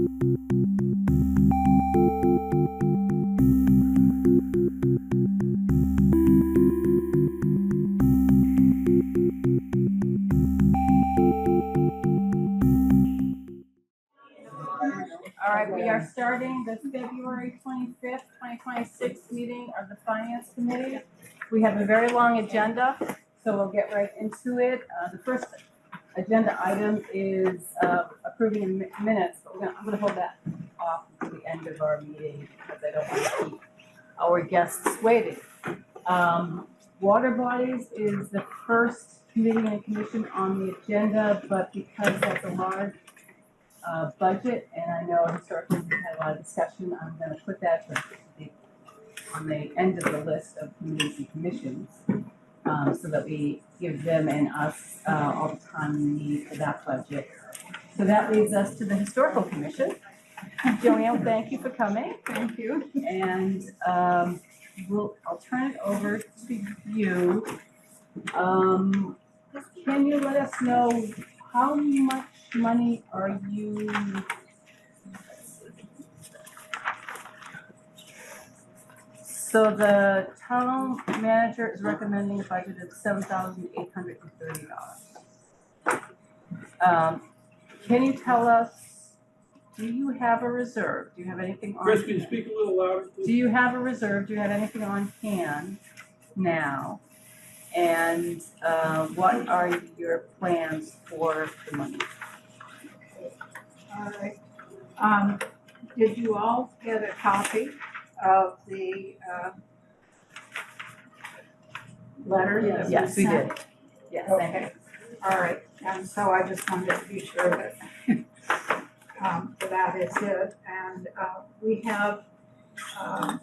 All right, we are starting the February 25th, 2026 meeting of the Finance Committee. We have a very long agenda, so we'll get right into it. The first agenda item is approving minutes, but I'm going to hold that off to the end of our meeting because I don't want to keep our guests waiting. Water bodies is the first committee and commission on the agenda, but because that's a large budget, and I know historically we've had a lot of discussion, I'm going to put that on the end of the list of committees and commissions so that we give them and us all the time we need for that budget. So that leads us to the Historical Commission. Joanne, thank you for coming. Thank you. And I'll turn it over to you. Can you let us know how much money are you? So the town manager is recommending a budget of $7,830. Can you tell us, do you have a reserve? Do you have anything on? Chris, can you speak a little louder, please? Do you have a reserve? Do you have anything on hand now? And what are your plans for the money? All right. Did you all get a copy of the letter that Yes, we sent? did. Yes, thank you. Okay. All right. And so I just wanted to be sure that that is it. And we have, I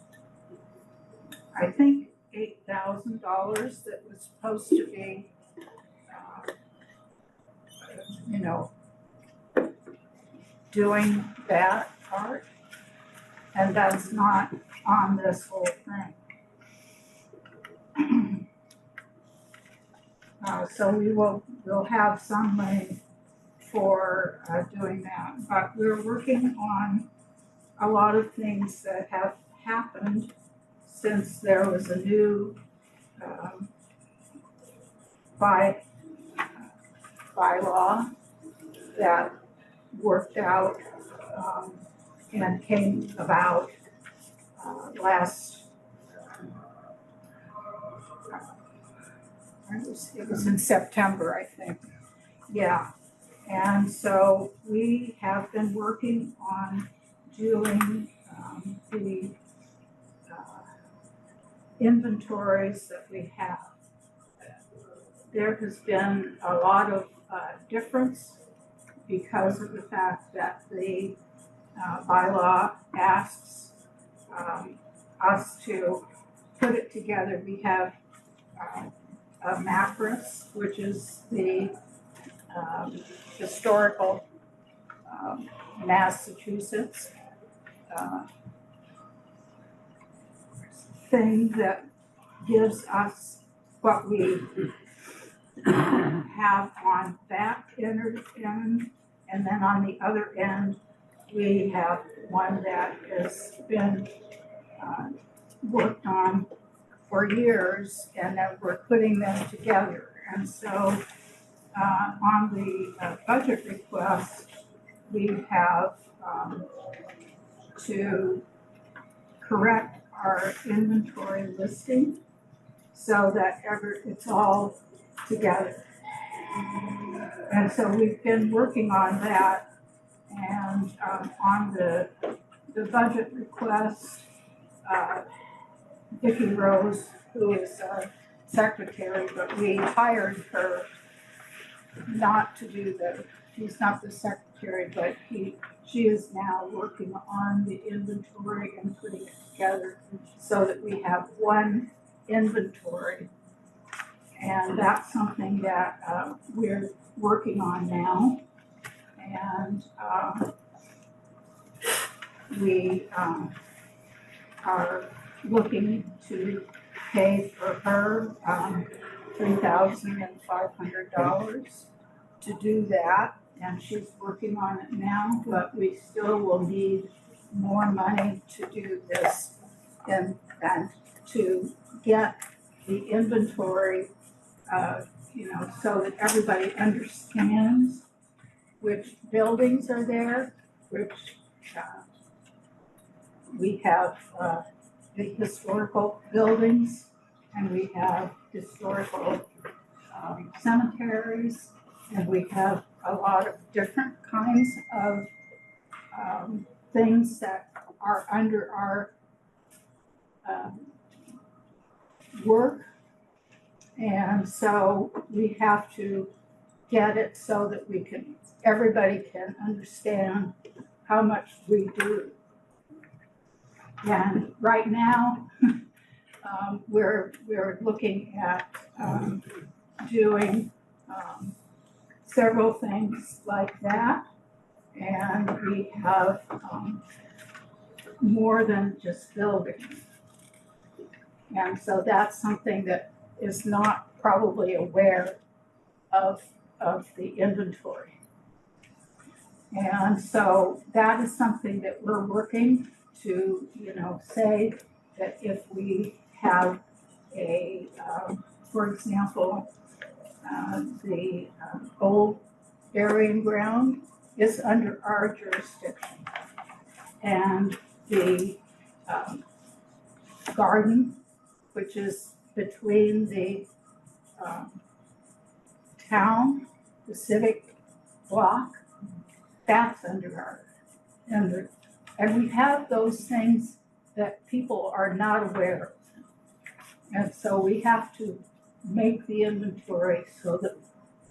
think, $8,000 that was supposed to be, doing that part, and that's not on this whole thing. So we'll have some money for doing that, but we're working on a lot of things that have happened since there was a new bylaw that worked out and came about it was in September, I think. Yeah. And so we have been working on doing the inventories that we have. There has been a lot of difference because of the fact that the bylaw asks us to put it together. We have a MAPRS, which is the historical Massachusetts thing that gives us what we have on that end, and then on the other end we have one that has been worked on for years, and that we're putting them together. And so on the budget request, we have to correct our inventory listing so that it's all together. And so we've been working on that, and on the budget request, Vicki Rose, who is our secretary, but we hired her not to do she's not the secretary, but she is now working on the inventory and putting it together so that we have one inventory. And that's something that we're working on now. And we are looking to pay for her $3,500 to do that. and she's working on it now, but we still will need more money to do this and to get the inventory, so that everybody understands which buildings are there, which we have the historical buildings, and we have historical cemeteries, and we have a lot of different kinds of things that are under our work. And so we have to get it so that everybody can understand how much we do. And right now, we're looking at doing several things like that. And we have more than just buildings. And so that's something that is not probably aware of the inventory. And so that is something that we're working to, say that if we have for example, the old burying ground is under our jurisdiction. And the garden, which is between the town, the civic block, that's under our, and we have those things that people are not aware of. And so we have to make the inventory so that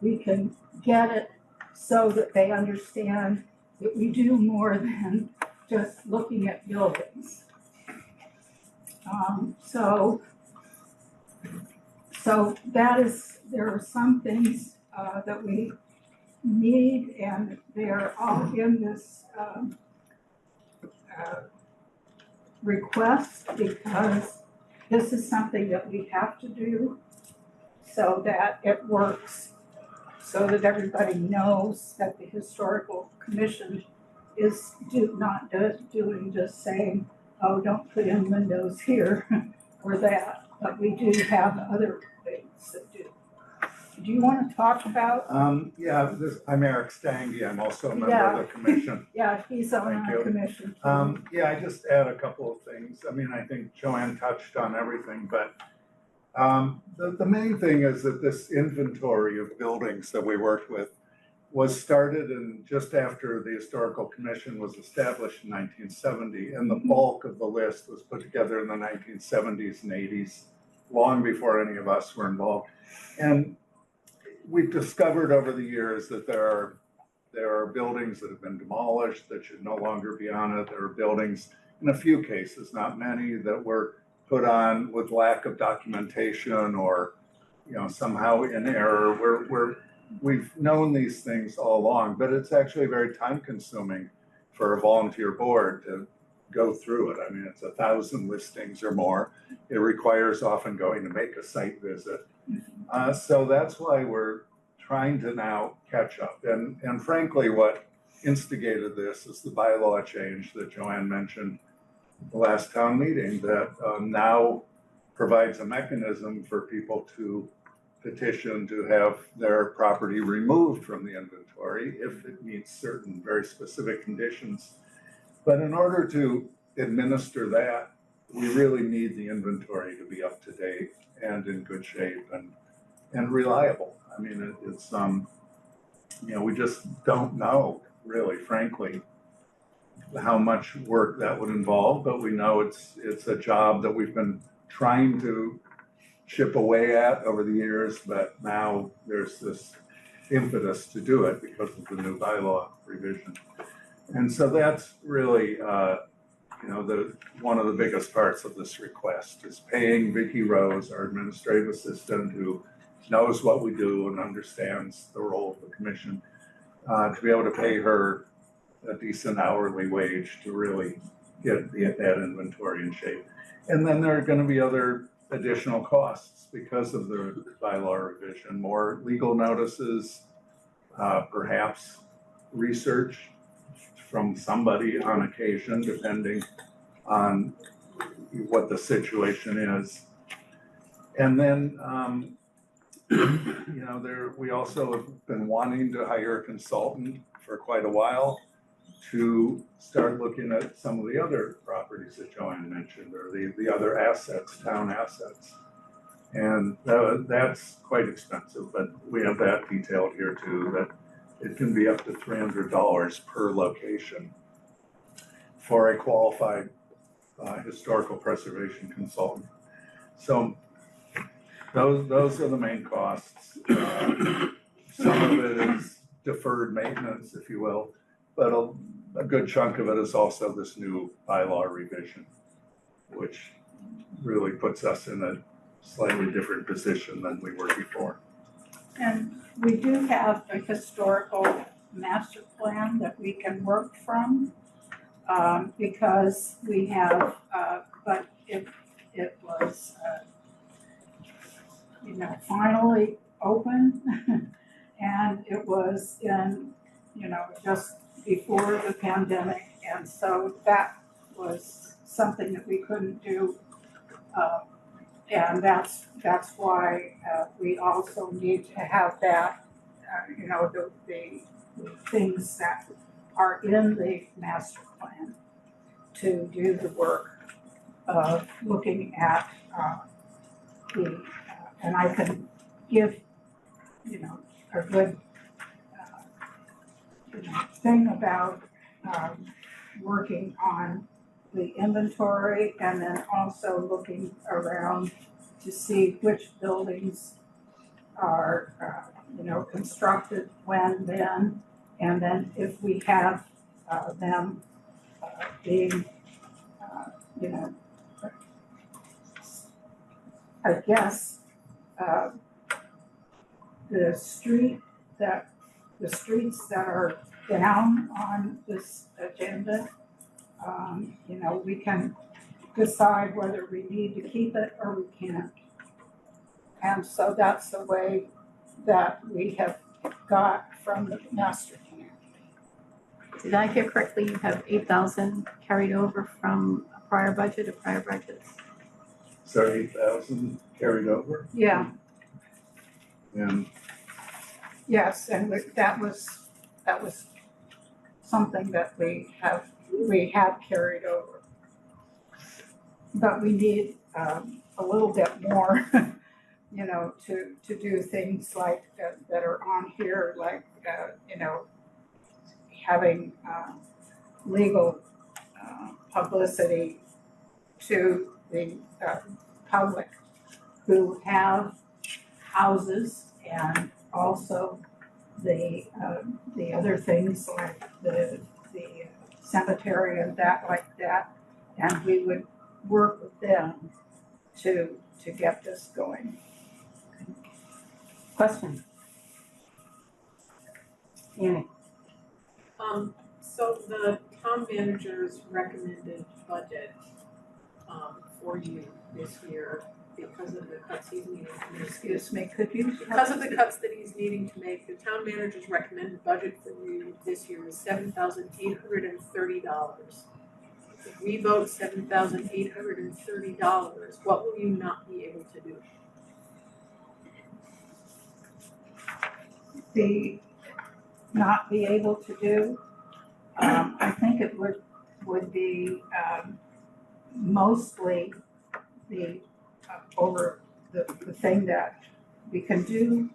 we can get it so that they understand that we do more than just looking at buildings. So there are some things that we need, and they're all in this request, because this is something that we have to do so that it works, so that everybody knows that the Historical Commission is not doing just saying, oh, don't put in windows here or that, but we do have other things that do. Do you want to talk about? I'm Eric Stange. I'm also a member of the commission. Yeah, he's on the commission. I just add a couple of things. I mean, I think Joanne touched on everything, but the main thing is that this inventory of buildings that we worked with was started in just after the Historical Commission was established in 1970, and the bulk of the list was put together in the 1970s and 80s, long before any of us were involved. And we've discovered over the years that there are buildings that have been demolished that should no longer be on it. There are buildings, in a few cases, not many, that were put on with lack of documentation or, somehow in error. We've known these things all along, but it's actually very time consuming for a volunteer board to go through it. I mean, it's 1,000 listings or more. It requires often going to make a site visit. So that's why we're trying to now catch up. And frankly, what instigated this is the bylaw change that Joanne mentioned at the last town meeting that now provides a mechanism for people to petition to have their property removed from the inventory if it meets certain very specific conditions. But in order to administer that, we really need the inventory to be up to date and in good shape and reliable. I mean, it's we just don't know, really, frankly, how much work that would involve, but we know it's a job that we've been trying to chip away at over the years, but now there's this impetus to do it because of the new bylaw revision. And so that's really, one of the biggest parts of this request is paying Vicki Rose, our administrative assistant, who knows what we do and understands the role of the commission, to be able to pay her a decent hourly wage to really get that inventory in shape. And then there are going to be other additional costs because of the bylaw revision, more legal notices, perhaps research from somebody on occasion, depending on what the situation is. And then, you know, we also have been wanting to hire a consultant for quite a while to start looking at some of the other properties that Joanne mentioned, or the other assets, town assets. And that's quite expensive, but we have that detailed here too, that it can be up to $300 per location for a qualified historical preservation consultant. So those are the main costs. Some of it is deferred maintenance, if you will, but a good chunk of it is also this new bylaw revision, which really puts us in a slightly different position than we were before. And we do have a historical master plan that we can work from, because we have, but it was, you know, finally open, and it was in, you know, just before the pandemic, and so that was something that we couldn't do. And that's why we also need to have that, you know, the things that are in the master plan to do the work of looking at and I can give, you know, a good you know, thing about working on the inventory, and then also looking around to see which buildings are, you know, constructed when, then, and then if we have them being, you know, I guess the streets that are down on this agenda, you know, we can decide whether we need to keep it or we can't. And so that's the way that we have got from the master plan. Did I hear correctly, you have 8,000 carried over from a prior budget to prior budgets? So 8,000 carried over? Yeah, And yes, and that was something that we have carried over. But we need a little bit more, you know, to do things like that are on here, like, you know, having legal publicity to the public who have houses, and also the other things like the cemetery and that like that, and we would work with them to get this going. Question? Annie? So the town manager's recommended budget, for you this year, because of the cuts he's needing to make. Excuse me, could you? Because of the cuts that he's needing to make, the town manager's recommended budget for you this year is $7,830. If we vote $7,830, what will you not be able to do? Not be able to do, I think it would be mostly the over the thing that we can do,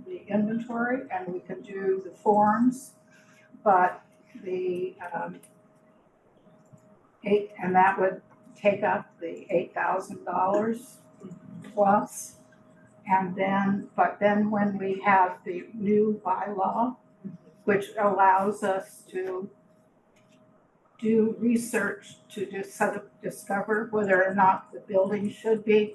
the inventory, and we can do the forms, but and that would take up the $8,000 plus. And then, but then when we have the new bylaw, which allows us to do research to just sort of discover whether or not the building should be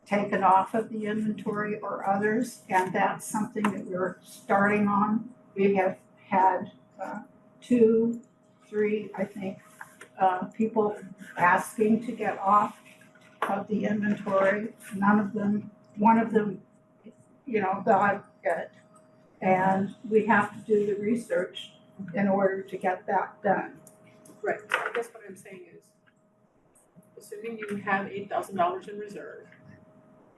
taken off of the inventory or others, and that's something that we're starting on. We have had 2, 3, I think, people asking to get off of the inventory. None of them, one of them, you know, got it. And we have to do the research in order to get that done. Right, so I guess what I'm saying is, assuming you have $8,000 in reserve,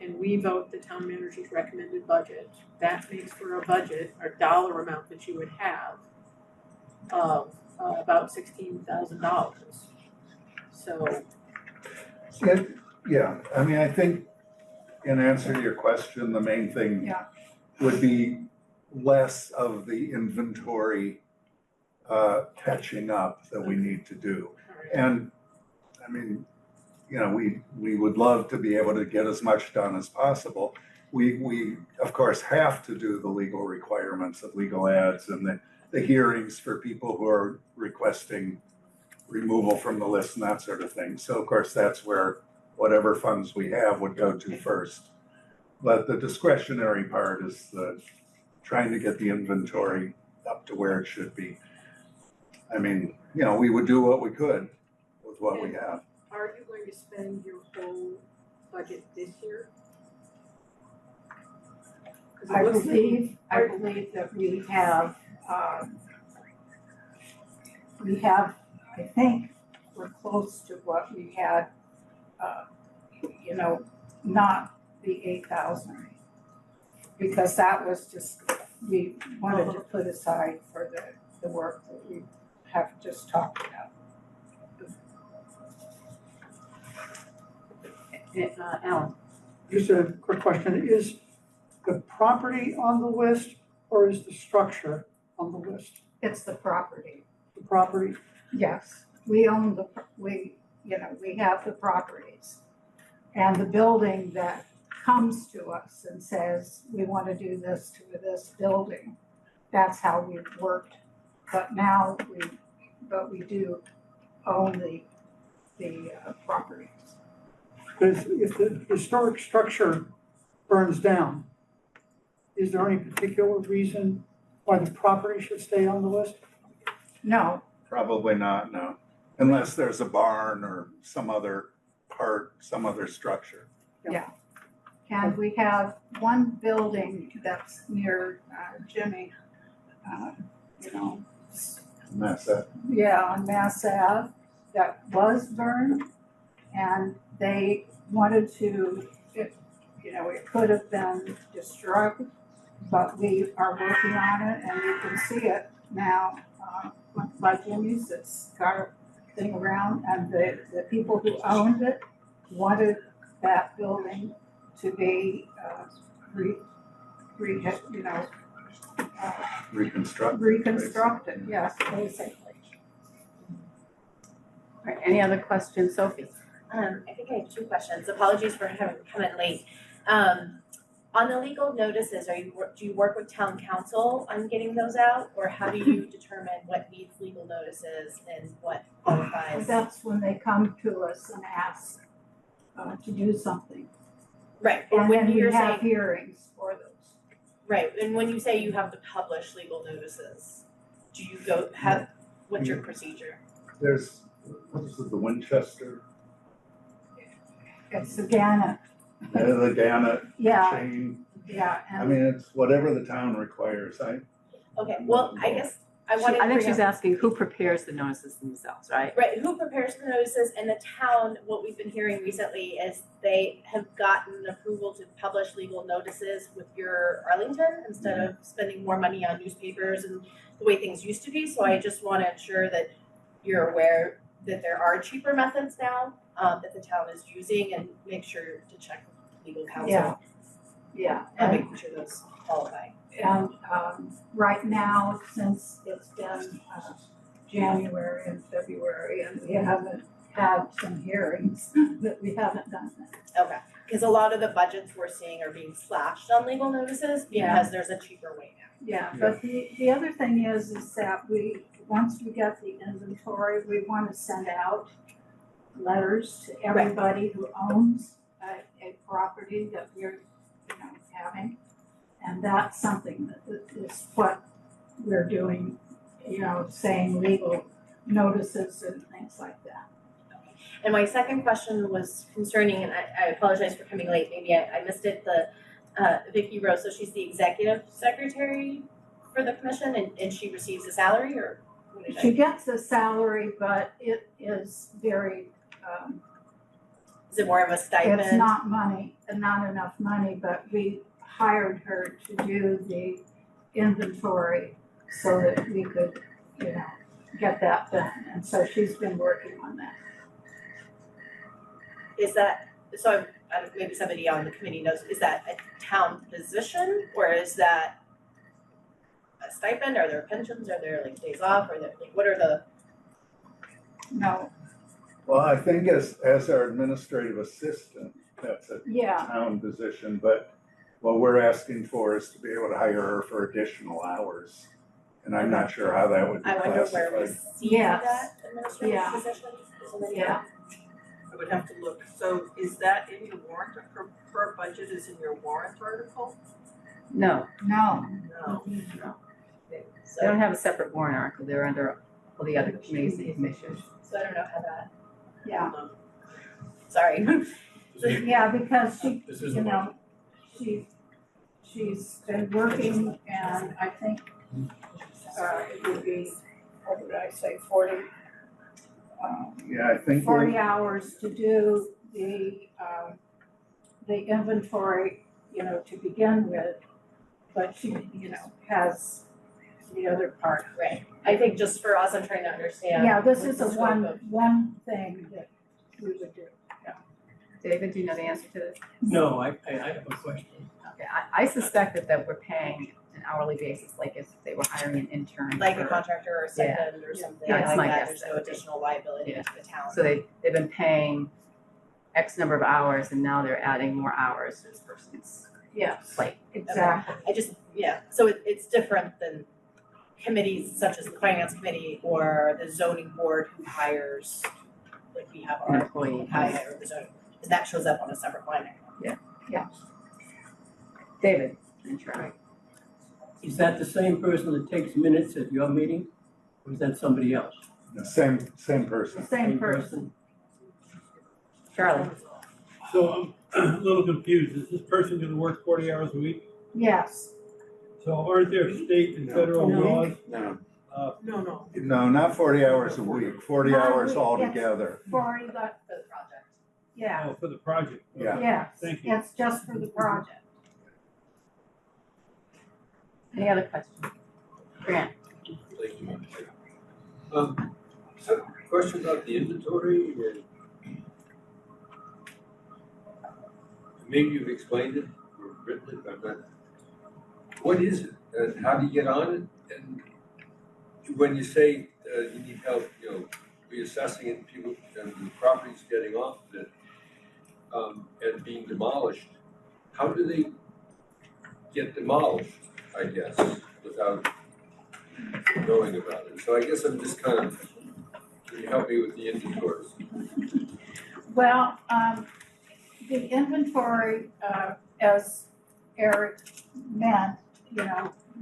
and we vote the town manager's recommended budget, that makes for a budget, or dollar amount that you would have of about $16,000. So, Yeah, I mean, I think in answer to your question, the main thing Yeah. would be less of the inventory catching up that we need to do. And I mean, you know, we would love to be able to get as much done as possible. We of course have to do the legal requirements of legal ads and the hearings for people who are requesting removal from the list and that sort of thing. So of course, that's where whatever funds we have would go to first. But the discretionary part is trying to get the inventory up to where it should be. I mean, you know, we would do what we could with what we have. are you going to spend your whole budget this year? 'Cause it I looks like- believe that I think we're close to what we had, not the 8,000. Because that was just, we wanted to put aside for the work that we have just talked about. Alan? Just a quick question, is the property on the list or is the structure on the list? It's the property. The property, Yes, we own we have the properties. And the building that comes to us and says, we want to do this to this building, that's how we've worked. But now we do own the properties. because if the historic structure burns down, is there any particular reason why the property should stay on the list? No, Probably not, no, unless there's a barn or some other part, some other structure. and we have one building that's near Jimmy, That's it. on Mass Ave that was burned. And they wanted to, it could have been destroyed, but we are working on it and you can see it now. By Jimmy's, it's got a thing around and the people who owned it wanted that building to be reconstructed, yes, basically. All right, any other questions, Sophie? I think I have two questions. Apologies for having come in late. On the legal notices, do you work with town council on getting those out, or how do you determine what needs legal notices and what qualifies? That's when they come to us and ask to do something. Right, And and when then we you're have saying, hearings for those. right, and when you say you have to publish legal notices, do you what's your procedure? There's, what is it, the Winchester, It's the Gannett, the Gannett yeah, chain. yeah, I and mean, it's whatever the town requires. Okay, well, I guess I wanted to I think bring she's up- asking who prepares the notices themselves, right? Right, who prepares the notices, and the town, what we've been hearing recently is they have gotten approval to publish legal notices with your Arlington instead of spending more money on newspapers and the way things used to be, so I just wanna ensure that you're aware that there are cheaper methods now, that the town is using, and make sure to check with legal counsel. yeah. And making sure those qualify. And right now, since it's been January and February and we haven't had some hearings, that we haven't done that. Okay, cause a lot of the budgets we're seeing are being slashed on legal notices because there's a cheaper way now. Yeah, but the other thing is that once we get the inventory, we want to send out letters to everybody who owns a property that we're, having. And that's something that is what we're doing, saying legal notices and things like that. And my second question was concerning, and I apologize for coming late, maybe I missed it, Vicki Rose, so she's the executive secretary for the commission and she receives a salary or? what is She it? gets a salary, but it is very, Is it more of a stipend? it's not money, not enough money, but we hired her to do the inventory so that we could, get that done. And so she's been working on that. Is that, so maybe somebody on the committee knows, is that a town position or is that a stipend? Are there pensions? Are there like days off? Are there like, what are the? No, Well, I think as our administrative assistant, that's a yeah, town position, but what we're asking for is to be able to hire her for additional hours. And I'm not sure how that would be I wonder where we classified. see Yes. that administrative Yeah. position? Does somebody Yeah. know? I would have to look, so is that in your warrant, her budget is in your warrant article? No, no, No. they So, don't have a separate warrant article, they're under all the other committees and commissions. so I don't know how that, yeah, sorry. yeah, because she, This is you the know, she's been working and I think, it would be, what did I say, 40? Yeah, I think 40 hours to do the inventory, to begin with. But she, has the other part. Right, I think just for us, I'm trying to understand. Yeah, this what is the a scope of- one thing that we would do. David, do you know the answer to this? No, I have a question. Okay, I suspected that we're paying an hourly basis, like if they were hiring an intern. Like a for- contractor or a stipend or something Yeah, like that's my that, guess, there's that no would be. additional liability Yeah. to the town. So they've been paying X number of hours and now they're adding more hours to this person's Yes, plate. exactly. I just, yeah, so it's different than committees such as the finance committee or the zoning board who hires, like we have An our employee. hire the zoning, because that shows up on a separate line item. David, intern. Is that the same person that takes minutes at your meeting? Or is that somebody else? the same person. Same person. Charlie, So I'm a little confused. Is this person gonna work 40 hours a week? Yes, So aren't there state and federal No. laws? No. No. No, not 40 hours a week, 40 Not a hours week, altogether. 40, but, For the project. yeah, Oh, for the project? Yeah. yes, Thank you. it's just for the project. any other questions? Grant, Thank you. So question about the inventory, and maybe you've explained it or written it, but what is it, and how do you get on it? And when you say you need help, reassessing it, people, and the property's getting off of it, and being demolished, how do they get demolished, I guess, without knowing about it? So I guess I'm just kind of, can you help me with the inventories? Well, the inventory, as Eric meant,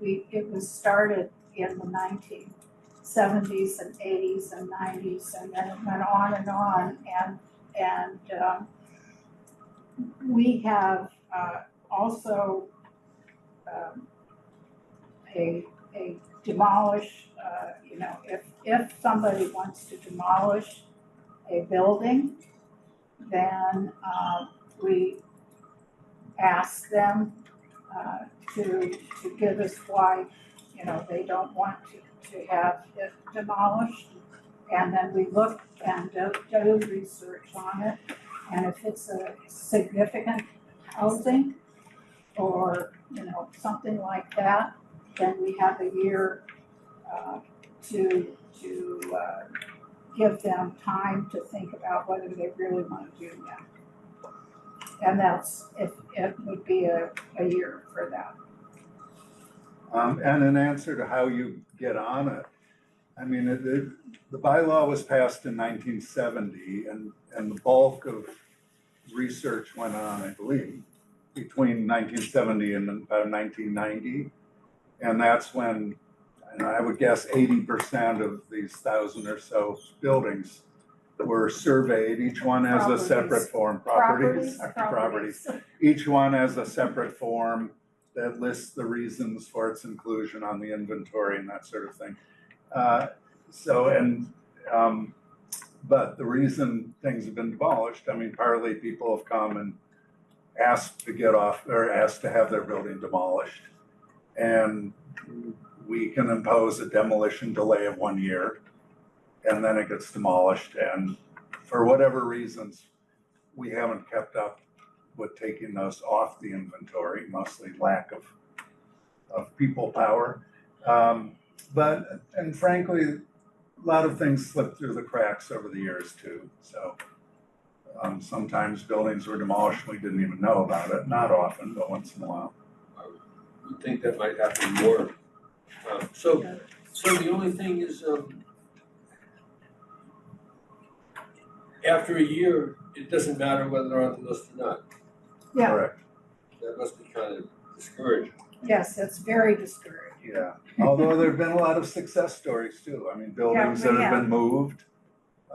it was started in the 1970s and 80s and 90s, and then it went on, and we have also a demolish, if somebody wants to demolish a building, then we ask them to give us why, they don't want to have it demolished. And then we look and do research on it. And if it's a significant housing or, something like that, then we have a year to give them time to think about whether they really want to do that. And that's, it would be a year for that. And in answer to how you get on it, I mean, the bylaw was passed in 1970 and the bulk of research went on, I believe, between 1970 and about 1990. And that's when, I would guess 80% of these 1,000 or so buildings were surveyed, each one has a separate form, properties. Each one has a separate form, that lists the reasons for its inclusion on the inventory and that sort of thing. But the reason things have been demolished, I mean, partly people have come and asked to get off, or asked to have their building demolished. And we can impose a demolition delay of 1 year, and then it gets demolished. And for whatever reasons, we haven't kept up with taking those off the inventory, mostly lack of people power. And frankly, a lot of things slip through the cracks over the years too. So sometimes buildings were demolished, we didn't even know about it. Not often, but once in a while. I would think that might happen more. So the only thing is, after a year, it doesn't matter whether they're on the list or not. Yeah, Correct. That must be kind of discouraging. yes, it's very discouraging. Yeah, although there've been a lot of success stories too. I mean, buildings that have been moved.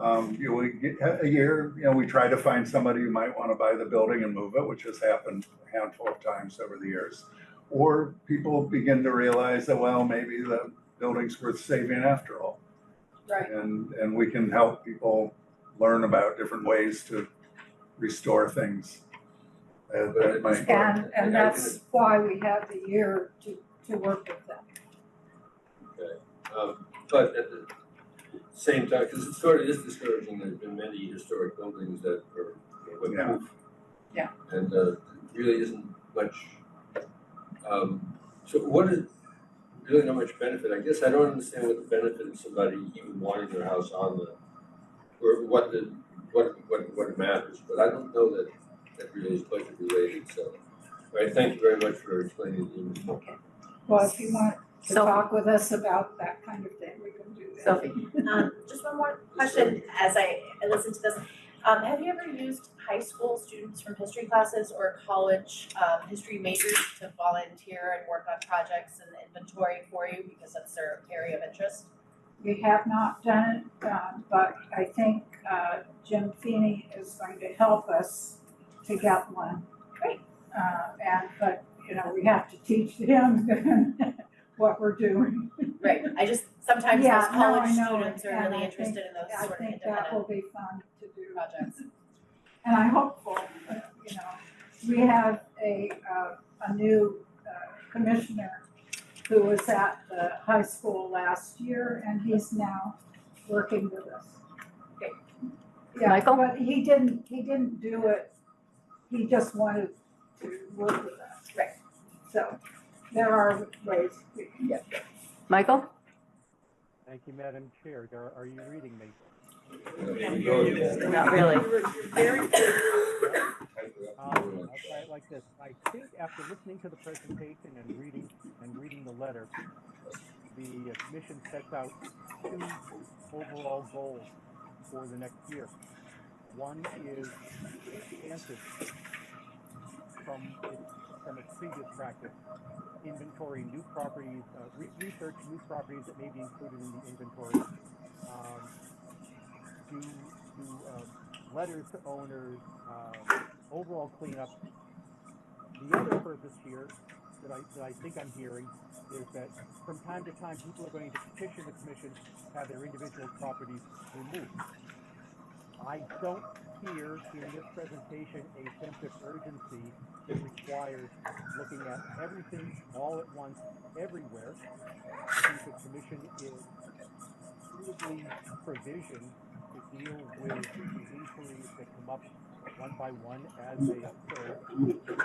We get a year, we try to find somebody who might want to buy the building and move it, which has happened a handful of times over the years. Or people begin to realize that, well, maybe the building's worth saving after all. Right. And we can help people learn about different ways to restore things. That might- And that's why we have the year to work with them. Okay. But at the same time, because it sort of is discouraging, there's been many historic buildings that are went poof. Yeah. And really isn't much. So what is really not much benefit? I guess I don't understand what the benefit of somebody even wanting their house on the, or what it matters. But I don't know that really is budget related. So, all right, thank you very much for explaining it. Okay. Well, if you want to Sophie. talk with us about that kind of thing, we can do that. Sophie. Just one more question as I listen to this. Have you ever used high school students from history classes or college history majors to volunteer and work on projects and inventory for you because that's their area of interest? We have not done it, but I think Jim Feeney is going to help us to get one. Great. But we have to teach him what we're doing. Right. I just sometimes Yeah, those college no, I know, students are and really I interested in those I sort of think that will independent be fun to do. projects. And I'm hopeful, we have a new commissioner who was at the high school last year, and he's now working with us. Okay. Yeah, Michael? but he didn't do it, he just wanted to work with us. Right. So there are ways we can get there. Michael? Thank you, Madam Chair. Are you reading me? Not really. I'll try it like this. I think after listening to the presentation and reading the letter, the commission sets out two overall goals for the next year. One is expansive from its previous practice, inventory new properties, research new properties that may be included in the inventory, do letters to owners, overall cleanup. The other purpose here that I think I'm hearing is that from time to time people are going to petition the commission to have their individual properties removed. I don't hear in this presentation a sense of urgency that requires looking at everything all at once everywhere. I think the commission is suitably provisioned to deal with the inquiries that come up one by one as they occur.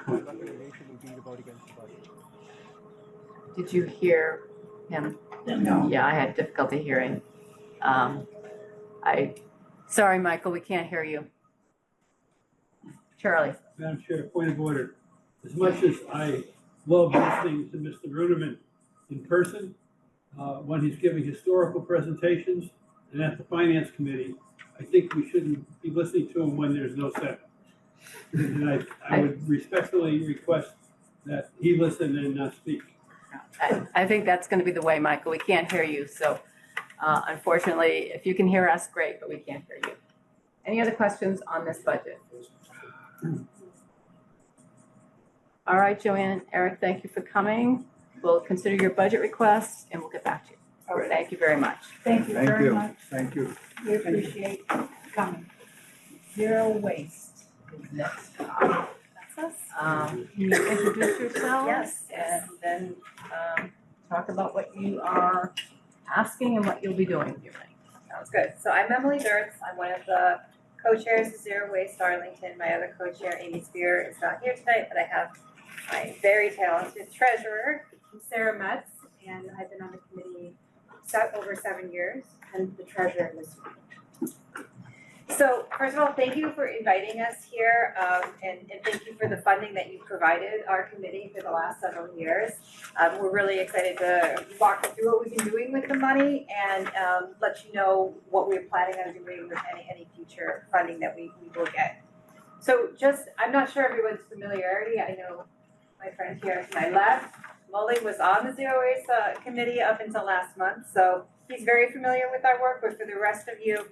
My recommendation would be to vote against the budget. Did you hear him? No. Yeah, I had difficulty hearing. Sorry, Michael, we can't hear you. Charlie. Madam Chair, point of order. As much as I love listening to Mr. Ruderman in person, when he's giving historical presentations and at the Finance Committee, I think we shouldn't be listening to him when there's no set. And I would respectfully request that he listen and not speak. I think that's going to be the way, Michael. We can't hear you, so unfortunately, if you can hear us, great, but we can't hear you. Any other questions on this budget? All right, Joanne and Eric, thank you for coming. We'll consider your budget requests and we'll get back to you. Okay. Thank you very much. Thank you very much. Thank you. We appreciate coming. Zero waste is next. Can you introduce yourself? Yes. And then talk about what you are asking and what you'll be doing. Sounds good. So I'm Emily Dirks. I'm one of the co-chairs of Zero Waste Arlington. My other co-chair, Amy Spear, is not here tonight, but I have my very talented treasurer, Sarah Metz, and I've been on the committee over 7 years, and the treasurer this week. So first of all, thank you for inviting us here, and thank you for the funding that you've provided our committee for the last several years. We're really excited to walk you through what we've been doing with the money and let you know what we're planning on doing with any future funding that we will get. So I'm not sure everyone's familiarity. I know my friend here to my left, Molly, was on the Zero Waste committee up until last month, so he's very familiar with our work. But for the rest of you,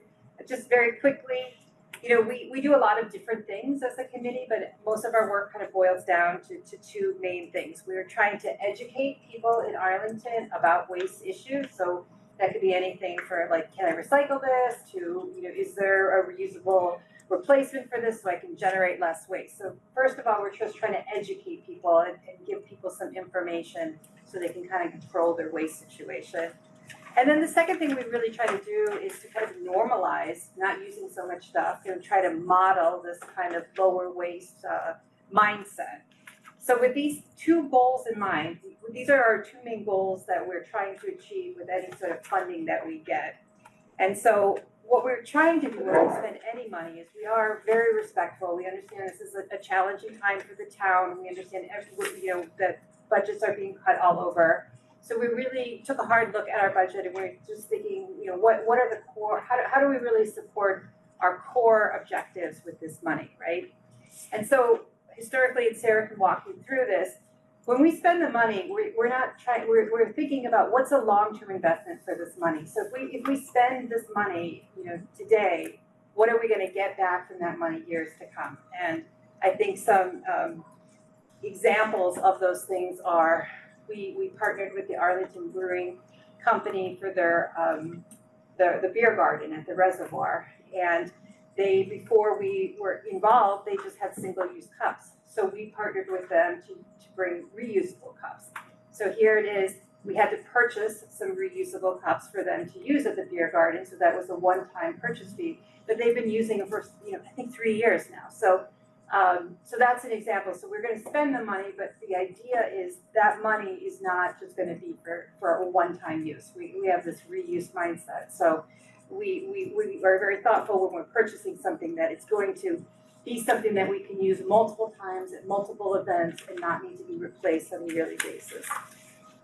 just very quickly, we do a lot of different things as a committee, but most of our work kind of boils down to two main things. We're trying to educate people in Arlington about waste issues. So that could be anything for like, can I recycle this, to, is there a reusable replacement for this so I can generate less waste? So first of all, we're just trying to educate people and give people some information so they can kind of control their waste situation. And then the second thing we really try to do is to kind of normalize not using so much stuff and try to model this kind of lower waste mindset. So with these two goals in mind, these are our two main goals that we're trying to achieve with any sort of funding that we get. And so what we're trying to do when we spend any money is we are very respectful. We understand this is a challenging time for the town. We understand that budgets are being cut all over. So we really took a hard look at our budget and we're just thinking, what are the core, how do we really support our core objectives with this money, right? And so historically, and Sarah can walk you through this, when we spend the money, we're thinking about what's a long-term investment for this money. So if we spend this money, today, what are we going to get back from that money years to come? And I think some examples of those things are, we partnered with the Arlington Brewing Company for their the beer garden at the reservoir, and before we were involved, they just had single-use cups. So we partnered with them to bring reusable cups. So here it is, we had to purchase some reusable cups for them to use at the beer garden, so that was a one-time purchase fee, but they've been using it for, I think 3 years now. So that's an example. So we're going to spend the money, but the idea is that money is not just going to be for a one-time use. We have this reuse mindset. So we are very thoughtful when we're purchasing something that it's going to be something that we can use multiple times at multiple events and not need to be replaced on a yearly basis.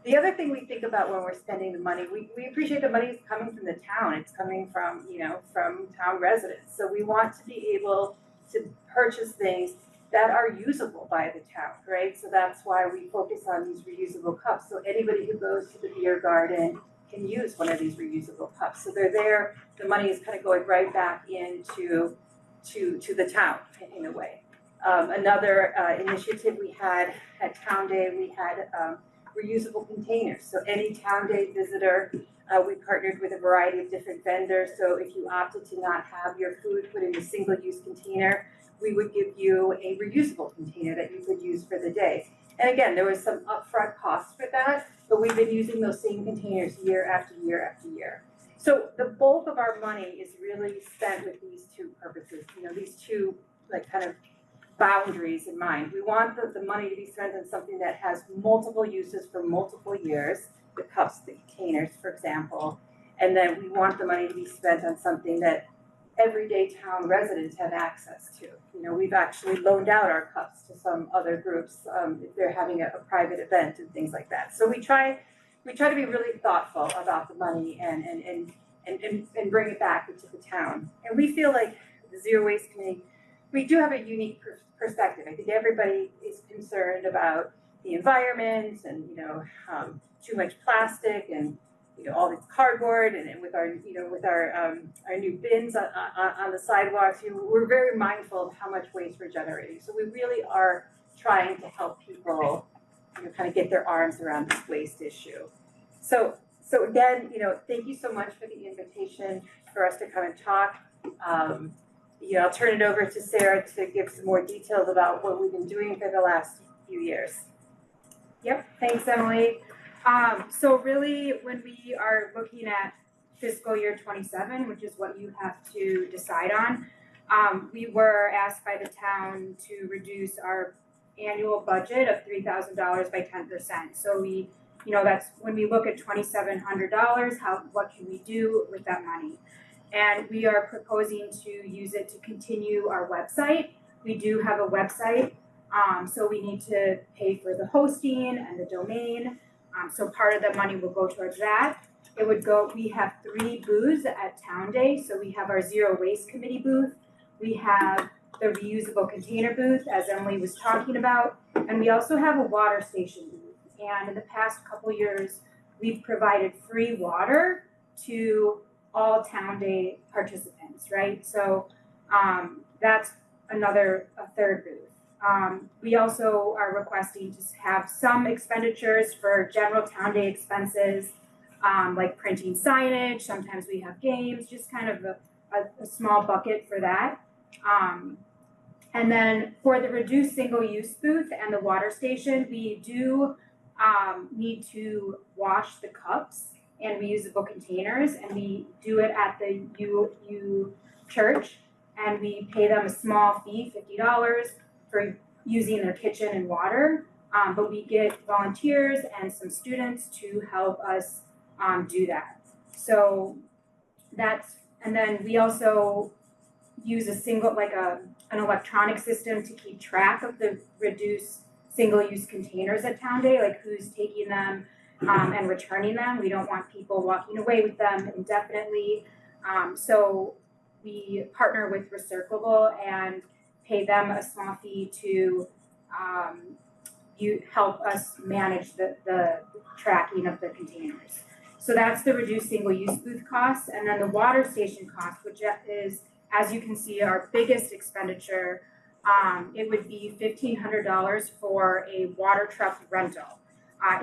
The other thing we think about when we're spending the money, we appreciate the money is coming from the town. It's coming from, from town residents. So we want to be able to purchase things that are usable by the town, right? So that's why we focus on these reusable cups. So anybody who goes to the beer garden can use one of these reusable cups. So they're there, the money is kind of going right back into the town in a way. Another initiative we had at Town Day, we had reusable containers. So any Town Day visitor, we partnered with a variety of different vendors. So if you opted to not have your food put in a single-use container, we would give you a reusable container that you could use for the day. And again, there was some upfront costs for that, but we've been using those same containers year after year after year. So the bulk of our money is really spent with these two purposes, these two kind of boundaries in mind. We want the money to be spent on something that has multiple uses for multiple years, the cups, the containers, for example. And then we want the money to be spent on something that everyday town residents have access to. We've actually loaned out our cups to some other groups if they're having a private event and things like that. So we try to be really thoughtful about the money and bring it back into the town. And we feel like the Zero Waste Committee, we do have a unique perspective. I think everybody is concerned about the environment and too much plastic and all this cardboard and with our new bins on the sidewalks. We're very mindful of how much waste we're generating. So we really are trying to help people, kind of get their arms around this waste issue. So again, thank you so much for the invitation for us to come and talk. I'll turn it over to Sarah to give some more details about what we've been doing for the last few years. Yep, thanks, Emily. So really, when we are looking at fiscal year 27, which is what you have to decide on, we were asked by the town to reduce our annual budget of $3,000 by 10%. So that's when we look at $2,700, what can we do with that money? And we are proposing to use it to continue our website. We do have a website, so we need to pay for the hosting and the domain. So part of the money will go towards that. We have 3 booths at Town Day. So we have our Zero Waste Committee booth. We have the reusable container booth, as Emily was talking about. And we also have a water station booth. And in the past couple years, we've provided free water to all Town Day participants, right? So that's a third booth. We also are requesting to have some expenditures for general Town Day expenses, like printing signage. Sometimes we have games, just kind of a small bucket for that. And then for the reduced single-use booth and the water station, we do need to wash the cups and reusable containers, and we do it at the U church, and we pay them a small fee, $50, for using their kitchen and water. But we get volunteers and some students to help us do that. So and then we also use an electronic system to keep track of the reduced single-use containers at Town Day, like who's taking them and returning them. We don't want people walking away with them indefinitely. So we partner with Recyclable and pay them a small fee to help us manage the tracking of the containers. So that's the reduced single-use booth costs. And then the water station cost, which is, as you can see, our biggest expenditure. It would be $1,500 for a water truck rental.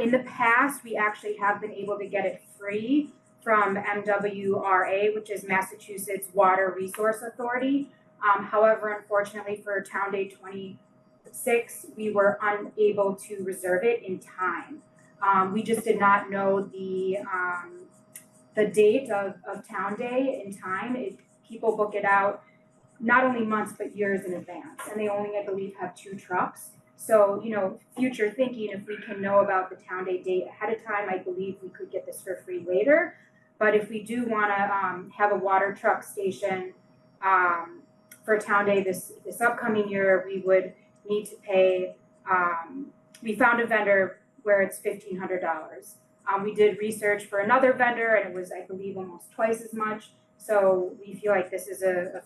In the past, we actually have been able to get it free from MWRA, which is Massachusetts Water Resource Authority. However, unfortunately for Town Day 26, we were unable to reserve it in time. We just did not know the date of Town Day in time. People book it out not only months, but years in advance. And they only, I believe, have 2 trucks. So, future thinking, if we can know about the Town Day date ahead of time, I believe we could get this for free later. But if we do want to have a water truck station for Town Day this upcoming year, we would need to pay, we found a vendor where it's $1,500. We did research for another vendor, and it was, I believe, almost twice as much. So we feel like this is a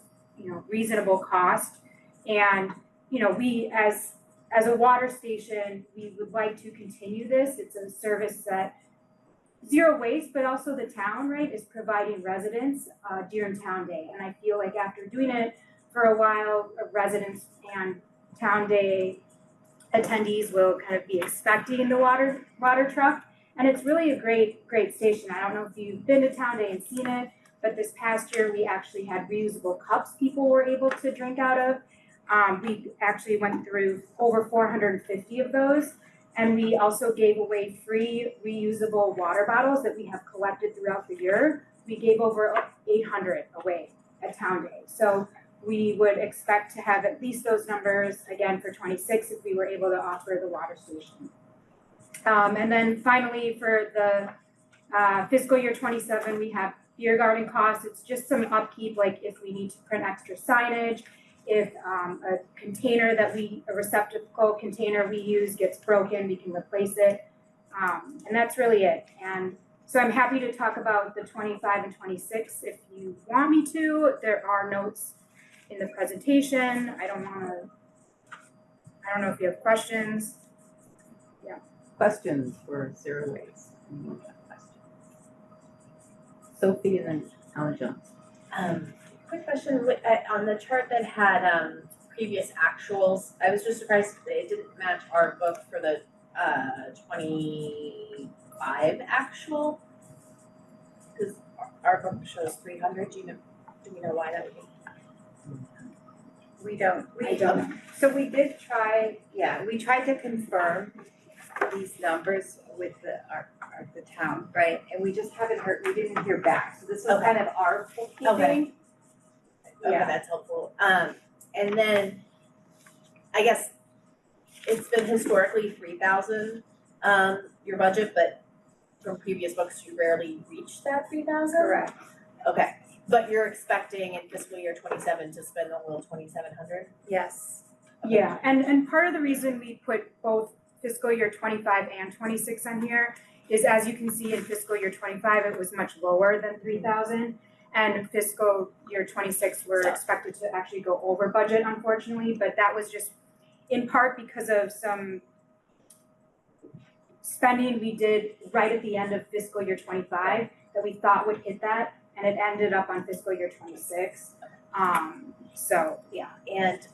reasonable cost. And, we as a water station, we would like to continue this. It's a service that Zero Waste, but also the town, right, is providing residents during Town Day. And I feel like after doing it for a while, residents and Town Day attendees will kind of be expecting the water truck. And it's really a great station. I don't know if you've been to Town Day and seen it, but this past year we actually had reusable cups people were able to drink out of. We actually went through over 450 of those, and we also gave away free reusable water bottles that we have collected throughout the year. We gave over 800 away at Town Day. So we would expect to have at least those numbers again for 26 if we were able to offer the water station. And then finally for the fiscal year 27, we have beer garden costs. It's just some upkeep, like if we need to print extra signage, if a receptacle container we use gets broken, we can replace it. And that's really it. And so I'm happy to talk about the 25 and 26 if you want me to. There are notes in the presentation. I don't know if you have questions. Yeah. Questions for Zero Waste? Anyone have questions? Sophie and then Alan Jones. Quick question, on the chart that had previous actuals, I was just surprised it didn't match our book for the 25 actual? Because our book shows 300, do we know why that would be? We don't, I don't know. so we did try, we tried to confirm these numbers with the town, right? And we just haven't heard, we didn't hear back, so this was Okay. kind of our bookkeeping. Okay, Yeah. that's helpful. And then, I guess, it's been historically 3,000, your budget, but from previous books, you rarely reach that 3,000? Correct. Okay, but you're expecting in fiscal year 27 to spend the whole 2,700? Yes. Yeah, and part of the reason we put both fiscal year 25 and 26 on here is, as you can see in fiscal year 25, it was much lower than 3,000. And fiscal year 26, we're expected to actually go over budget, unfortunately, but that was just in part because of some spending we did right at the end of fiscal year 25 that we thought would hit that, and it ended up on fiscal year 26. So yeah. And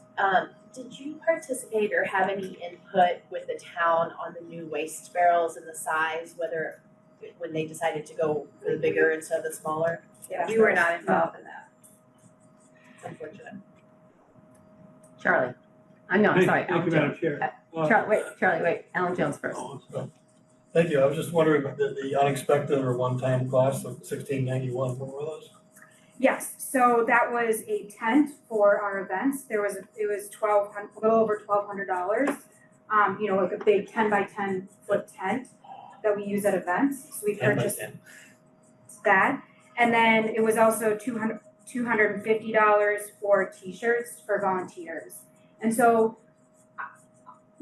did you participate or have any input with the town on the new waste barrels and the size, whether when they decided to go for the bigger instead of the smaller? Yeah, we were not involved in that. It's unfortunate. Charlie. No, I'm sorry, Thank Alan you, Jones. Madam Chair. Charlie, wait, Alan Jones first. Thank you. I was just wondering, the unexpected or one-time cost of $1691, what were those? Yes, so that was a tent for our events. It was a little over $1,200. Like a big 10 by 10 foot tent that we use at events. So we 10 by purchased 10. that. And then it was also $250 for t-shirts for volunteers. And so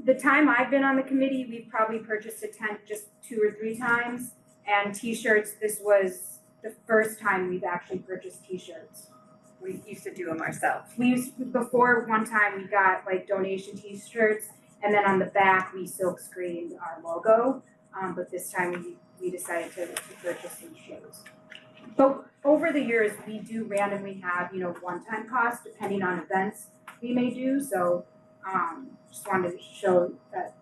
the time I've been on the committee, we've probably purchased a tent just 2 or 3 times. And t-shirts, this was the first time we've actually purchased t-shirts. We used to do them ourselves. Before one time we got like donation t-shirts, and then on the back we silk screened our logo. But this time we decided to purchase some shoes. But over the years, we do randomly have, one-time costs depending on events we may do. So just wanted to show that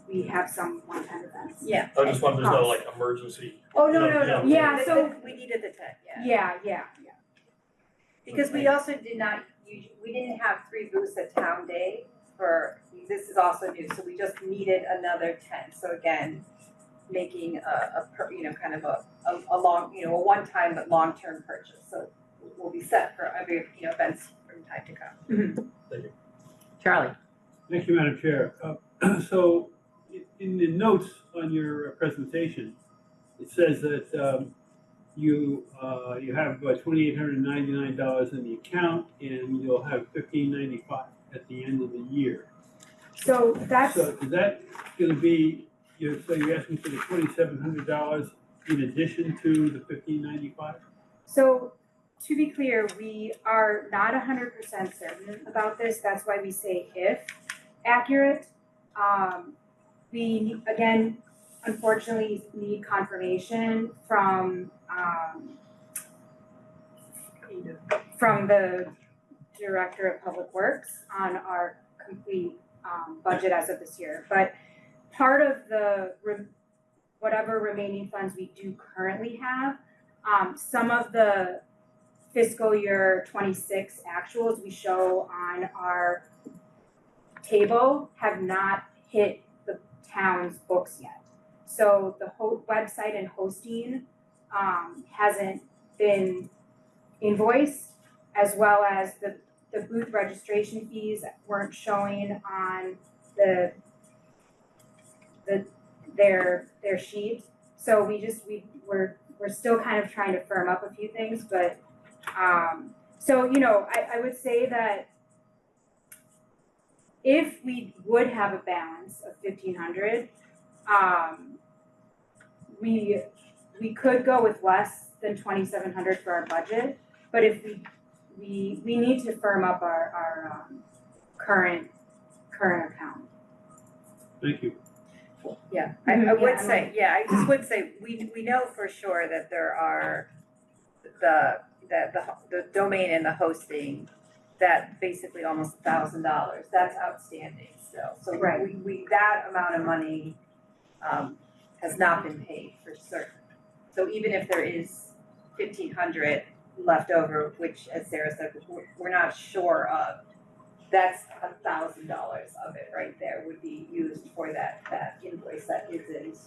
we have some one-time events. Yeah. I just wanted to know, like, emergency. Oh, no. Yeah, so. We needed the tent, Yeah. Because we also did not, we didn't have 3 booths at Town Day this is also new, so we just needed another tent. So again, making a one-time but long-term purchase. So we'll be set for every, events from time to come. Mm-hmm. Thank you. Charlie. Thank you, Madam Chair. So in the notes on your presentation, it says that you have $2,899 in the account, and you'll have $1,595 at the end of the year. So that's. So is that going to be, you're asking for the $2,700 in addition to the $1,595? So to be clear, we are not 100% certain about this. That's why we say if accurate. We, again, unfortunately need confirmation from the Director of Public Works on our complete budget as of this year. But part of the whatever remaining funds we do currently have, some of the fiscal year 26 actuals we show on our table have not hit the town's books yet. So the whole website and hosting hasn't been invoiced, as well as the booth registration fees weren't showing on their sheet. So we're still kind of trying to firm up a few things, but so I would say that if we would have a balance of 1,500, we could go with less than 2,700 for our budget, but if we need to firm up our current account. Thank you. Yeah, I would say, I just would say, we know for sure that there are the domain and the hosting that basically almost $1,000, that's outstanding still. So Right. we that amount of money has not been paid for certain. So even if there is 1,500 left over, which as Sarah said, we're not sure of, that's $1,000 of it right there would be used for that invoice that isn't,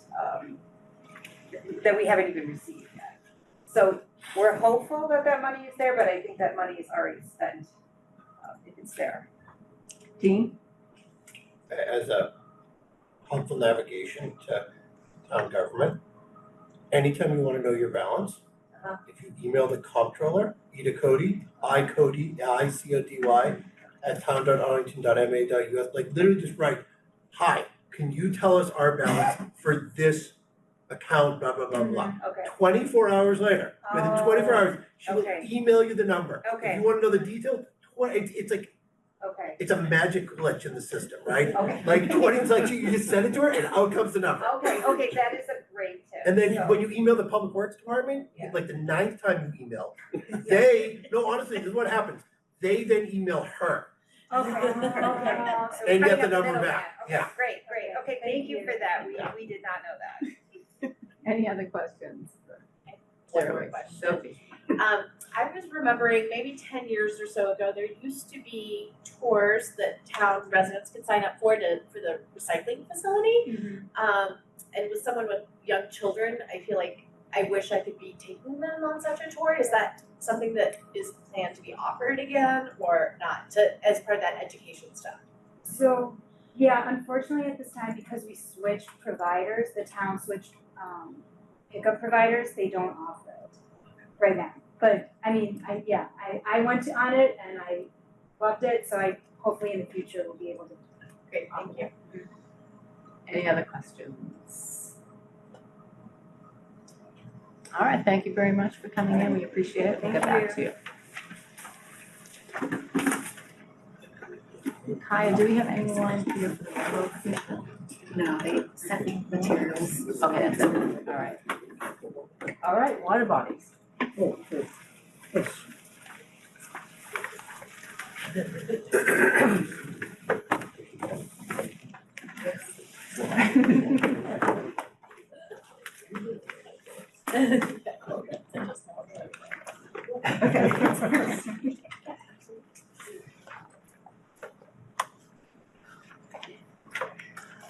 that we haven't even received yet. So we're hopeful that that money is there, but I think that money is already spent, if it's there. Dean? As a helpful navigation to town government, anytime you wanna know your balance, if you email the comptroller, Ida Cody, ICODY, at town.arlington.ma.us, like literally just write, hi, can you tell us our balance for this account, blah, blah, blah, blah. Okay. 24 hours later, within 24 hours, she will Okay. email you the number. Okay. If you wanna know the detail, it's like, Okay. it's a magic glitch in the system, right? Okay. Like 20, it's like you just send it to her and out comes the number. Okay, that is a great tip. And then So- when you email the public works department, Yeah. like the 9th time you email, honestly, this is what happens. They then email her Okay. Okay. So and cutting get the up number middleman. back, Okay, yeah. Great, okay, thank you for that, we did not know that. Any other questions? One more question. Sophie? I was remembering maybe 10 years or so ago, there used to be tours that town residents could sign up for the recycling facility. And with someone with young children, I feel like I wish I could be taking them on such a tour. Is that something that is planned to be offered again or not, as part of that education stuff? So, yeah, unfortunately at this time, because we switched providers, the town switched pickup providers, they don't offer it right now. But I mean, I went on it and I loved it, so I hopefully in the future will be able to. Great, thank you. Any other questions? All right, thank you very much for coming in, we appreciate it, we'll get back to you. Kaya, do we have anyone here for the railroad commission? No, they sent me materials. Okay, that's it, all right. All right, water bodies. Oh, okay. Yes.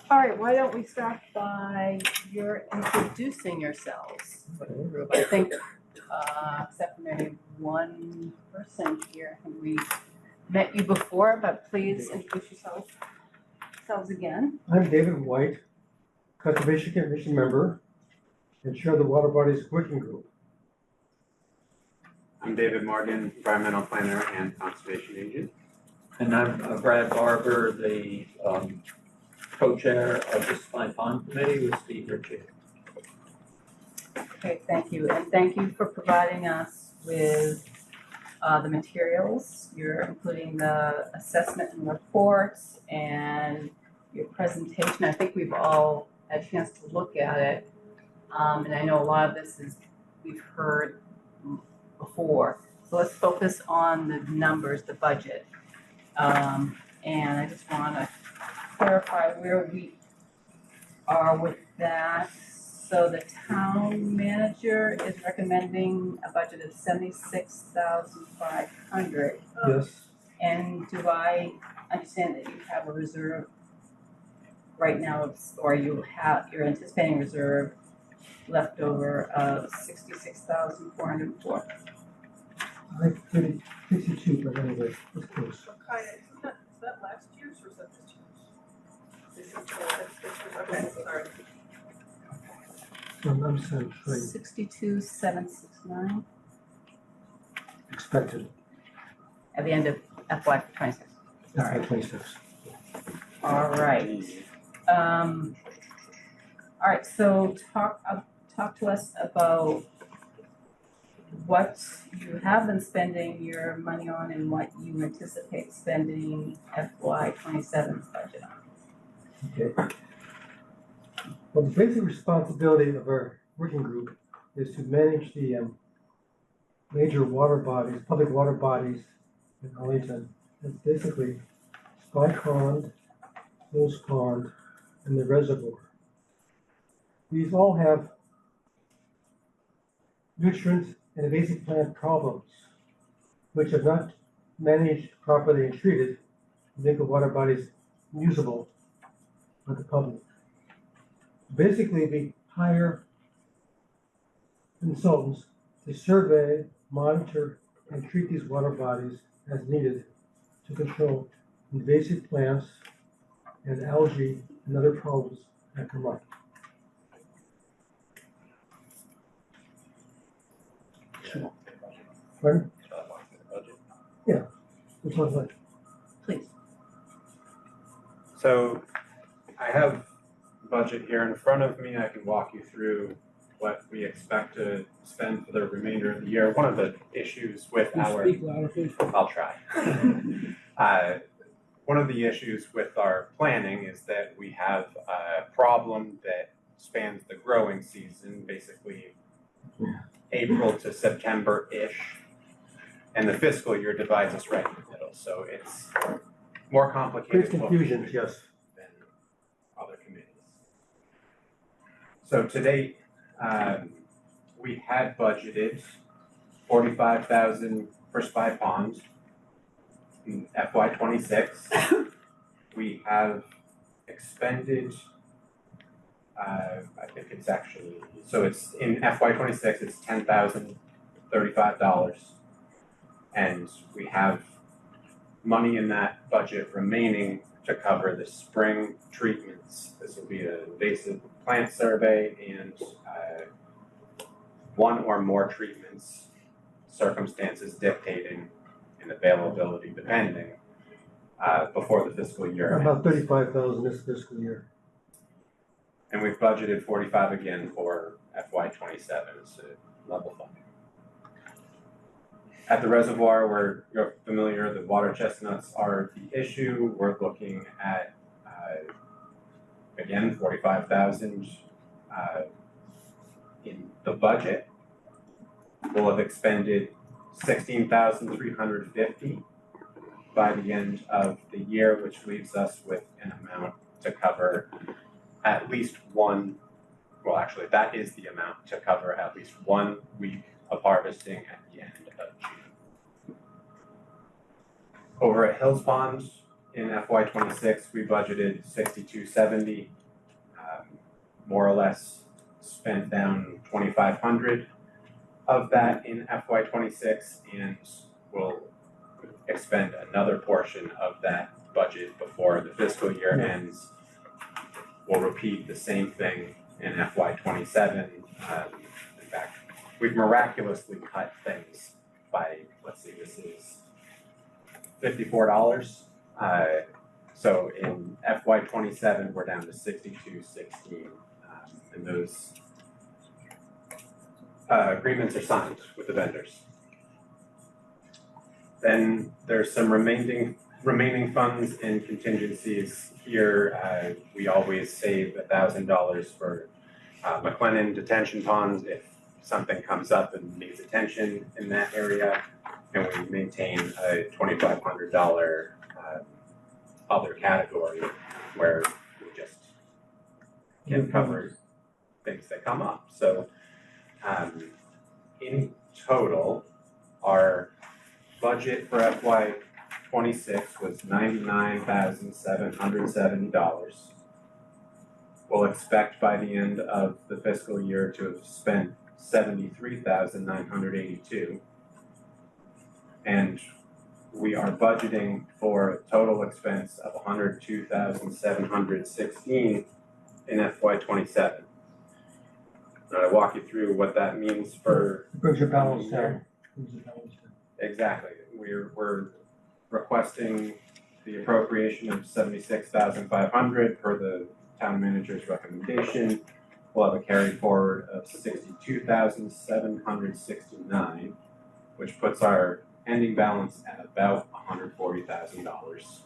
All right, why don't we start by your introducing yourselves for the group? I think, except for maybe one person here, I think we met you before, but please introduce yourselves again. I'm David White, Conservation Commission member and chair of the Water Bodies Working Group. I'm David Morgan, environmental planner and conservation agent. And I'm Brad Barber, the co-chair of the Spine Pond Committee with Steve Ritchie. Okay, thank you, and thank you for providing us with the materials. You're including the assessment and reports and your presentation. I think we've all had a chance to look at it. And I know a lot of this we've heard before. So let's focus on the numbers, the budget. And I just want to clarify where we are with that. So the town manager is recommending a budget of $76,500. Yes. And do I understand that you have a reserve right now, or you're anticipating reserve left over of $66,404? I did 62, but anyway, it's close. So Kaya, is that last year's or is that this year's? This is okay, sorry. So I'm saying trade 62,769 expected. at the end of FY '26. All That's right. my 26. All right. All right, so talk to us about what you have been spending your money on and what you anticipate spending FY '27's budget on. Okay. Well, the basic responsibility of our working group is to manage the major water bodies, public water bodies in Arlington. It's basically Spy Pond, Moose Pond, and the reservoir. These all have nutrient and invasive plant problems, which if not managed properly and treated, make the water bodies usable for the public. Basically, we hire consultants to survey, monitor, and treat these water bodies as needed to control invasive plants and algae and other problems that come up. Pardon? Yeah, we'll talk about it. Please. So I have budget here in front of me. I can walk you through what we expect to spend for the remainder of the year. One of the issues with Can you our, speak louder, please? I'll try. One of the issues with our planning is that we have a problem that spans the growing season, basically April to September-ish, and the fiscal year divides us right in the middle. So it's more complicated. Creates confusion, yes. Than other committees. So to date, we had budgeted $45,000 for Spy Pond in FY26. We have expended, I think it's actually, so it's in FY26, it's $10,035. And we have money in that budget remaining to cover the spring treatments. This will be an invasive plant survey and one or more treatments, circumstances dictating and availability depending, before the fiscal year About ends. 35,000 this fiscal year. And we've budgeted 45 again for FY27 as a level funding. At the reservoir, where you're familiar, the water chestnuts are the issue. We're looking at, again, 45,000 in the budget. We'll have expended 16,350 by the end of the year, which leaves us with an amount to cover at least one, well, actually, that is the amount to cover at least 1 week of harvesting at the end of June. Over at Hills Pond in FY26, we budgeted 6,270, more or less spent down 2,500 of that in FY26, and we'll expend another portion of that budget before the fiscal year ends. We'll repeat the same thing in FY27. In fact, we've miraculously cut things by, let's see, this is $54. So in FY27, we're down to $62.16, and those agreements are signed with the vendors. Then there's some remaining funds and contingencies here. We always save $1,000 for McLennan detention ponds if something comes up and needs attention in that area, and we maintain a $2,500 other category where we just can cover things that come up. So in total, our budget for FY26 was $99,770. We'll expect by the end of the fiscal year to have spent $73,982. And we are budgeting for a total expense of $102,716 in FY27. Now I walk you through what that means for Brings your balance down. Exactly. We're requesting the appropriation of $76,500 per the town manager's recommendation. We'll have a carry forward of $62,769, which puts our ending balance at about $140,000.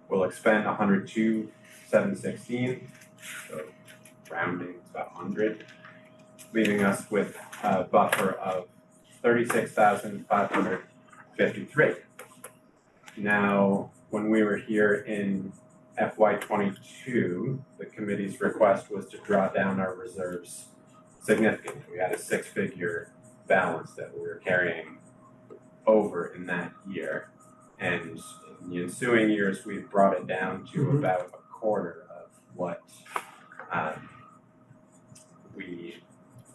We'll expend $102,716, so rounding it's about 100, leaving us with a buffer of $36,553. now, when we were here in FY '22, the committee's request was to draw down our reserves significantly. We had a six-figure balance that we were carrying over in that year. And in the ensuing years, we've brought it down to about a quarter of what we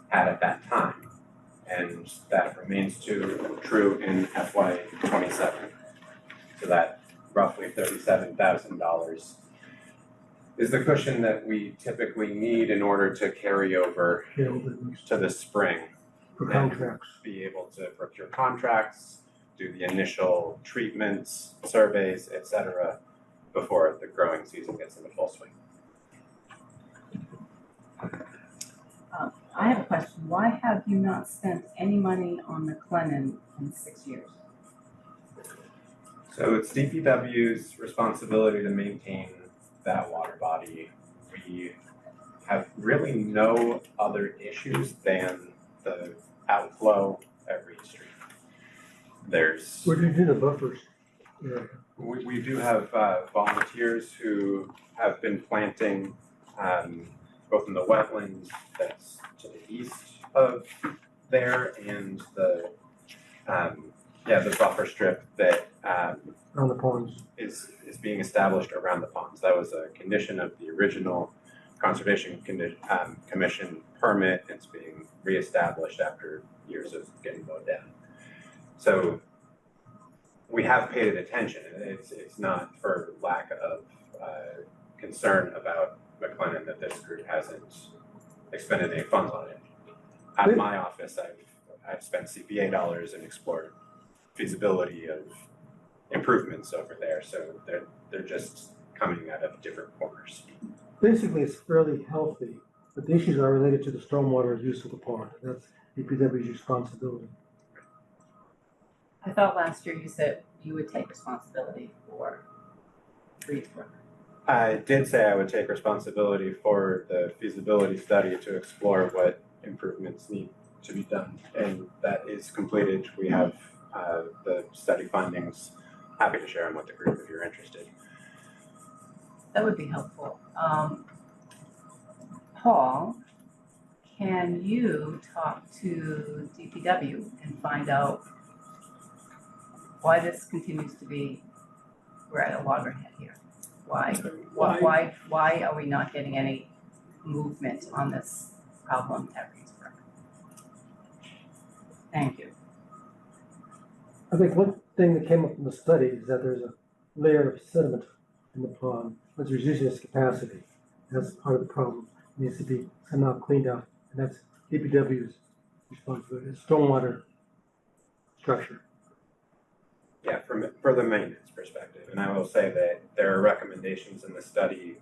had at that time. And that remains true in FY '27. So that roughly $37,000 is the cushion that we typically need in order to carry over to the spring. For contracts. Be able to procure contracts, do the initial treatments, surveys, etc., before the growing season gets into full swing. I have a question. Why have you not spent any money on McLennan in 6 years? So it's DPW's responsibility to maintain that water body. We have really no other issues than the outflow every street. There's. Where do you do the buffers? Yeah. We do have volunteers who have been planting both in the wetlands that's to the east of there and the buffer strip that on the ponds is being established around the ponds. That was a condition of the original Conservation Commission permit. It's being reestablished after years of getting mowed down. So we have paid it attention. It's not for lack of concern about McLennan that this group hasn't expended any funds on it. At my office, I've spent CPA dollars and explored feasibility of improvements over there. So they're just coming out of different corners. Basically, it's fairly healthy, but the issues are related to the stormwater use of the pond. That's DPW's responsibility. I thought last year you said you would take responsibility for Reedsbrook. I did say I would take responsibility for the feasibility study to explore what improvements need to be done, and that is completed. We have the study findings. Happy to share them with the group if you're interested. That would be helpful. Paul, can you talk to DPW and find out why this continues to be, we're at a loggerhead here? Why are we not getting any movement on this problem at Reedsbrook? Thank you. I think one thing that came up in the study is that there's a layer of sediment in the pond that's reducing its capacity. That's part of the problem. It needs to be somehow cleaned up, and that's DPW's responsibility. It's stormwater structure. Yeah, for the maintenance perspective, and I will say that there are recommendations in the study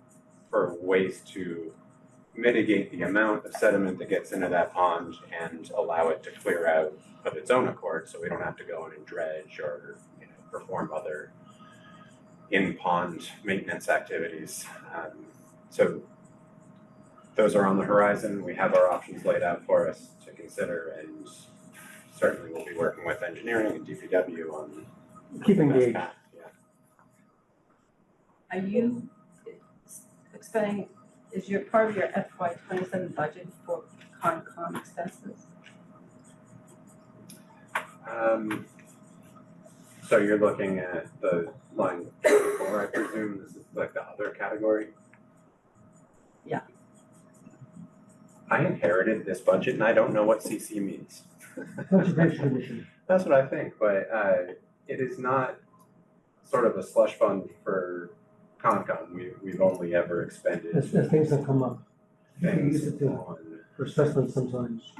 for ways to mitigate the amount of sediment that gets into that pond and allow it to clear out of its own accord, so we don't have to go in and dredge or perform other in-pond maintenance activities. So those are on the horizon. We have our options laid out for us to consider, and certainly we'll be working with engineering and DPW on keep engaged. Yeah. Are you expending, is your part of your FY '27 budget for Concom expenses? So you're looking at the line 4, I presume. This is like the other category? Yeah. I inherited this budget and I don't know what CC means. Conservation Commission. That's what I think, but it is not sort of a slush fund for Concom. We've only ever expended. As things that come up. You can use it on for assessment sometimes.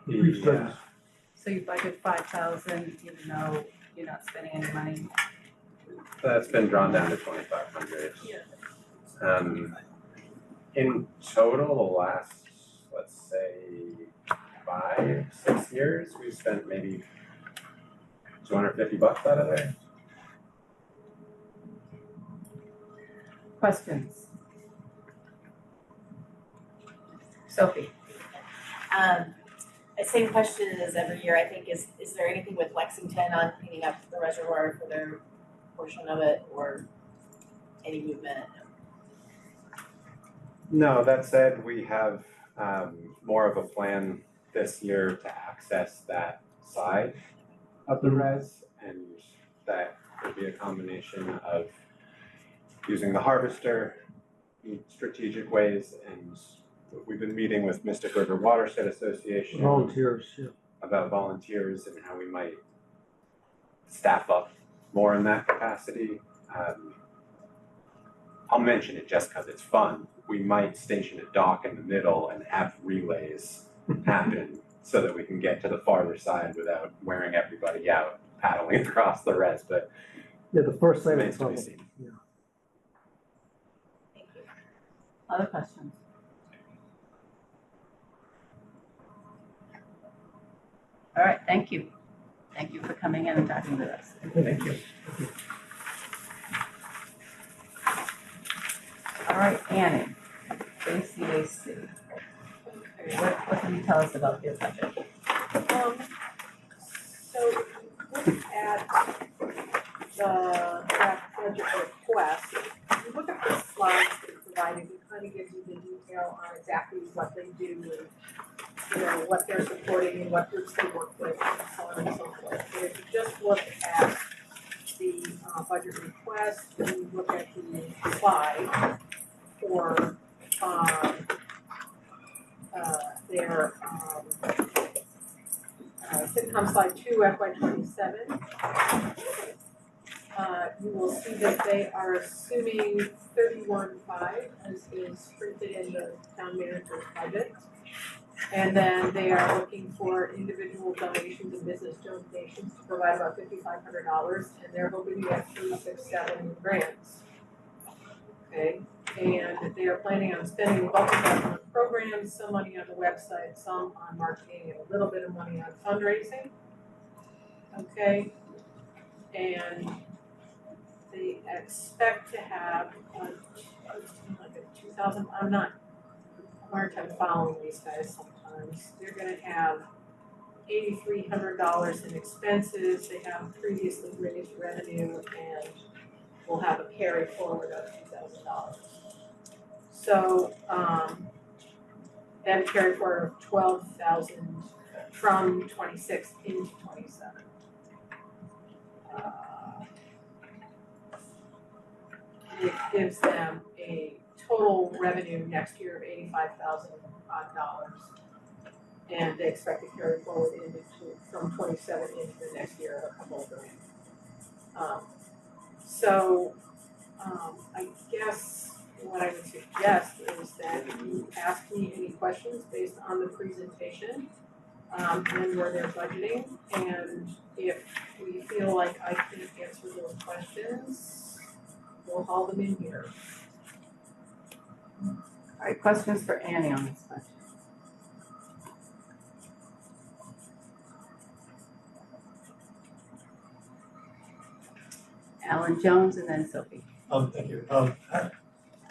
yeah. So you budget 5,000 even though you're not spending any money? That's been drawn down to 2,500. In total, the last, let's say, 5-6 years, we've spent maybe $250 out of there. Questions? Sophie? same question as every year, I think, is there anything with Lexington on cleaning up the reservoir for their portion of it, or any movement? No, that said, we have more of a plan this year to access that side of the res, and that could be a combination of using the harvester in strategic ways, and we've been meeting with Mystic River Watershed Association Volunteers, yeah. about volunteers and how we might staff up more in that capacity. I'll mention it just because it's fun. We might station a dock in the middle and have relays happen so that we can get to the farther side without wearing everybody out paddling across the res, but Yeah, the first side of remains the to be problem. seen. Yeah. Thank you. Other questions? All right, thank you. Thank you for coming in and talking with us. Thank you. All right, Annie, ACAC. What can you tell us about their budget? So look at the draft budget request. If you look at the slides that are provided, it kind of gives you the detail on exactly what they do and, you know, what they're supporting and what groups they work with and so on and so forth. But if you just look at the budget request, and you look at the slide for their FinCom slide 2 FY27, you will see that they are assuming 31.5 as is printed in the town manager's budget. And then they are looking for individual donations and business donations to provide about $5,500, and they're hoping to get 367 grants. Okay, and they are planning on spending a bulk of that on programs, some money on the website, some on marketing, and a little bit of money on fundraising. Okay, and they expect to have like a 2,000. I'm not hard time following these guys sometimes. They're gonna have $8,300 in expenses. They have previously raised revenue and will have a carry forward of $2,000. So they have a carry forward of 12,000 from 26 into 27. It gives them a total revenue next year of $85,000 and they expect to carry forward into from 27 into the next year of a couple of million. I guess what I would suggest is that you ask me any questions based on the presentation and where they're budgeting, and if we feel like I can answer those questions, we'll haul them in here. All right, questions for Annie on this question? Alan Jones and then Sophie. Thank you.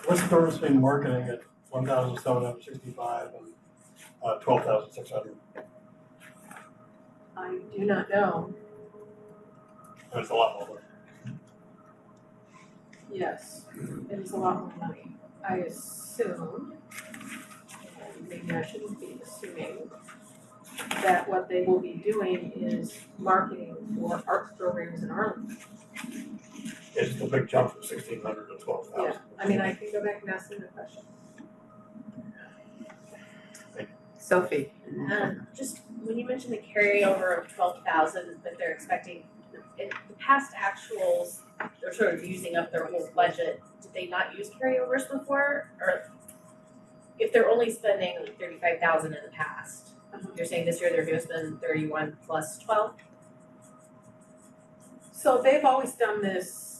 What's the difference between marketing at 1,765 and 12,600? I do not know. It's a lot more. Yes, it is a lot more money. I assume, and maybe I shouldn't be assuming, that what they will be doing is marketing for arts programs in Arlington. It's a big jump from 1,600 to 12,000. Yeah, I mean, I can go back and ask them the question. Sophie. Just when you mentioned the carryover of 12,000 that they're expecting, in the past actuals, they're sort of using up their whole budget. Did they not use carryovers before? Or if they're only spending 35,000 in the past, you're saying this year they're gonna spend 31 plus 12? So they've always done this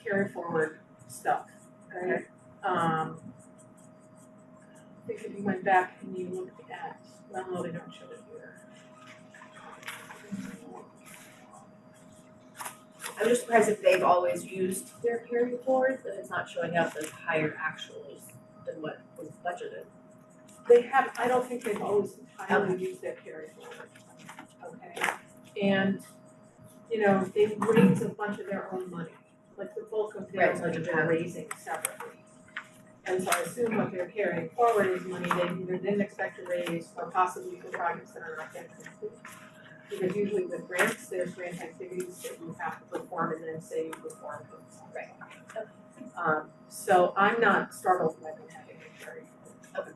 carry forward stuff, right? I think if you went back and you looked at, well, no, they don't show it here. I'm just surprised if they've always used their carry forward, that it's not showing up as higher actuals than what was budgeted. I don't think they've always entirely used their carry forward, okay? And, you know, they raise a bunch of their own money, like the bulk of their Right, money they're raising separately. And so I assume what they're carrying forward is money they either didn't expect to raise or possibly for projects that are not yet complete. Because usually with grants, there's grant activities that you have to perform and then say you perform them. Right. So I'm not startled by them having a carry forward.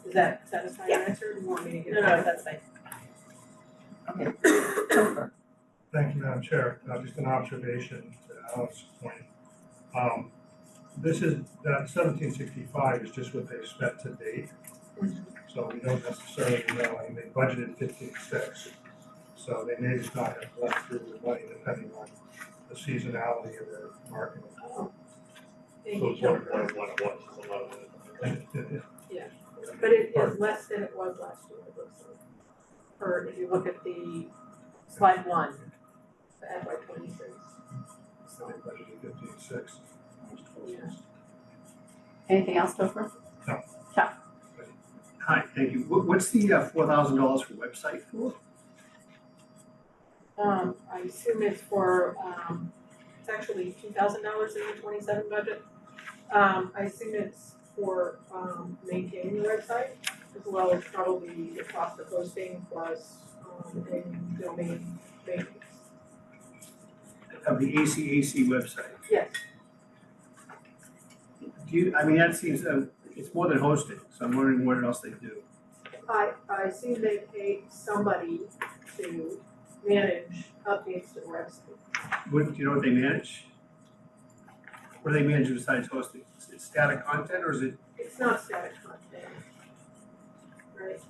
Does that satisfy your answer? Do you want me to get? No, that's fine. Thank you, Madam Chair. Just an observation to Alex's point. This is, that 1765 is just what they've spent to date. So we don't necessarily know, and they budgeted 15.6. So they may just not have left through the money depending on the seasonality of their marketing. Oh. So it's what it was, a lot of it. Yeah, but it is less than it was last year, it looks like. Or if you look at the slide 1, the FY 26. So they budgeted 15.6. Yeah. Anything else, Topher? No. Chuck? Hi, thank you. What's the $4,000 for website for? I assume it's for, it's actually $2,000 in the 27 budget. I assume it's for, maintaining the website, as well as probably the cost of hosting plus, and domain maintenance. Of the ACAC website? Yes. Do you, I mean, that seems, it's more than hosting, so I'm wondering what else they do. I assume they pay somebody to manage updates to the website. What, do you know what they manage? What do they manage besides hosting? Is it static content or is it? It's not static content, right?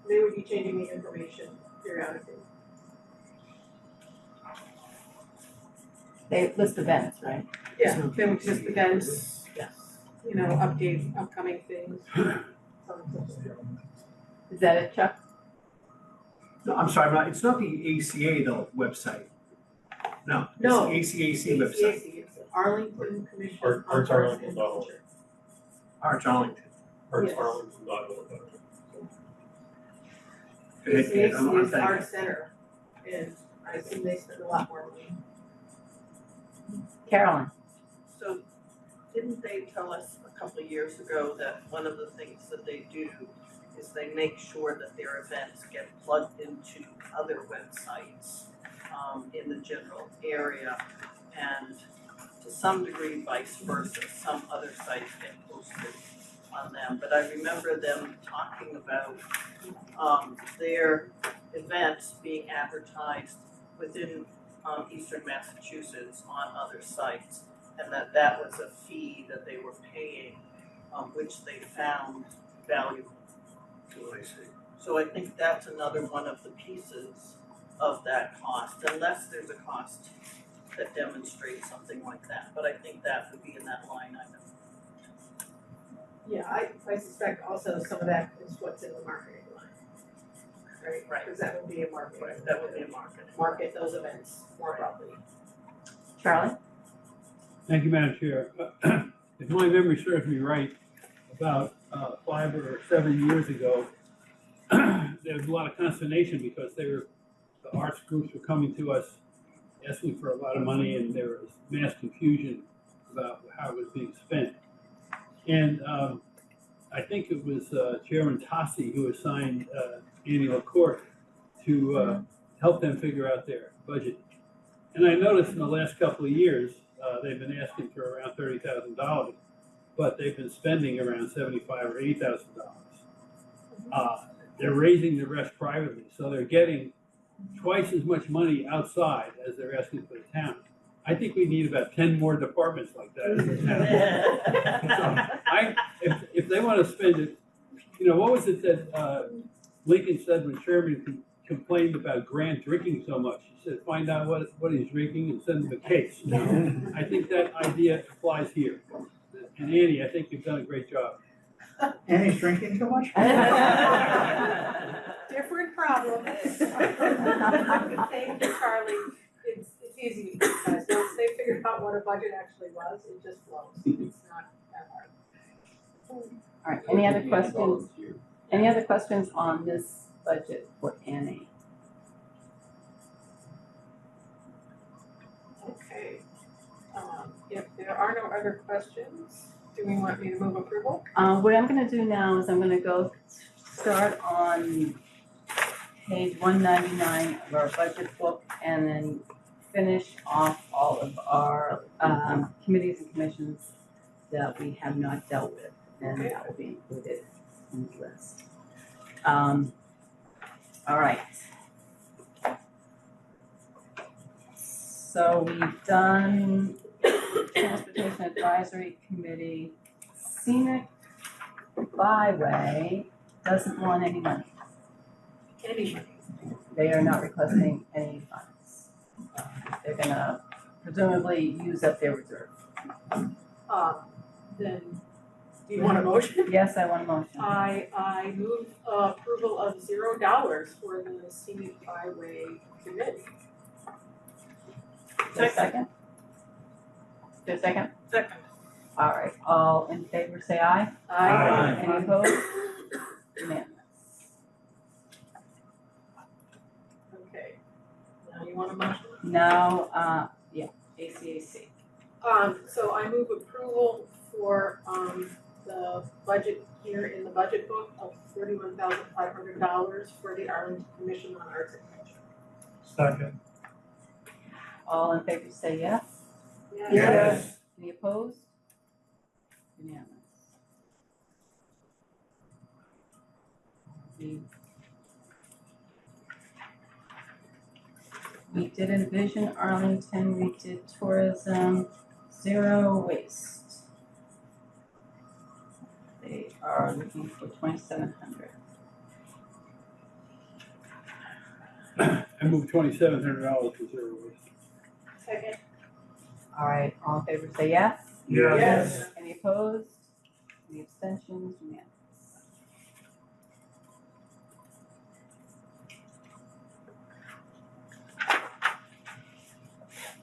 They would be changing the information periodically. They list events, right? Yeah, they would just events, yes, you know, update upcoming things. Is that it, Chuck? No, I'm sorry, it's not the ACA though, website. No, No. it's the ACAC website. ACAC, it's Arlington Commission. Arts Arlington. Arts Arlington. Yes. Okay, I'm ACAC is thank you. Art Center, and I assume they spend a lot more money. Carolyn? So didn't they tell us a couple of years ago that one of the things that they do is they make sure that their events get plugged into other websites in the general area, and to some degree vice versa, some other sites get posted on them. But I remember them talking about their events being advertised within Eastern Massachusetts on other sites, and that was a fee that they were paying, which they found valuable. Oh, I see. So I think that's another one of the pieces of that cost, unless there's a cost that demonstrates something like that, but I think that would be in that line item. Yeah, I suspect also some of that is what's in the marketing line. Right, because that would be a market. Right, that would be a market. Market those events more broadly. Charlie? Thank you, Madam Chair. If my memory serves me right, about 5 or 7 years ago, there was a lot of consternation because the arts groups were coming to us asking for a lot of money, and there was mass confusion about how it was being spent. And I think it was Chairman Tossi who assigned Annie LaCourte to help them figure out their budget. And I noticed in the last couple of years, they've been asking for around $30,000, but they've been spending around $75,000 or $80,000. They're raising the rest privately, so they're getting twice as much money outside as they're asking for the town. I think we need about 10 more departments like that in the town. So if they want to spend it, you know, what was it that Lincoln said when Sherman complained about Grant drinking so much? He said, find out what he's drinking and send him a case. You know? I think that idea applies here. And Annie, I think you've done a great job. Annie's drinking too much? Different problem. Thank you, Charlie. It's easy, guys. Once they figure out what a budget actually was, it just flows. It's not that hard. All right, any other questions? Any other questions on this budget for Annie? Okay. If there are no other questions, do we want me to move approval? What I'm gonna do now is I'm gonna go start on page 199 of our budget book and then finish off all of our committees and commissions that we have not dealt with, and that will be included in the list. All right. So we've done Transportation Advisory Committee, Scenic Byway doesn't want any money. They are not requesting any funds. They're gonna presumably use up their reserve. Then, do you want a motion? Yes, I want a motion. I move approval of $0 for the Scenic Byway Committee. Is there a second? Is there a second? Second. All right, all in favor say aye. Aye. Any opposed? Unanimous. Okay. Now you want a motion? Now, yeah, ACAC. So I move approval for the budget here in the budget book of $31,500 for the Arlington Commission on Arts and Culture. Second. All in favor say yes. Yes. Any opposed? Unanimous. We did Envision Arlington, we did tourism, zero waste. They are looking for 2,700. I move $2,700 for zero waste. Second. All right, all in favor say yes. Yes. Any opposed? Any abstentions? Unanimous.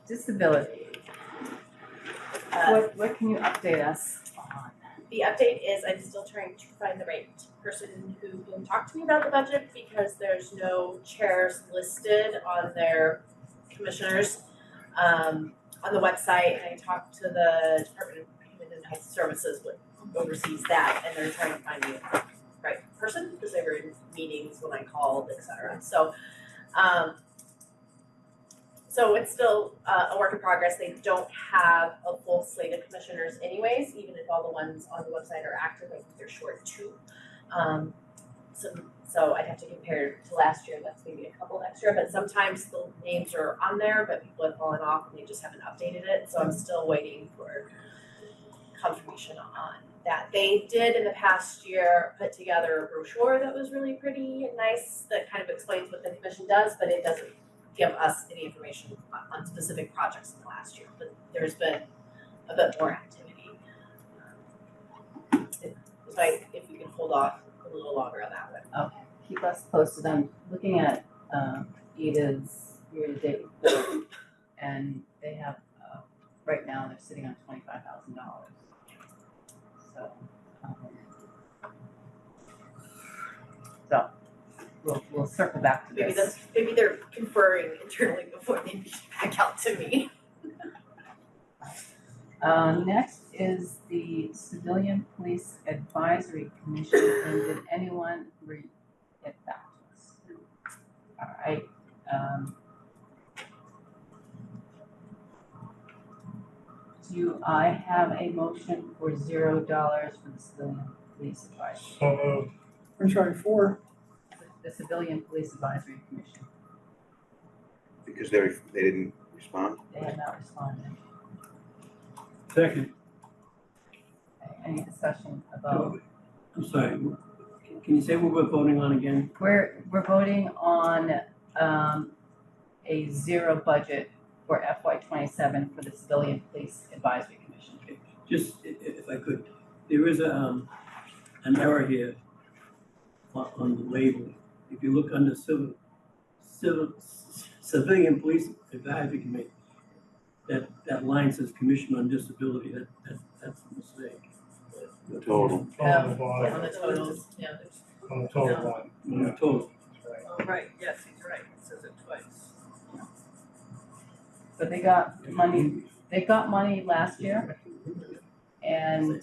Disability. What can you update us on? The update is I'm still trying to find the right person who can talk to me about the budget because there's no chairs listed on their commissioners on the website. And I talked to the Department of Human and Health Services, which oversees that, and they're trying to find me the right person because they were in meetings when I called, et cetera. So it's still a work in progress. They don't have a full slate of commissioners anyways, even if all the ones on the website are active. I think they're short 2. So I'd have to compare to last year. That's maybe a couple extra, but sometimes the names are on there, but people have fallen off and they just haven't updated it. So I'm still waiting for confirmation on that. They did in the past year put together a brochure that was really pretty and nice that kind of explains what the commission does, but it doesn't give us any information on specific projects in the last year, but there's been a bit more activity. If we can hold off a little longer on that one. Okay, keep us posted. I'm looking at Eda's year-to-date report, and they have, right now, they're sitting on $25,000. So, we'll circle back to this. Maybe they're conferring internally before they reach back out to me. Next is the Civilian Police Advisory Commission, and did anyone get back to us? All right. Do I have a motion for $0 for the Civilian Police Advisory? So moved. I'm sorry, 4. The Civilian Police Advisory Commission. Because they didn't respond? They have not responded. Second. Okay, any discussion about? I'm sorry, can you say what we're voting on again? We're voting on a 0 budget for FY27 for the Civilian Police Advisory Commission. Just if I could, there is an error here on the label. If you look under Civilian Police Advisory Committee, that line says Commission on Disability. That's a mistake. The total. On the bottom, On the totals, yeah, there's. on the total one. Yeah, total. Oh, right, yes, he's right, it says it twice. But they got money last year, and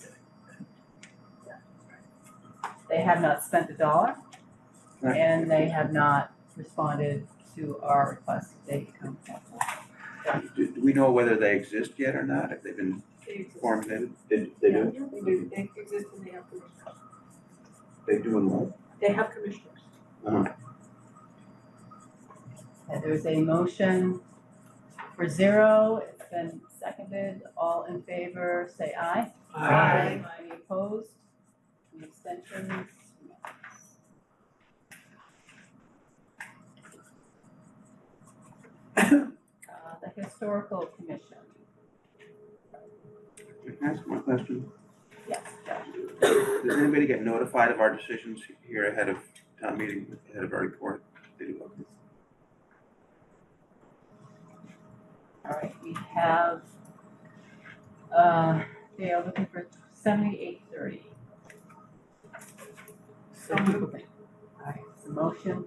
they have not spent a dollar, and they have not responded to our request. They come. Do we know whether they exist yet or not? If they've been They exist. formulated? They do, they exist and they have commissioners. They do in what? They have commissioners. And there's a motion for 0. It's been seconded. All in favor, say aye. Aye. Any opposed? Any abstentions? The Historical Commission. Can I ask one question? Yes, Josh. Does anybody get notified of our decisions here ahead of town meeting, ahead of our report? They do, okay. All right, we have, they are looking for 7830. So moved. All right, it's a motion.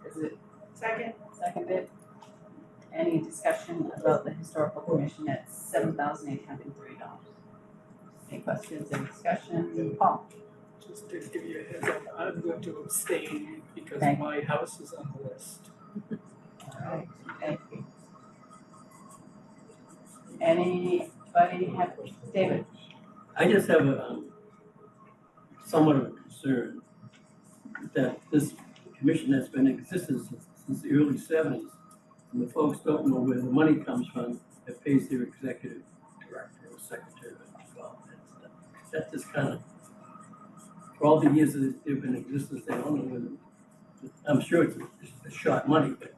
Is it seconded? Any discussion about the Historical Commission at $7,830? Any questions, any discussion? Paul? Just to give you a heads up, I'm going to abstain because Okay. my house is on the list. All right, thank you. Anybody have, David? I just have a somewhat of a concern that this commission has been in existence since the early 70s, and the folks don't know where the money comes from that pays their executive director or secretary as well. That's just kind of, for all the years that they've been in existence, they don't know where I'm sure it's a short money, but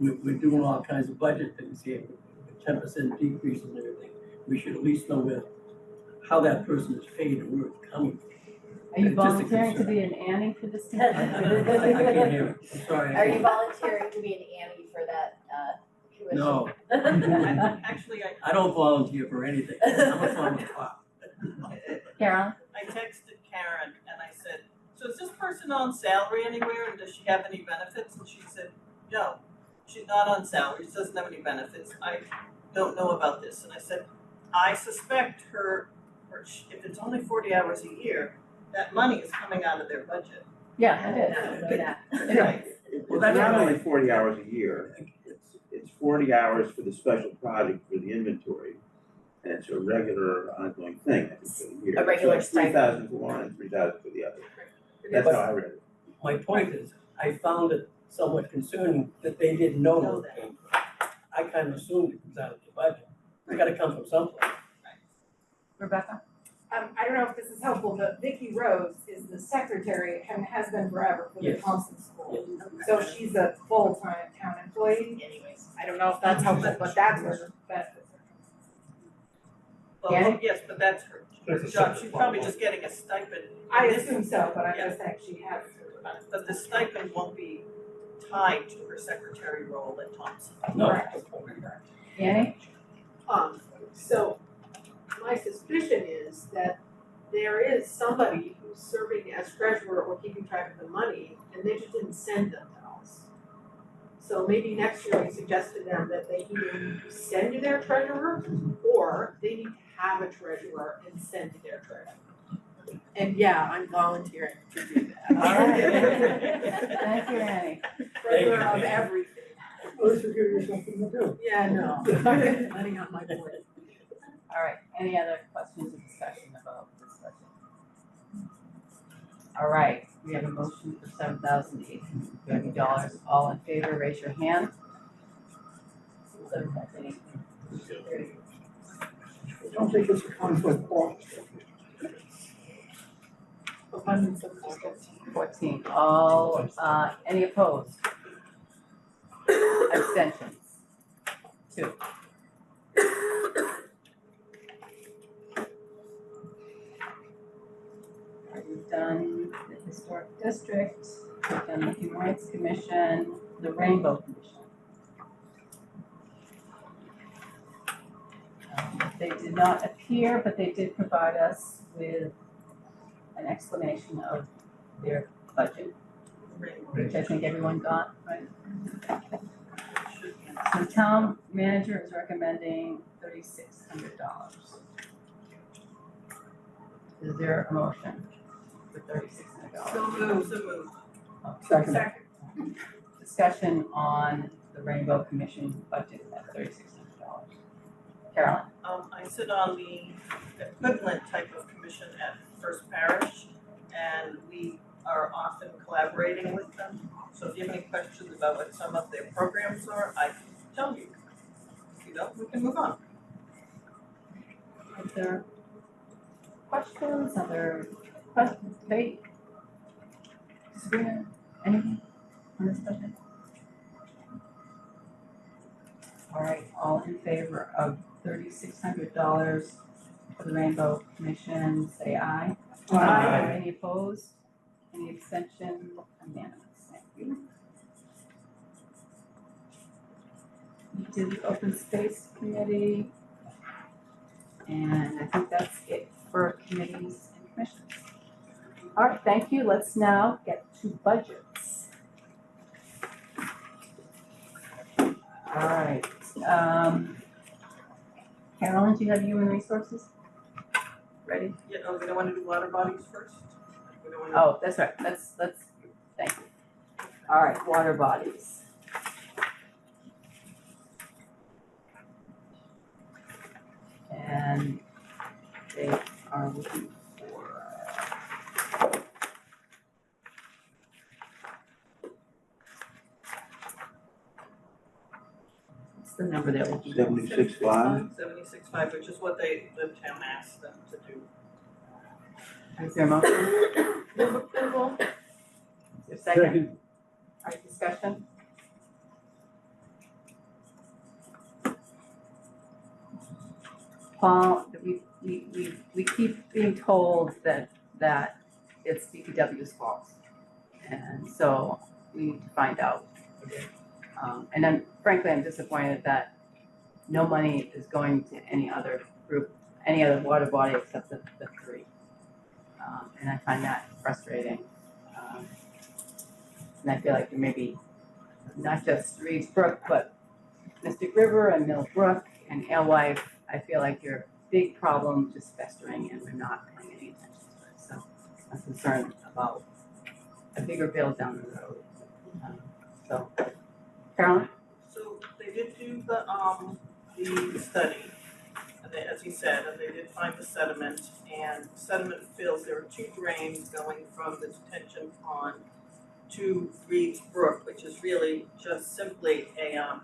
we're doing all kinds of budget things here, with 10% decrease and everything. We should at least know how that person is paid and where it's coming from. Are you It's just a volunteering to concern. be an Annie for this? I can't hear it, I'm sorry. Are you volunteering to be an Annie for that, commission? No. Actually, I don't volunteer for anything, I'm a farmer. Carolyn? I texted Karen and I said, so is this person on salary anywhere and does she have any benefits? And she said, no, she's not on salary, she doesn't have any benefits. I don't know about this. And I said, I suspect if it's only 40 hours a year, that money is coming out of their budget. Yeah, it is. Right. Well, that's not only 40 hours a year, it's 40 hours for the special project for the inventory. And it's a regular ongoing thing, I think, for the year. A regular So it's 3,000 for one and 3,000 for the other. That's how I read it. My point is, I found it somewhat concerning that they didn't know that. I kind of assumed it comes out of the budget. It's gotta come from someplace. Rebecca? I don't know if this is helpful, but Vicki Rose is the secretary and has been forever for the Yes. Thompson School. So she's a full-time town employee. Anyways. I don't know if that's helpful, but that's where the benefits are. Well, yes, but that's her job. She's probably just getting a stipend. I assume so, but I'm just saying she has. But the stipend won't be tied to her secretary role at Thompson. No. Annie? So my suspicion is that there is somebody who's serving as treasurer or keeping track of the money, and they just didn't send them to us. So maybe next year we suggest to them that they either need to send to their treasurer, or they need to have a treasurer and send to their treasurer. And yeah, I'm volunteering to do that. All right. Thank you, Annie. Treasurer of everything. Well, this will give you something to do. Yeah, no, letting out my board. All right, any other questions or discussion about this budget? All right, we have a motion for $7,830. All in favor, raise your hand. $7,830. I don't think it's a conflict, Paul. Abundance of caution. 14, all, any opposed? Abstentions? 2. We've done the Historic District, we've done the Human Rights Commission, the Rainbow Commission. They did not appear, but they did provide us with an explanation of their budget, which I think everyone got, right? So the town manager is recommending $3,600. Is there a motion for $3,600? So moved. Second. Discussion on the Rainbow Commission budget at $3,600. Carolyn? I sit on the equivalent type of commission at First Parish, and we are often collaborating with them. So if you have any questions about what some of their programs are, I can tell you. If you don't, we can move on. Is there questions, other questions, debate? Disagreement, anything on this budget? All right, all in favor of $3,600 for the Rainbow Commission, say aye. Aye. Any opposed? Any abstention? Unanimous, thank you. We did the Open Space Committee. And I think that's it for committees and commissions. All right, thank you. Let's now get to budgets. All right. Carolyn, do you have human resources? Ready? Yeah, we don't want to do water bodies first? We don't want to. Oh, that's right. Let's, thank you. All right, water bodies. And they are looking for what's the number they're looking for? 76.5. 76.5, which is what the town asked them to do. Is there a motion? Move approval. Is there a second? All right, discussion? Paul, we keep being told that it's DPW's fault. And so we need to find out. And then frankly, I'm disappointed that no money is going to any other group, any other water body except the three. And I find that frustrating. And I feel like there may be not just Reed's Brook, but Mystic River and Mill Brook and Alewife. I feel like you're a big problem just festering and we're not paying any attention to it. So I'm concerned about a bigger bill down the road. So, Carolyn? So they did do the study, and they, as you said, and they did find the sediment, and sediment fills, there are two drains going from the detention pond to Reed's Brook, which is really just simply a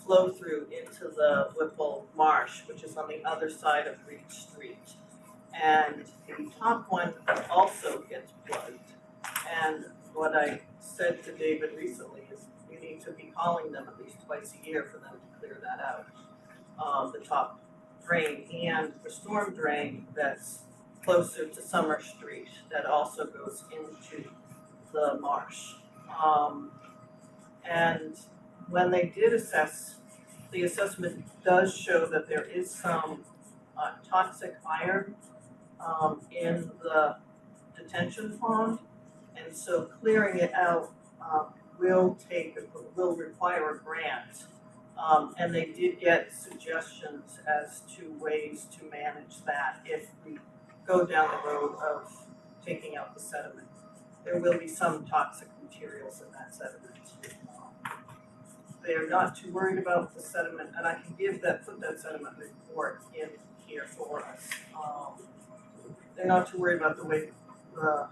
flow through into the Whipple Marsh, which is on the other side of Reed Street. And the top one also gets plugged. And what I said to David recently is you need to be calling them at least twice a year for them to clear that out. The top drain and the storm drain that's closer to Summer Street that also goes into the marsh. And when they did assess, the assessment does show that there is some toxic iron in the detention pond. And so clearing it out will require a grant. And they did get suggestions as to ways to manage that if we go down the road of taking out the sediment. There will be some toxic materials in that sediment. They're not too worried about the sediment, and I can put that sediment report in here for us. They're not too worried about the way the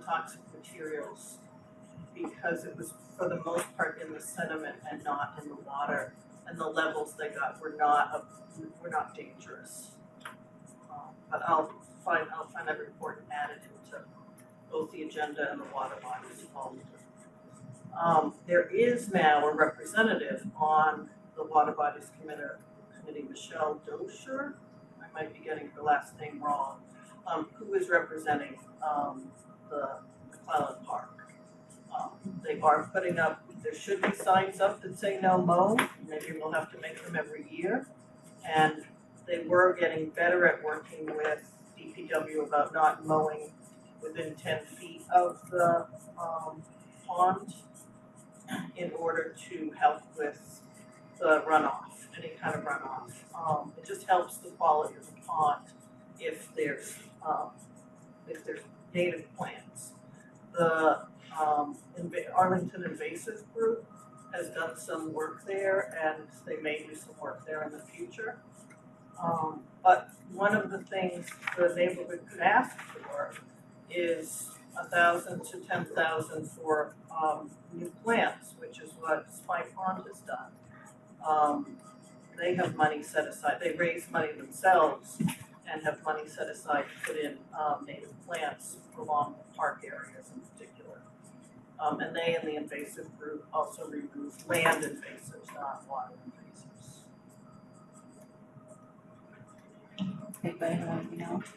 toxic materials, because it was for the most part in the sediment and not in the water, and the levels they got were not dangerous. But I'll find that report and add it into both the agenda and the water bodies. There is now a representative on the Water Bodies Committee, Michelle Dosher, I might be getting her last name wrong, who is representing the McClellan Park. They are putting up, there should be signs up that say no mow, maybe we'll have to make them every year. And they were getting better at working with DPW about not mowing within 10 feet of the pond in order to help with the runoff, any kind of runoff. It just helps the quality of the pond if there's native plants. The Arlington Invasive Group has done some work there, and they may do some work there in the future. But one of the things the neighborhood could ask for is 1,000 to 10,000 for new plants, which is what Spy Pond has done. They have money set aside, they raise money themselves and have money set aside to put in native plants along the park areas in particular. And they and the invasive group also remove land invasives, not water invasives. Anybody have anything else?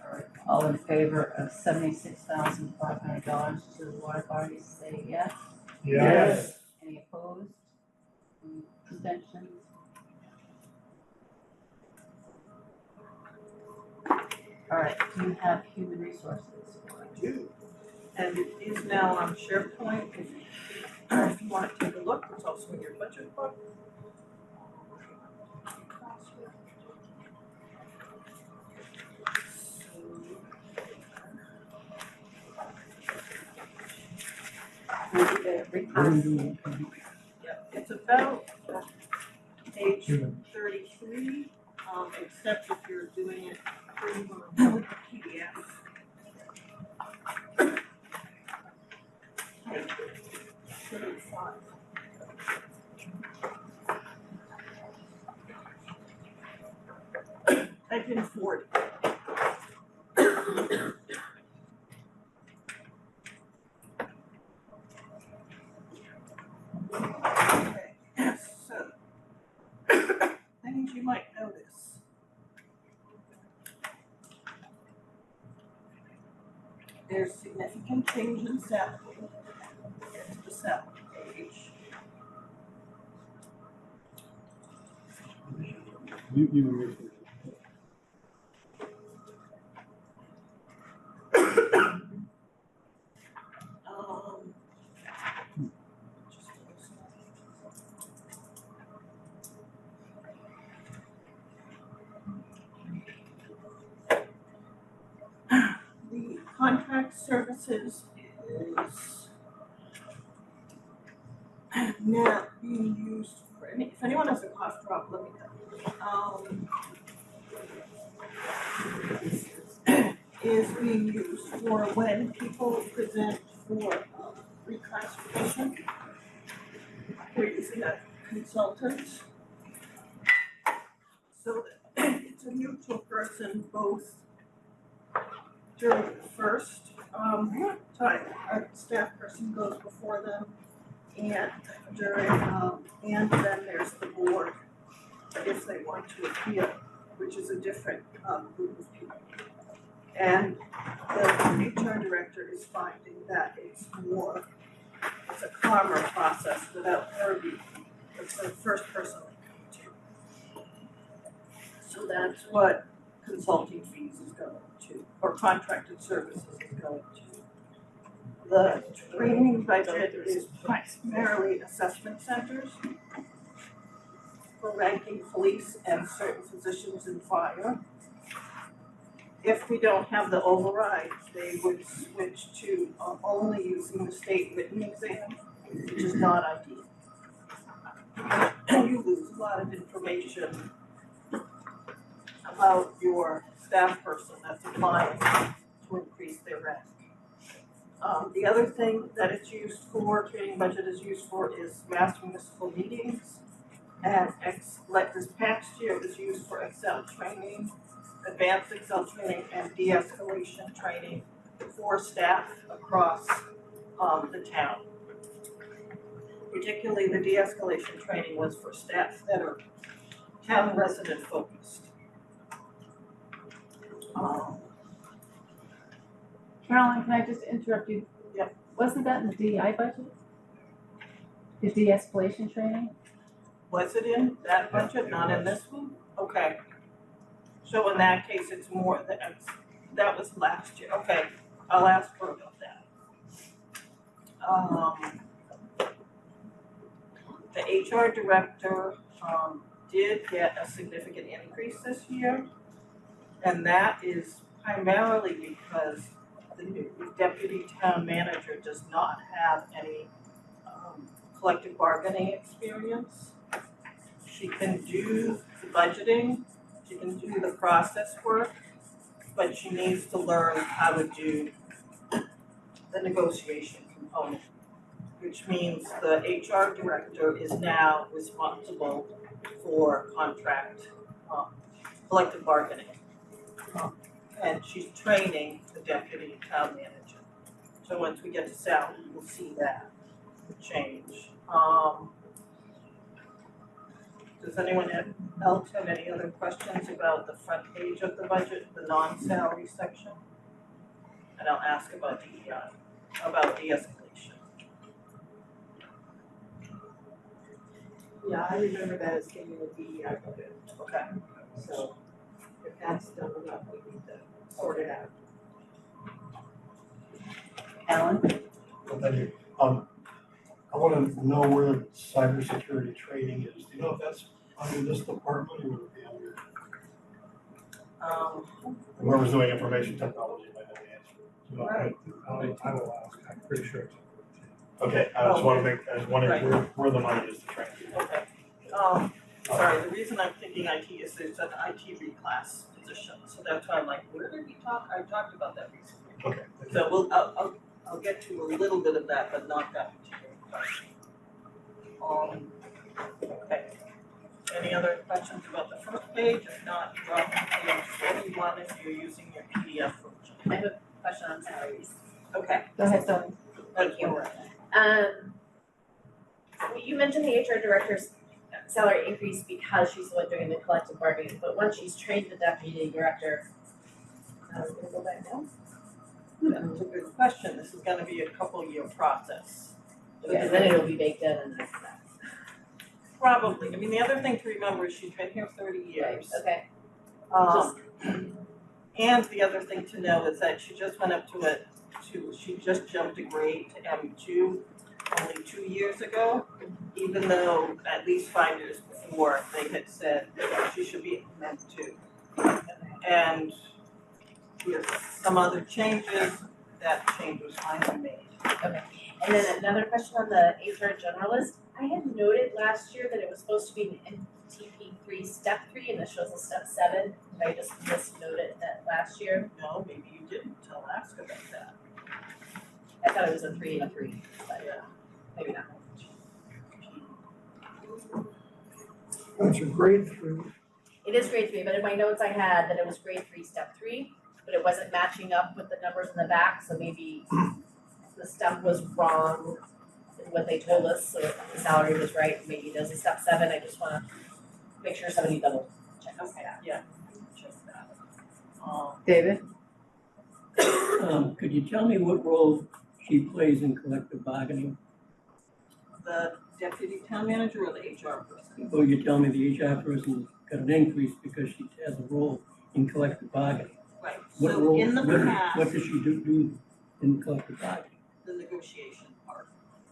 All right, all in favor of $76,500 to the water bodies, say yes. Yes. Any opposed? Any abstentions? All right, do you have human resources? I do. And it is now on SharePoint. If you want to take a look, it's also in your budget book. Yep, it's about page 33, except if you're doing it through the PDF. Page 35. Type in 40. Okay, so things you might notice. There's significant change in salary. Get to the salary page. Human resources. The contract services is now being used for if anyone has a cough drop, let me know. Is being used for when people present for reclassification. We're using a consultant. So that it's a neutral person both during the first time a staff person goes before them and during and then there's the board if they want to appeal, which is a different group of people. And the HR director is finding that it's a calmer process without her being the first person they come to. So that's what consulting fees is going to, or contracted services is going to. The training budget is primarily assessment centers for ranking police and certain positions in fire. If we don't have the override, they would switch to only using the state written exam, which is not ideal. And you lose a lot of information about your staff person that's applying to increase their rank. The other thing that it's used for, training budget is used for, is mass municipal meetings. And like this past year, it was used for Excel training, advanced Excel training, and de-escalation training for staff across the town. Particularly the de-escalation training was for staff that are town resident focused. Carolyn, can I just interrupt you? Yep. Wasn't that in the DEI budget? The de-escalation training? Was it in that budget, not in this one? Okay. So in that case, it's more, that was last year, okay, I'll ask her about that. The HR director, did get a significant increase this year. And that is primarily because the new deputy town manager does not have any, collective bargaining experience. She can do the budgeting, she can do the process work, but she needs to learn how to do the negotiation component, which means the HR director is now responsible for contract, collective bargaining. And she's training the deputy town manager. So once we get to salary, we'll see that change. Does anyone else have any other questions about the front page of the budget, the non-salary section? And I'll ask about DEI, about de-escalation. Yeah, I remember that as getting the DEI budget, Okay. so if that's done enough, we need to sort it out. Alan? Well, thank you. I wanna know where cybersecurity training is. Do you know if that's under this department or would it be under? Whoever's doing information technology might have the answer. No, Right. I will ask, I'm pretty sure it's. Okay, I just wondering where the money is to train. Okay. Sorry, the reason I'm thinking IT is there's an IT reclass position, so that's why I'm like, where did we talk? I talked about that recently. Okay. So I'll get to a little bit of that, but not that particular question. Okay. Any other questions about the first page? If not, drop to page 41 if you're using your PDF version. I have a question on salaries. Okay. Go ahead, Zoe. Thank you. You mentioned the HR director's salary increase because she's the one doing the collective bargaining, but once she's trained the deputy director, we're gonna go back down? That's a good question. This is gonna be a couple-year process. Okay, and then it'll be baked in and that's that. Probably. I mean, the other thing to remember is she's been here 30 years. Okay. And the other thing to know is that she just went up she just jumped a grade to M2 only 2 years ago, even though at least 5 years before they had said she should be M2. And with some other changes, that change was finally made. Okay, and then another question on the HR generalist. I had noted last year that it was supposed to be an NTP3 step 3 and it shows a step 7. Did I just misnoted that last year? No, maybe you didn't. I'll ask about that. I thought it was a 3 and a 3, but yeah, maybe not. That's a grade 3. It is grade 3, but in my notes I had that it was grade 3, step 3, but it wasn't matching up with the numbers in the back, so maybe the step was wrong in what they told us, so the salary was right, maybe there's a step 7, I just wanna make sure somebody double checks that. Yeah, check that. David? Could you tell me what role she plays in collective bargaining? The deputy town manager or the HR person? Or you tell me the HR person got an increase because she has a role in collective bargaining? Right, What so role- in the past. What does she do in collective bargaining? The negotiation part.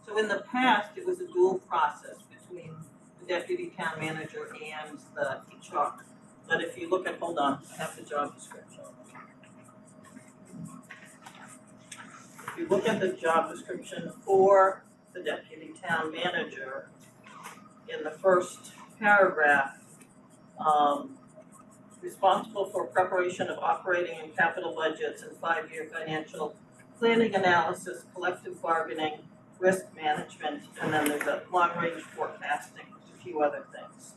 So in the past, it was a dual process between the deputy town manager and the HR. But if you look at, hold on, I have the job description. If you look at the job description for the deputy town manager, in the first paragraph, responsible for preparation of operating and capital budgets and 5-year financial planning analysis, collective bargaining, risk management, and then there's a long-range forecasting, a few other things.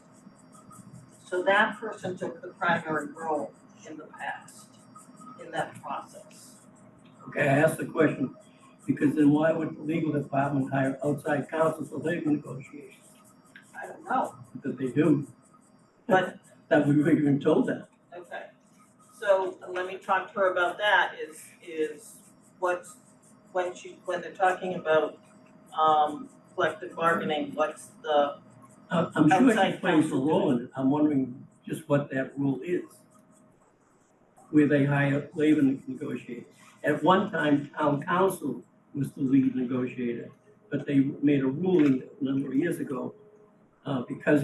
So that person took the primary role in the past, in that process. Okay, I asked the question because then why would the legal department hire outside counsel for labor negotiations? I don't know. Because they do. But that we weren't even told that. Okay, so let me talk to her about that, is what's, when they're talking about, collective bargaining, what's the, I'm sure she outside plays a counsel role in it, I'm wondering just what that role is. where they hire labor negotiators. At one time, town council was the lead negotiator, but they made a ruling a number of years ago, because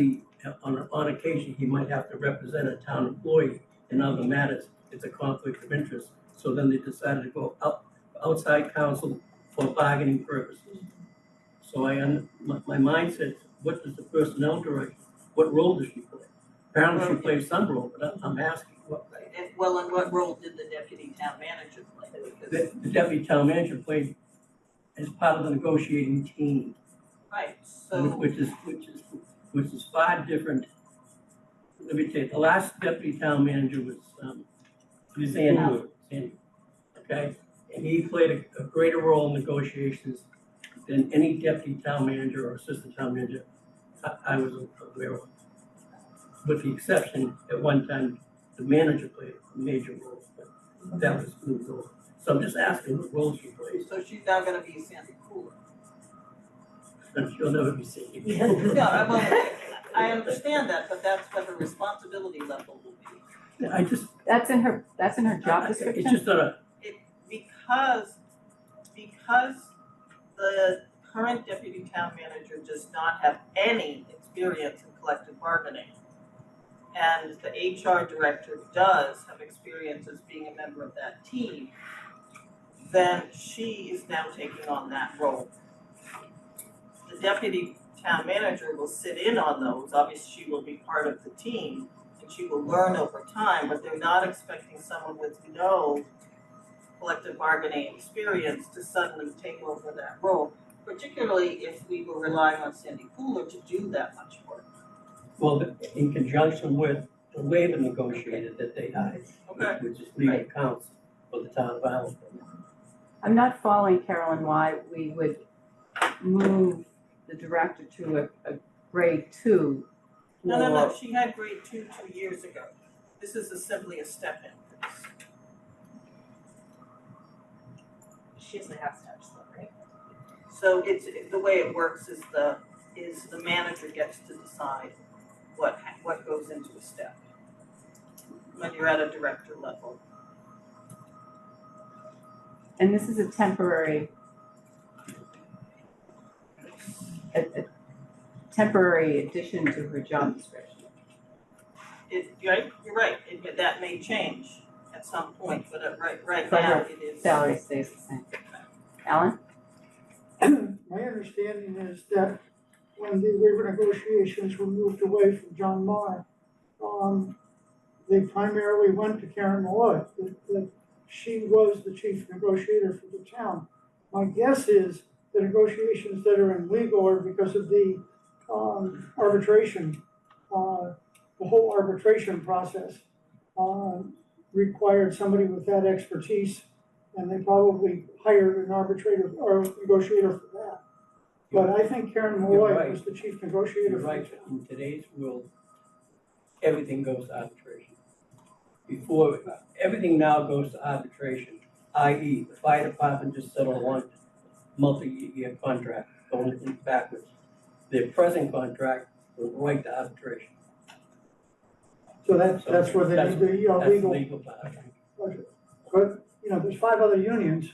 on occasion, he might have to represent a town employee in other matters. It's a conflict of interest. So then they decided to go outside counsel for bargaining purposes. So my mindset, what does the personnel director, what role does she play? Apparently she plays some role, but I'm asking what. Well, and what role did the deputy town manager play? Because- The deputy town manager played as part of the negotiating team. Right, so. Which is far different. Let me tell you, the last deputy town manager was Sandy, okay? And he played a greater role in negotiations than any deputy town manager or assistant town manager I was aware of. With the exception, at one time, the manager played a major role, but that was moved over. So I'm just asking what role she plays. So she's now gonna be Sandy Cooler. And she'll never be seen. No, I understand that, but that's what her responsibility level will be. I just. That's in her job description? It's just not a. Because the current deputy town manager does not have any experience in collective bargaining, and the HR director does have experience as being a member of that team, then she is now taking on that role. The deputy town manager will sit in on those, obviously she will be part of the team, and she will learn over time, but they're not expecting someone with no collective bargaining experience to suddenly take over that role, particularly if we were relying on Sandy Cooler to do that much work. Well, in conjunction with the labor negotiator that they hired, which is legal counsel for the town of Arlington. I'm not following, Carolyn, why we would move the director to a grade 2. No, she had grade 2 2 years ago. This is simply a step increase. She doesn't have steps though, right? So the way it works is the manager gets to decide what goes into a step when you're at a director level. And this is a temporary addition to her job description. You're right, that may change at some point, but right But now her it is. salary stays the same. Alan? My understanding is that when the labor negotiations were moved away from John Marr, they primarily went to Karen Malloy, that she was the chief negotiator for the town. My guess is the negotiations that are in legal are because of the arbitration, the whole arbitration process required somebody with that expertise, and they probably hired an arbitrator or negotiator for that. But I think Karen Malloy was the chief negotiator. You're right. In today's world, everything goes to arbitration. Before, everything now goes to arbitration, i.e. the fire department just settled one multi-year contract going backwards. Their present contract was right to arbitration. So that's where they need the legal part. But, there's 5 other unions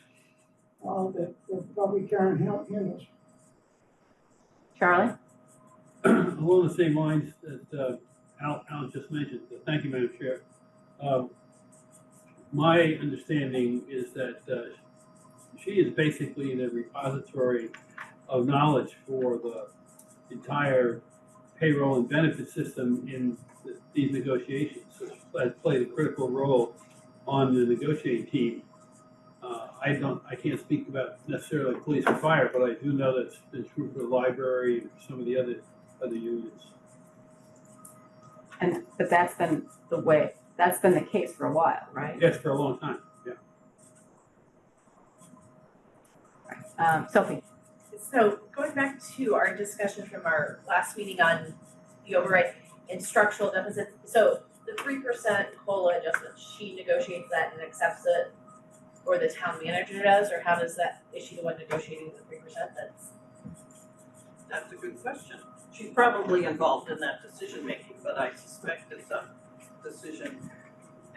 that probably Karen handles. Charlie? Along the same lines that Al just mentioned, thank you, Madam Chair. My understanding is that she is basically the repository of knowledge for the entire payroll and benefit system in these negotiations. So she has played a critical role on the negotiating team. I can't speak about necessarily police and fire, but I do know that's been true for the library and some of the other unions. But that's been the case for a while, right? Yes, for a long time, yeah. Sophie? So going back to our discussion from our last meeting on the override and structural deficits, so the 3% COLA adjustment, she negotiates that and accepts it, or the town manager does, or how does that, is she the one negotiating the 3%? That's a good question. She's probably involved in that decision making, but I suspect it's a decision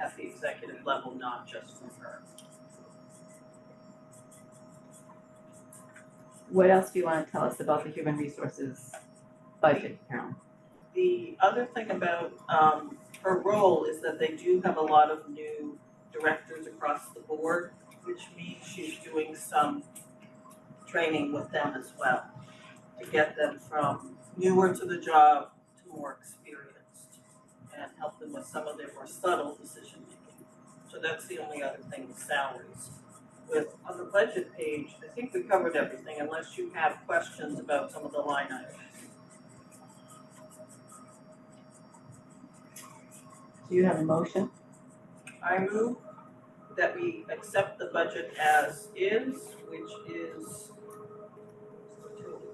at the executive level, not just from her. What else do you want to tell us about the human resources budget, Carolyn? The other thing about her role is that they do have a lot of new directors across the board, which means she's doing some training with them as well to get them from newer to the job to more experienced and help them with some of their more subtle decision making. So that's the only other thing with salaries. On the budget page, I think we covered everything unless you have questions about some of the line items. Do you have a motion? I move that we accept the budget as is, which is,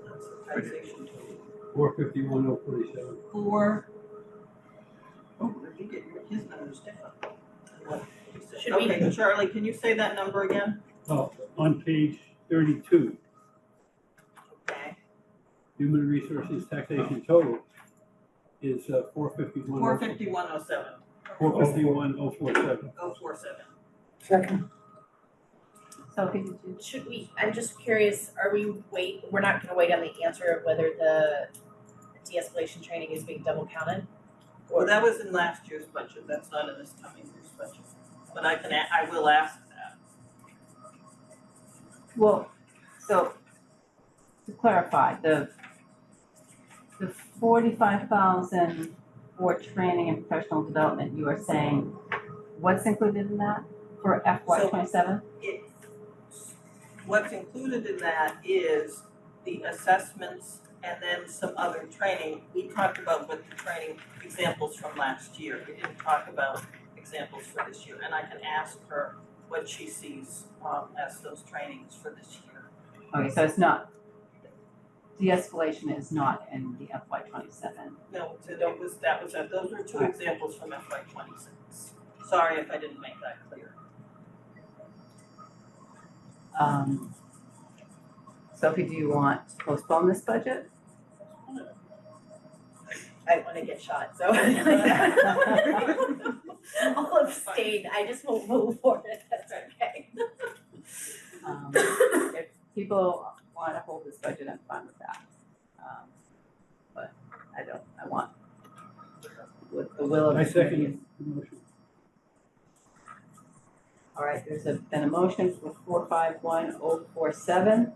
that's the taxation total. 451,047. His number's different. Should we- Okay, Charlie, can you say that number again? Oh, on page 32, Okay. human resources taxation total is 451. 45107. 451,047. 047. Second. Sophie, did you? Should we, I'm just curious, we're not gonna wait on the answer of whether the de-escalation training is being double counted? Well, that was in last year's budget, that's not in this coming year's budget. But I will ask that. Well, so to clarify, the 45,000 for training and professional development, you are saying, what's included in that for FY '27? What's included in that is the assessments and then some other training. We talked about what the training examples from last year. We didn't talk about examples for this year. And I can ask her what she sees as those trainings for this year. Okay, so it's not, de-escalation is not in the FY '27. No, so those were two examples from FY '26. Sorry if I didn't make that clear. Sophie, do you want to postpone this budget? I wanna get shot, so. I'll abstain, I just won't move for it, that's okay. If people want to hold this budget, I'm fine with that. But I want, with the will of I the committee. second the motion. All right, been a motion for 451,047.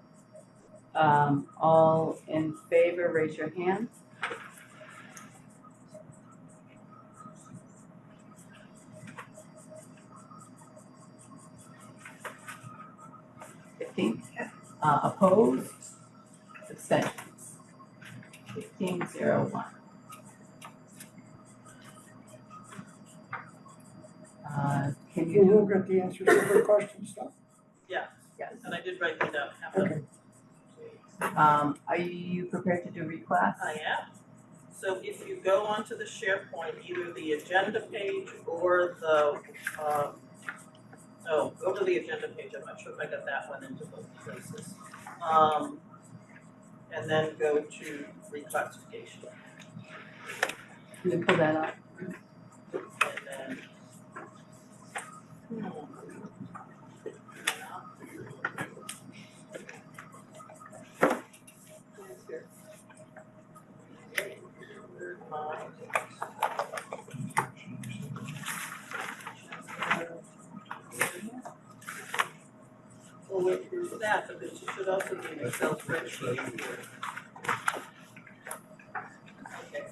All in favor, raise your hand. Opposed, abstentions, 1501. Can You you will get the answers to the question stuff. Yeah, Yes. and I did write that down. Okay. Are you prepared to do reclass? I am. So if you go onto the SharePoint, either the agenda page or the, go to the agenda page, I'm not sure if I got that one into both places. And then go to reclassification. Can you pull that up? And then. Well, wait, there's that, but there should also be an Excel spreadsheet here. Okay,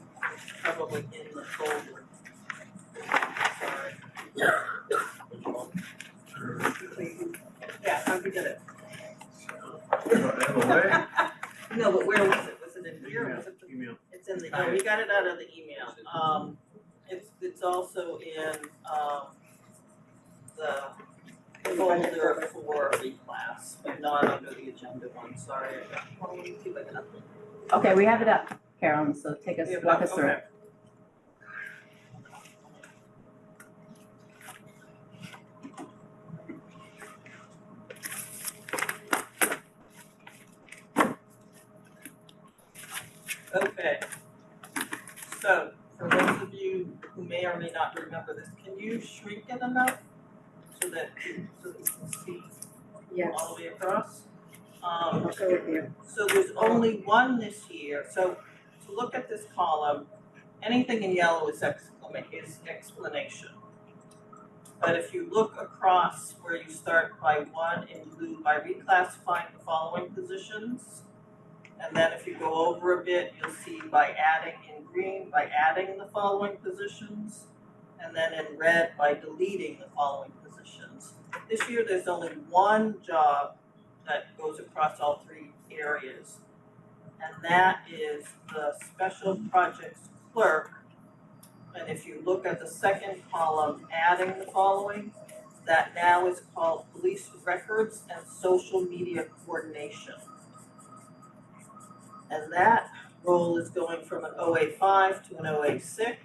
probably in the folder. Sorry. Yeah, how'd you get it? No, but where was it? Was it in here or was it the? Email. It's in the, oh, we got it out of the email. It's also in, the folder for reclass, but not under the agenda one, sorry. Well, let me see if I can update. Okay, we have it up, Carolyn, so walk us through it. Okay. So for those of you who may or may not remember this, can you shrink it enough so that you can see Yes, all the way across? I'll go with you. So there's only one this year, so to look at this column, anything in yellow is explanation. But if you look across where you start by 1 in blue, by reclassifying the following positions, and then if you go over a bit, you'll see by adding in green, by adding the following positions, and then in red, by deleting the following positions. This year, there's only one job that goes across all 3 areas, and that is the special projects clerk. And if you look at the second column, adding the following, that now is called police records and social media coordination. And that role is going from an OA5 to an OA6,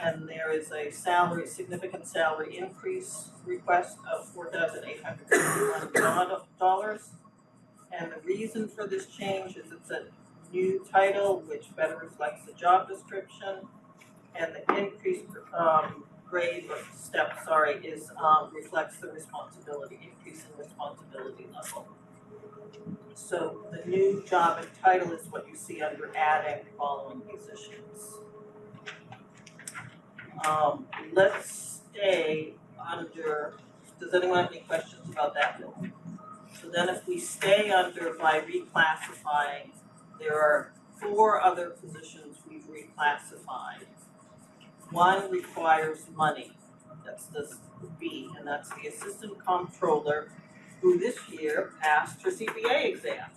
and there is a significant salary increase request of $4,851. And the reason for this change is it's a new title which better reflects the job description, and the increased grade or step, is reflects the increase in responsibility level. So the new job and title is what you see under adding following positions. Let's stay under, does anyone have any questions about that bill? So then if we stay under by reclassifying, there are 4 other positions we've reclassified. One requires money, that's the B, and that's the assistant comptroller, who this year passed her CPA exam.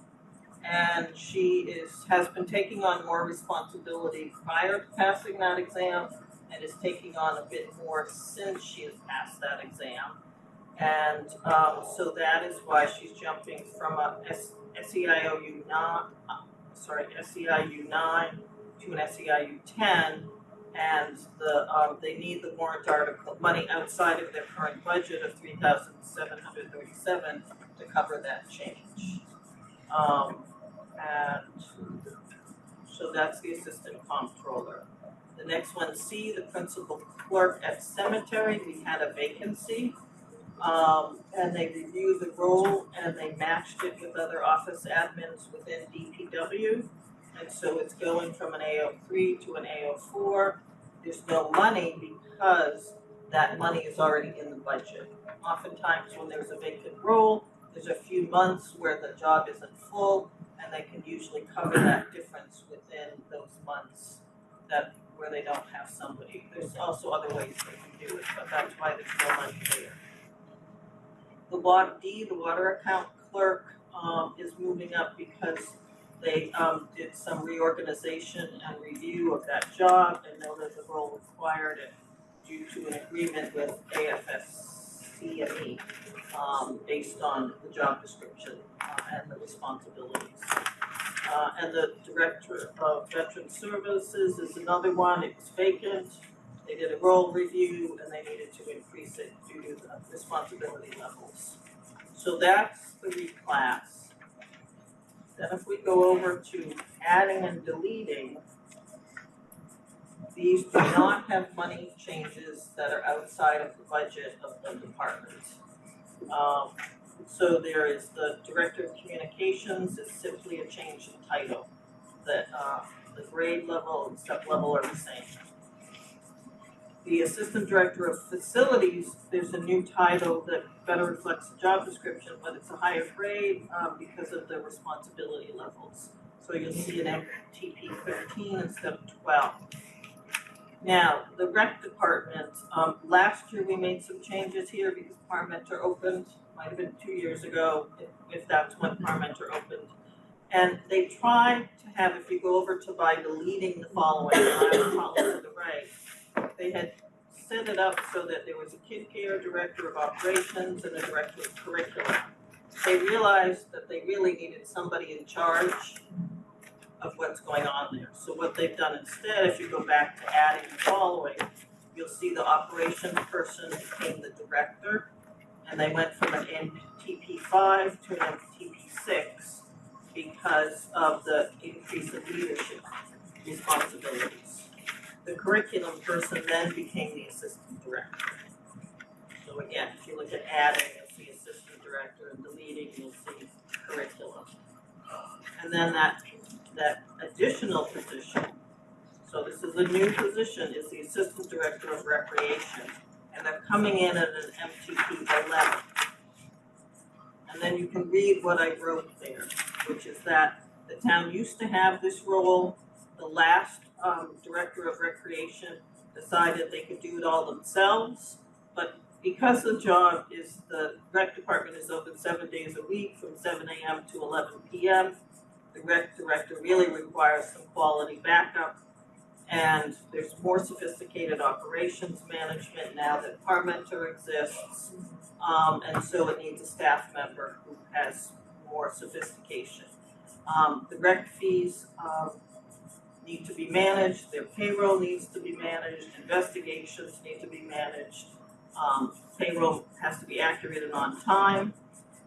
And she has been taking on more responsibility prior to passing that exam, and is taking on a bit more since she has passed that exam. And so that is why she's jumping from a SEIU 9 to an SEIU 10. And they need the warrant article money outside of their current budget of $3,737 to cover that change. And so that's the assistant comptroller. The next one, C, the principal clerk at cemetery. We had a vacancy, and they reviewed the role and they matched it with other office admins within DPW. And so it's going from an AO3 to an AO4. There's no money because that money is already in the budget. Oftentimes when there's a vacant role, there's a few months where the job isn't full, and they can usually cover that difference within those months where they don't have somebody. There's also other ways they can do it, but that's why there's no money there. The water account clerk, is moving up because they did some reorganization and review of that job, and know that the role required it due to an agreement with ACMi, based on the job description and the responsibilities. And the director of veteran services is another one. It was vacant. They did a role review and they needed to increase it due to the responsibility levels. So that's the reclass. Then if we go over to adding and deleting, these do not have money changes that are outside of the budget of the department. So there is the director of communications is simply a change in title. The grade level and step level are the same. The assistant director of facilities, there's a new title that better reflects the job description, but it's a higher grade because of the responsibility levels. So you'll see an MTP 13 instead of 12. Now, the rec department, last year we made some changes here because Parmenter opened, might have been 2 years ago, if that's when Parmenter opened. And they tried to have, if you go over to by deleting the following, I will follow to the right, they had set it up so that there was a kid care director of operations and a director of curriculum. They realized that they really needed somebody in charge of what's going on there. So what they've done instead, if you go back to adding the following, you'll see the operations person became the director, and they went from an MTP5 to an MTP6 because of the increase in leadership responsibilities. The curriculum person then became the assistant director. So again, if you look at adding, you'll see assistant director, and deleting, you'll see curriculum. And then that additional position, so this is a new position, is the assistant director of recreation, and they're coming in at an MTP 11. And then you can read what I wrote there, which is that the town used to have this role. The last director of recreation decided they could do it all themselves, but because the job is, the rec department is open 7 days a week from 7 a.m. to 11 p.m., the rec director really requires some quality backup, and there's more sophisticated operations management now that Parmenter exists, and so it needs a staff member who has more sophistication. The rec fees need to be managed, their payroll needs to be managed, investigations need to be managed, payroll has to be accurate and on time.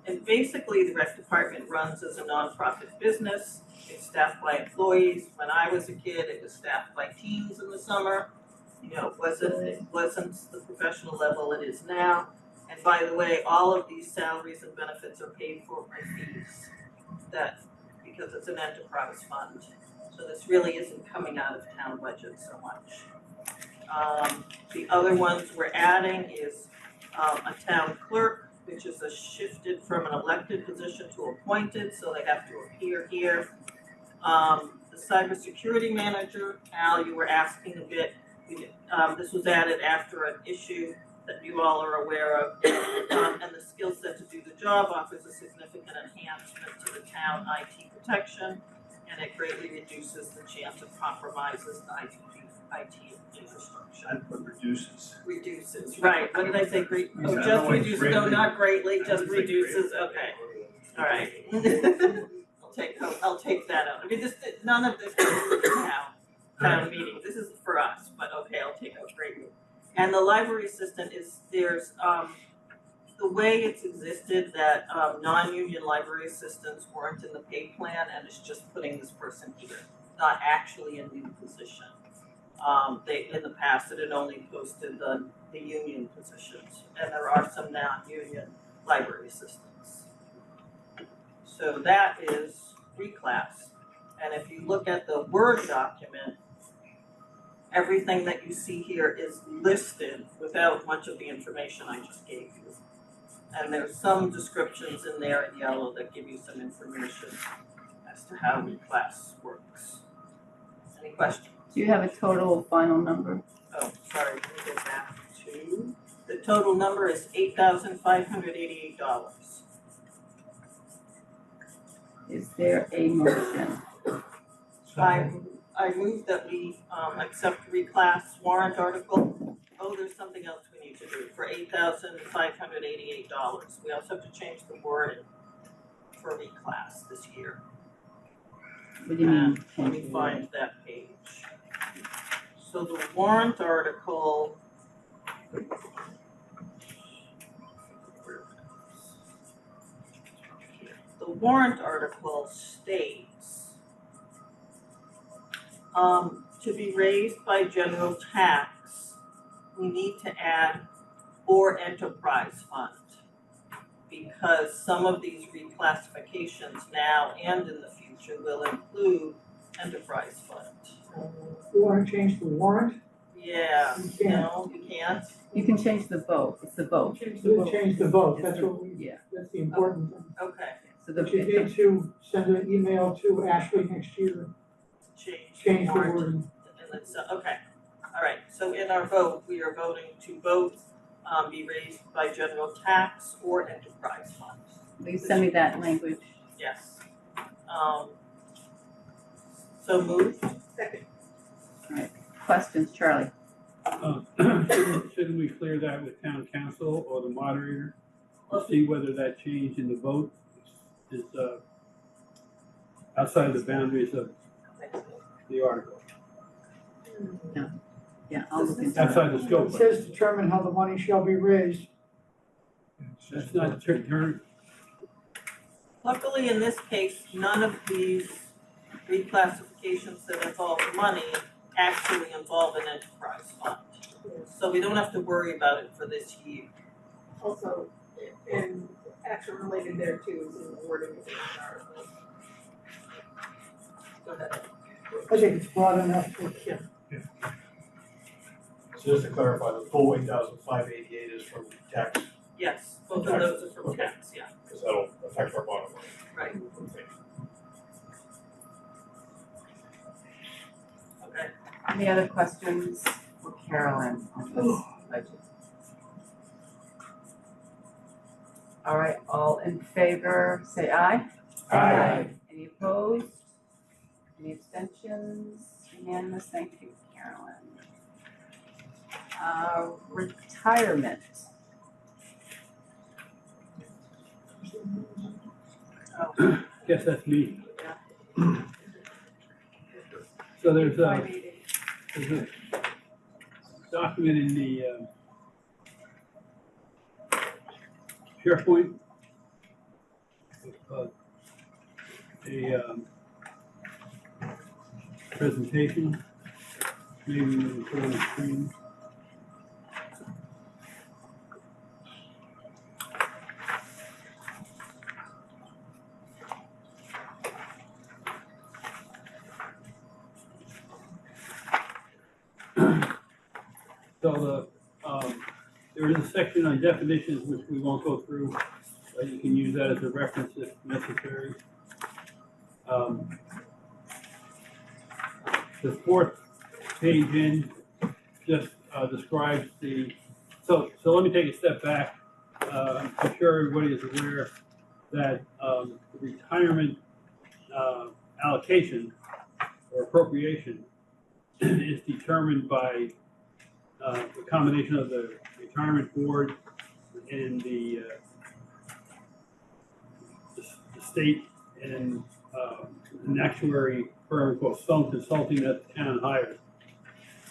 And basically, the rec department runs as a nonprofit business. It's staffed by employees. When I was a kid, it was staffed by teens in the summer. You know, it wasn't the professional level it is now. And by the way, all of these salaries and benefits are paid for by fees, because it's an enterprise fund. So this really isn't coming out of town budget so much. The other ones we're adding is a town clerk, which is shifted from an elected position to appointed, so they have to appear here. The cybersecurity manager, Al, you were asking a bit, this was added after an issue that you all are aware of, and the skill set to do the job offers a significant enhancement to the town IT protection, and it greatly reduces the chance of compromises the IT infrastructure. I'd put reduces. Reduces, right, what did I say, oh, just reduces, no, not greatly, just reduces, okay, all right. I'll take that out, I mean, none of this is for the town meeting, this is for us, but okay, I'll take out greatly. And the library assistant there's the way it's existed that non-union library assistants weren't in the pay plan, and it's just putting this person here, not actually a new position. In the past, it had only posted the union positions, and there are some non-union library assistants. So that is reclass. And if you look at the Word document, everything that you see here is listed without much of the information I just gave you. And there's some descriptions in there in yellow that give you some information as to how reclass works. Any questions? Do you have a total final number? Oh, sorry, let me get back to, the total number is $8,588. Is there a motion? I move that we accept reclass warrant article. Oh, there's something else we need to do for $8,588. We also have to change the wording for reclass this year. What do you mean? Let me find that page. So the warrant article. The warrant article states to be raised by general tax, we need to add or enterprise fund, because some of these reclassifications now and in the future will include enterprise fund. You wanna change the warrant? Yeah, You can't. no, you can't. You can change the vote, it's the vote. Change the vote, that's what we, Yeah. that's the important thing. Okay, So the, But you need to send an email to Ashley next year, change the warrant. wording. And it's, okay, all right, so in our vote, we are voting to both be raised by general tax or enterprise fund. will you send me that language? Yes. So moved. Second. All right, questions, Charlie? Shouldn't we clear that with town council or the moderator to see whether that change in the vote is outside the boundaries of the article? Yeah, I'll look into Outside the scope. It says determine how the money shall be raised. That's not turn. Luckily, in this case, none of these reclassifications that involve money actually involve an enterprise fund. So we don't have to worry about it for this year. Also, and action related there too is in the wording of the article. Go ahead. I think it's broad enough to, So just to clarify, the full 8,588 is from tax, Yes, both of those are from tax, yeah, because that'll affect our bottom line. right. Okay. Any other questions for Carolyn on this budget? All right, all in favor, say aye. Aye. Any opposed? Any abstentions? Unanimous, thank you, Carolyn. Retirement. Guess that's me. So there's a document in the SharePoint. A presentation, maybe we can put on the screen. So there is a section on definitions which we won't go through, but you can use that as a reference if necessary. The fourth page in just describes so let me take a step back. I'm sure everybody is aware that the retirement allocation or appropriation is determined by the combination of the retirement board and the state and an actuary firm called Stone Consulting that the town hires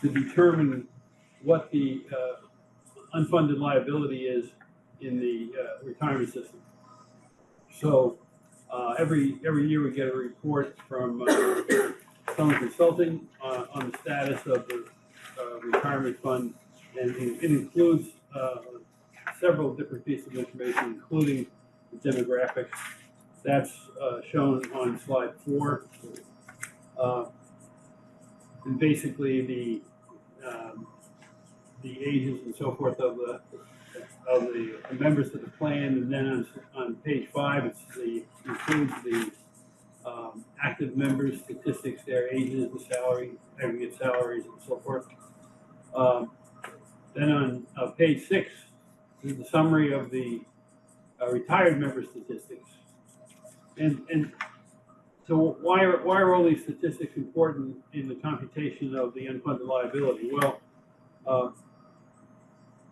to determine what the unfunded liability is in the retirement system. So every year we get a report from Stone Consulting on the status of the retirement fund, and it includes several different pieces of information, including the demographics. That's shown on slide 4. And basically the ages and so forth of the members of the plan, and then on page 5 includes the active members statistics, their ages, the salary, aggregate salaries, and so forth. Then on page 6 is the summary of the retired member statistics. And so why are all these statistics important in the computation of the unfunded liability? Well,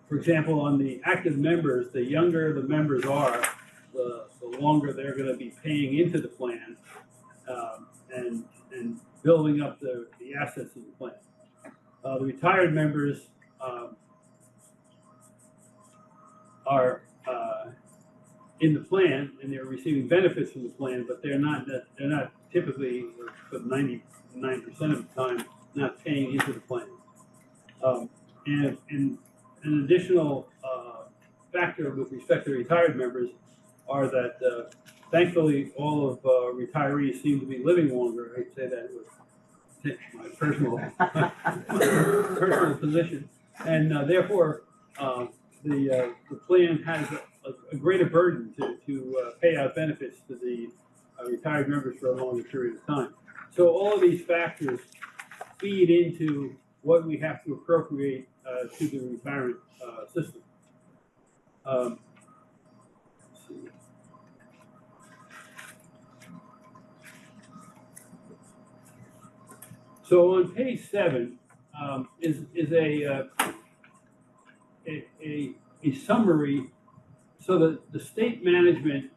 for example, on the active members, the younger the members are, the longer they're going to be paying into the plan and building up the assets of the plan. The retired members are in the plan and they're receiving benefits from the plan, but they're not typically, for 99% of the time, not paying into the plan. And an additional factor with respect to retired members are that thankfully all of retirees seem to be living longer. I'd say that with my personal personal position, and therefore the plan has a greater burden to pay out benefits to the retired members for a longer period of time. So all of these factors feed into what we have to appropriate to the retirement system. Let's see. So on page 7 is a summary. So the state management,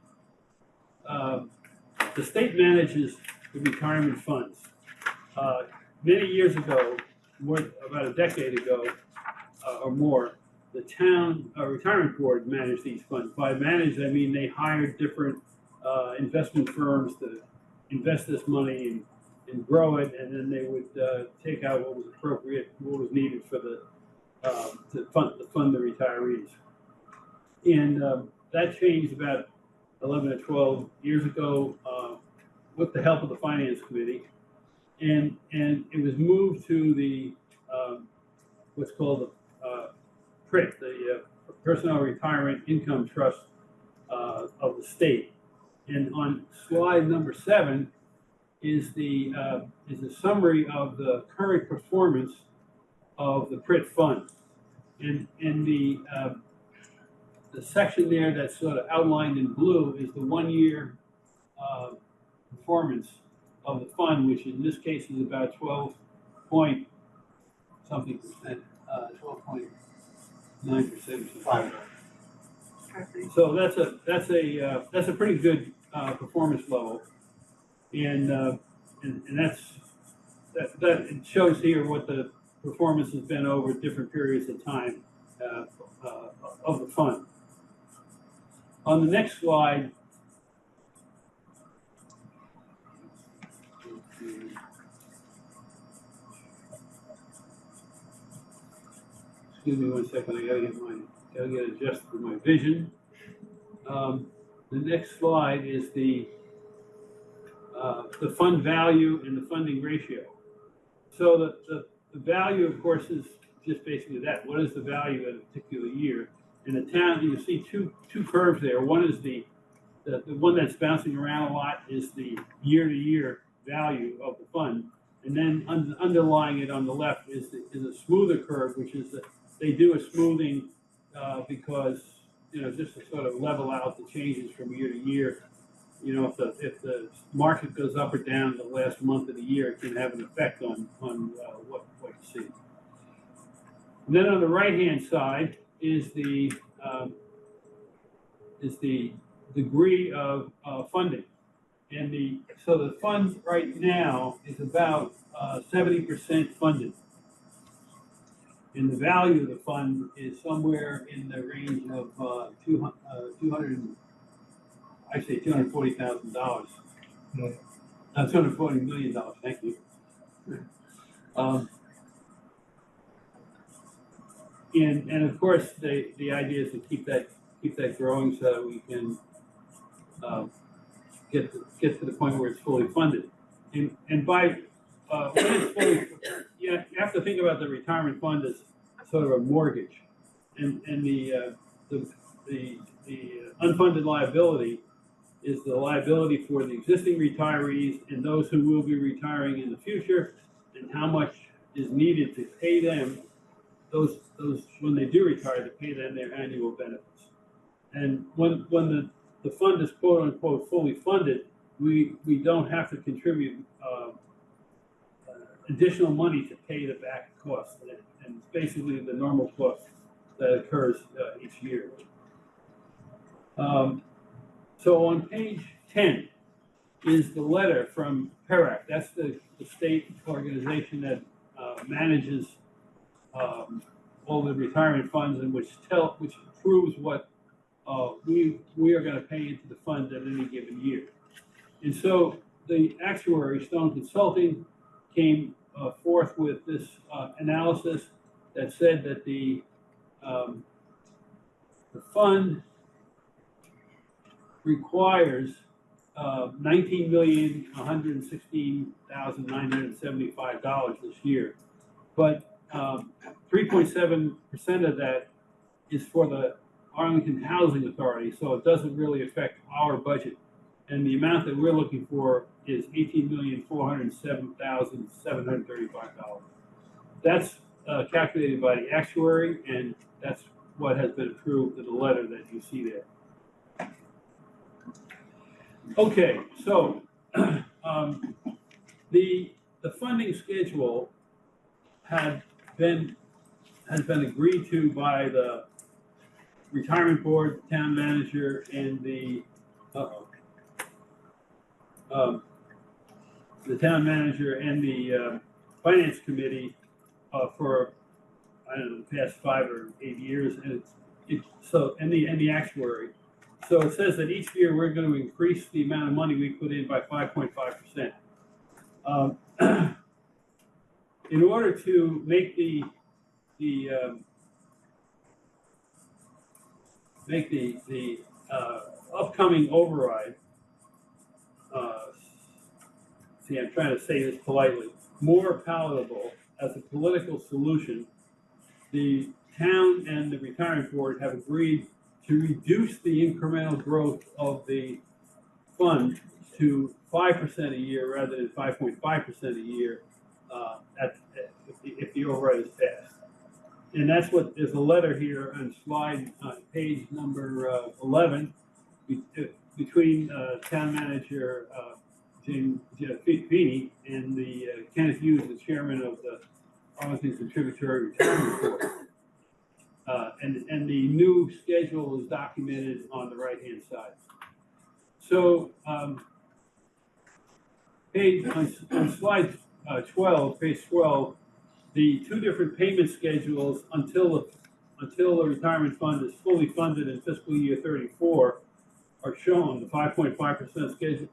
the state manages the retirement funds. Many years ago, about a decade ago or more, the town retirement board managed these funds. By managed, I mean they hired different investment firms to invest this money in and grow it, and then they would take out what was appropriate, what was needed for the to fund the retirees. And that changed about 11 or 12 years ago with the help of the Finance Committee, and it was moved to the what's called the PRIT, the Personnel Retirement Income Trust of the state. And on slide number 7 is a summary of the current performance of the PRIT fund. And the section there that's sort of outlined in blue is the 1 year performance of the fund, which in this case is about 12 point something percent, 12.9%. So that's a pretty good performance level, and that it shows here what the performance has been over different periods of time of the fund. On the next slide, excuse me 1 second, I gotta get adjusted to my vision. The next slide is the fund value and the funding ratio. So the value, of course, is just basically that. What is the value in a particular year? In the town, you see two curves there. One is the one that's bouncing around a lot is the year-to-year value of the fund, and then underlying it on the left is a smoother curve, which is that they do a smoothing because just to sort of level out the changes from year to year. If the market goes up or down the last month of the year, it can have an effect on what you see. And then on the right-hand side is the degree of funding, and so the fund right now is about 70% funded, and the value of the fund is somewhere in the range of $240,000. $240 million. Thank you. And of course, the idea is to keep that growing so that we can get to the point where it's fully funded. And by when it's fully, you have to think about the retirement fund as sort of a mortgage, and the unfunded liability is the liability for the existing retirees and those who will be retiring in the future, and how much is needed to pay them those when they do retire, to pay them their annual benefits. And when the fund is quote unquote fully funded, we don't have to contribute additional money to pay the back costs, and it's basically the normal cost that occurs each year. So on page 10 is the letter from PERAC. That's the state organization that manages all the retirement funds, and which proves what we are going to pay into the fund at any given year. And so the actuary, Stone Consulting, came forth with this analysis that said that the fund requires $19,116,975 this year, but 3.7% of that is for the Arlington Housing Authority, so it doesn't really affect our budget. And the amount that we're looking for is $18,407,735. That's calculated by the actuary, and that's what has been approved in the letter that you see there. Okay, so the funding schedule has been agreed to by the retirement board, town manager, and the town manager and the finance committee for I don't know, the past 5 or 8 years, and and the actuary. So it says that each year we're going to increase the amount of money we put in by 5.5%. In order to make the upcoming override, I'm trying to say this politely, more palatable as a political solution, the town and the retirement board have agreed to reduce the incremental growth of the fund to 5% a year rather than 5.5% a year if the override is passed. And that's what, there's a letter here on slide, page number 11, between town manager Jim Feeney and the Kenneth Hughes, the chairman of the Arlington Contributory Retirement Board. And the new schedule is documented on the right-hand side. So on slide 12, page 12, the two different payment schedules until the retirement fund is fully funded in fiscal year 34 are shown, the 5.5% schedule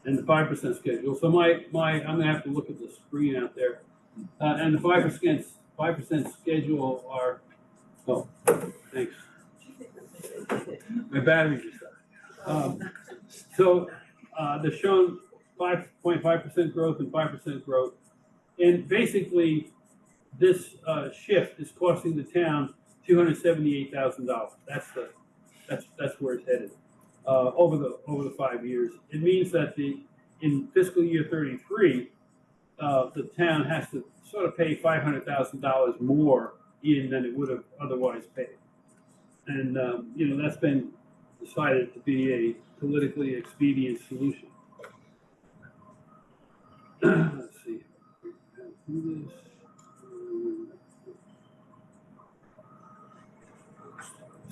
and the 5% schedule. So I'm gonna have to look at the screen out there. And the 5% schedule are, oh, thanks. My battery just died. So they're shown 5.5% growth and 5% growth. And basically, this shift is costing the town $278,000. That's where it's headed over the 5 years. It means that in fiscal year 33, the town has to sort of pay $500,000 more in than it would have otherwise paid. And that's been decided to be a politically expedient solution. Let's see.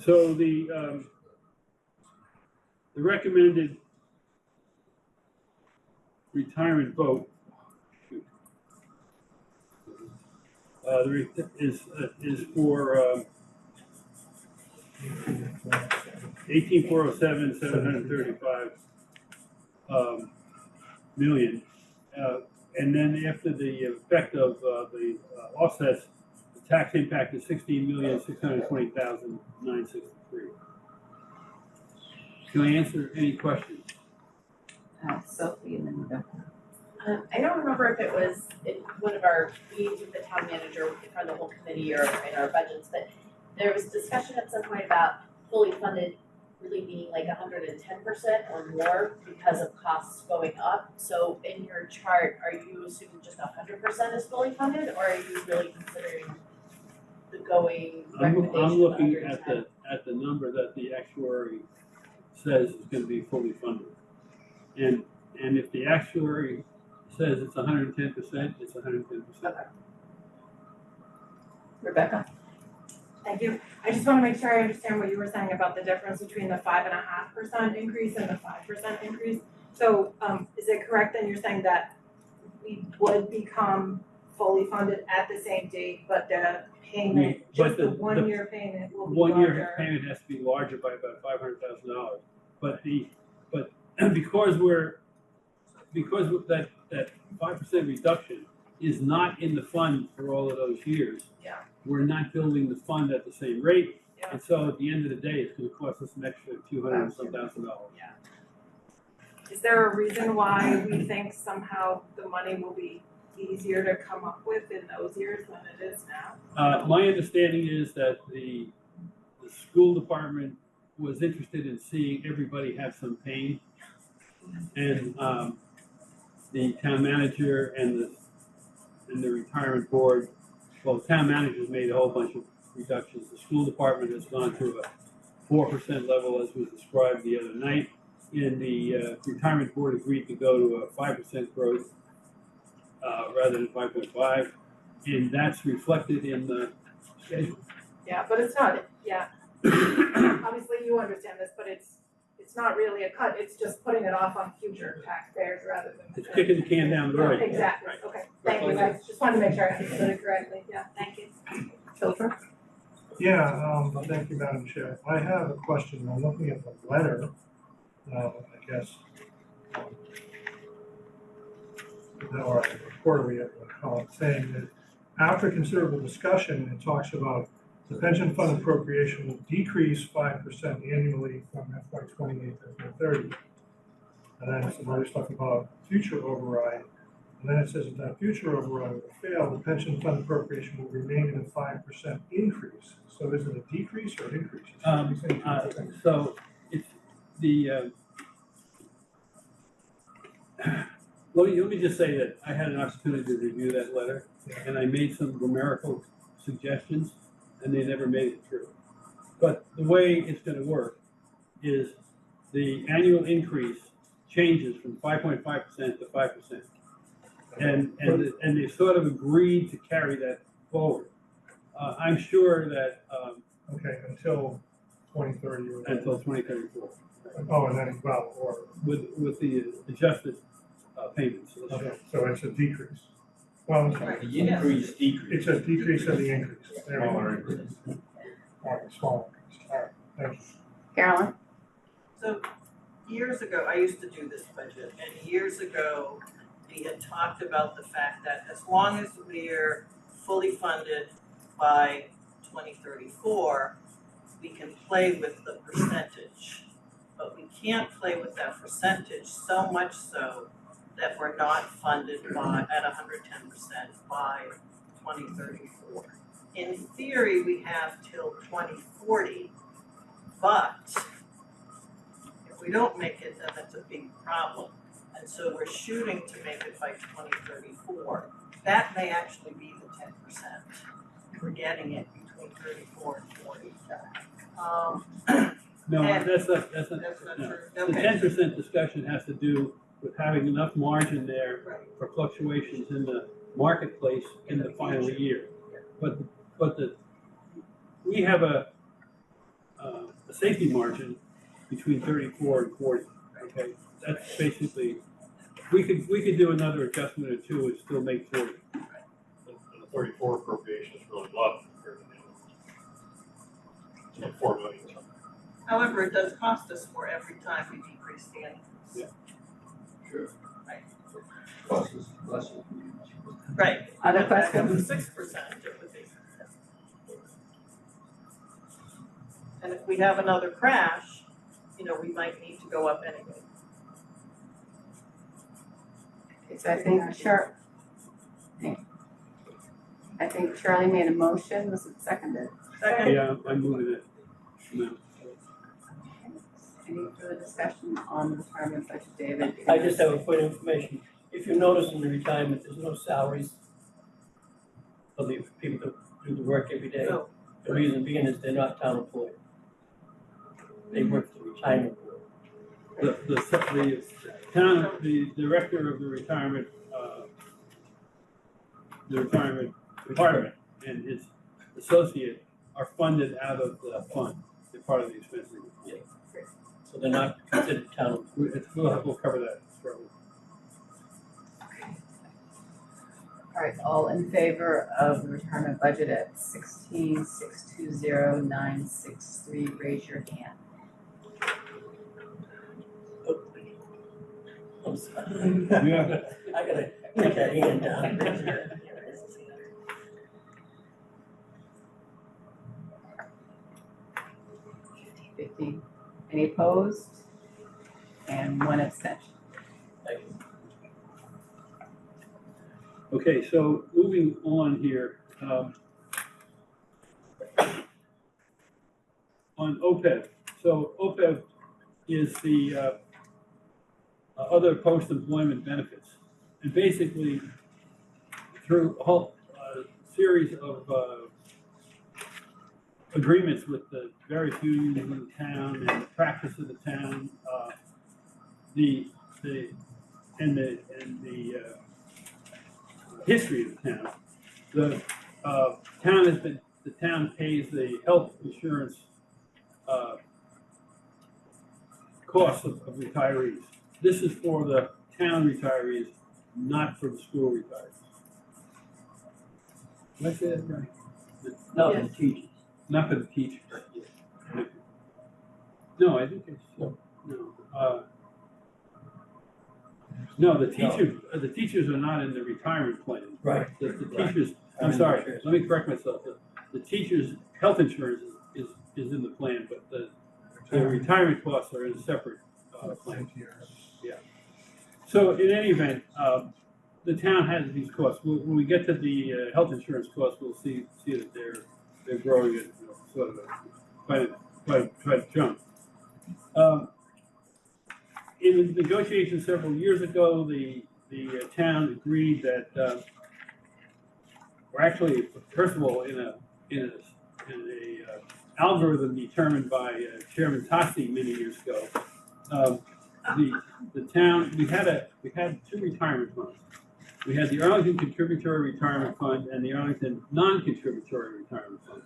So the recommended retirement vote is for 18,407,735 million. And then after the effect of the offsets, the tax impact is 16,620,963. Can I answer any questions? Sophie and then we go. I don't remember if it was in one of our meetings with the town manager in front of the whole committee or in our budgets, but there was discussion at some point about fully funded really being like 110% or more because of costs going up. So in your chart, are you assuming just 100% is fully funded, or are you really considering the going recommendation I'm looking of 110? at the number that the actuary says is going to be fully funded, and if the actuary says it's 110%, it's 110%. Rebecca? Thank you. I just want to make sure I understand what you were saying about the difference between the 5.5% increase and the 5% increase. So is it correct then you're saying that we would become fully funded at the same date, but the payment, the 1 year payment will be larger? 1 year payment has to be larger by about $500,000. But because that 5% reduction is not in the fund for all of those years. Yeah. We're not building the fund at the same rate. Yeah. And so at the end of the day, it's going to cost us an extra $200,000. Yeah. Is there a reason why we think somehow the money will be easier to come up with in those years than it is now? My understanding is that the school department was interested in seeing everybody have some pain. And the town manager and the retirement board, well, the town manager's made a whole bunch of reductions. The school department has gone to a 4% level as was described the other night. And the retirement board agreed to go to a 5% growth rather than 5.5. And that's reflected in the schedule. Yeah, but it's not, yeah. Obviously you understand this, but it's not really a cut, it's just putting it off on future taxpayers rather than. It's kicking the can down the road. Exactly, okay, thank you, I just wanted to make sure I understood it correctly, yeah, thank you. Topher? Yeah, thank you, Madam Chair. I have a question. I'm looking at the letter, I guess. or quarterly, saying that after considerable discussion, it talks about the pension fund appropriation will decrease 5% annually from FY 28 to FY 30. And then some other stuff about future override. And then it says if that future override will fail, the pension fund appropriation will remain in a 5% increase. So is it a decrease or an increase? So it's the, let me just say that I had an opportunity to review that letter, and I made some grammatical suggestions, and they never made it through. But the way it's gonna work is the annual increase changes from 5.5% to 5%. And they sort of agreed to carry that forward. I'm sure that, Okay, until 2030 or. until 2034. Oh, and then, well, or. With the adjusted payments. Okay, so it's a decrease. Well, The increase, decrease. it's a decrease of the increase. There we go. All right, small increase. All right, thank you. Carolyn? So years ago, I used to do this budget, and years ago, we had talked about the fact that as long as we're fully funded by 2034, we can play with the percentage. But we can't play with that percentage so much so that we're not funded by at 110% by 2034. In theory, we have till 2040, but if we don't make it, then that's a big problem. And so we're shooting to make it by 2034. That may actually be the 10%. We're getting it between 34 and 40. No, And that's not that's not no. true. The Okay. 10% discussion has to do with having enough margin there Right. for fluctuations in the marketplace in the final year. But we have a safety margin between 34 and 40, okay? That's basically, we could do another adjustment or two and still make 40. And the 34 appropriation is really low compared to the other. It's like 4 million something. However, it does cost us more every time we decrease the increase. Yeah. Sure. Right. Plus is less. Right. Other questions? 6%, it would be. And if we have another crash, we might need to go up anyway. Okay, so I think Charlie made a motion, was it seconded? Second. Yeah, I'm moving it. No. Any further discussion on the retirement budget, David? I just have a point of information. If you notice in the retirement, there's no salaries for the people that do the work every day. No. The reason being is they're not town employed. They work for the retirement board. The town, the director of the retirement department and his associate are funded out of the fund. They're part of the expense. Yeah. So they're not considered town. We'll cover that shortly. All right, all in favor of the retirement budget at 16,620,963, raise your hand. I'm sorry. Yeah. I gotta put that hand down. 50. Any opposed? And one abstention. Thank you. Okay, so moving on here, on OPEB. So OPEB is the other post-employment benefits. And basically, through a whole series of agreements with the various unions in the town and the practice of the town, the history of the town. The town pays the health insurance costs of retirees. This is for the town retirees, not for the school retirees. Did I say that right? Not for the teachers. Not for the teachers. No, I think it's, no. No, the teachers are not in the retirement plan. Right. The teachers, I'm sorry, let me correct myself. The teachers' health insurance is in the plan, but the retirement costs are in a separate plan. Yeah. So in any event, the town has these costs. When we get to the health insurance costs, we'll see that they're growing at sort of quite a jump. In the negotiations several years ago, the town agreed that, or actually, first of all, in a algorithm determined by Chairman Tossi many years ago, the town, we had two retirement funds. We had the Arlington Contributory Retirement Fund and the Arlington Non-Contributory Retirement Fund.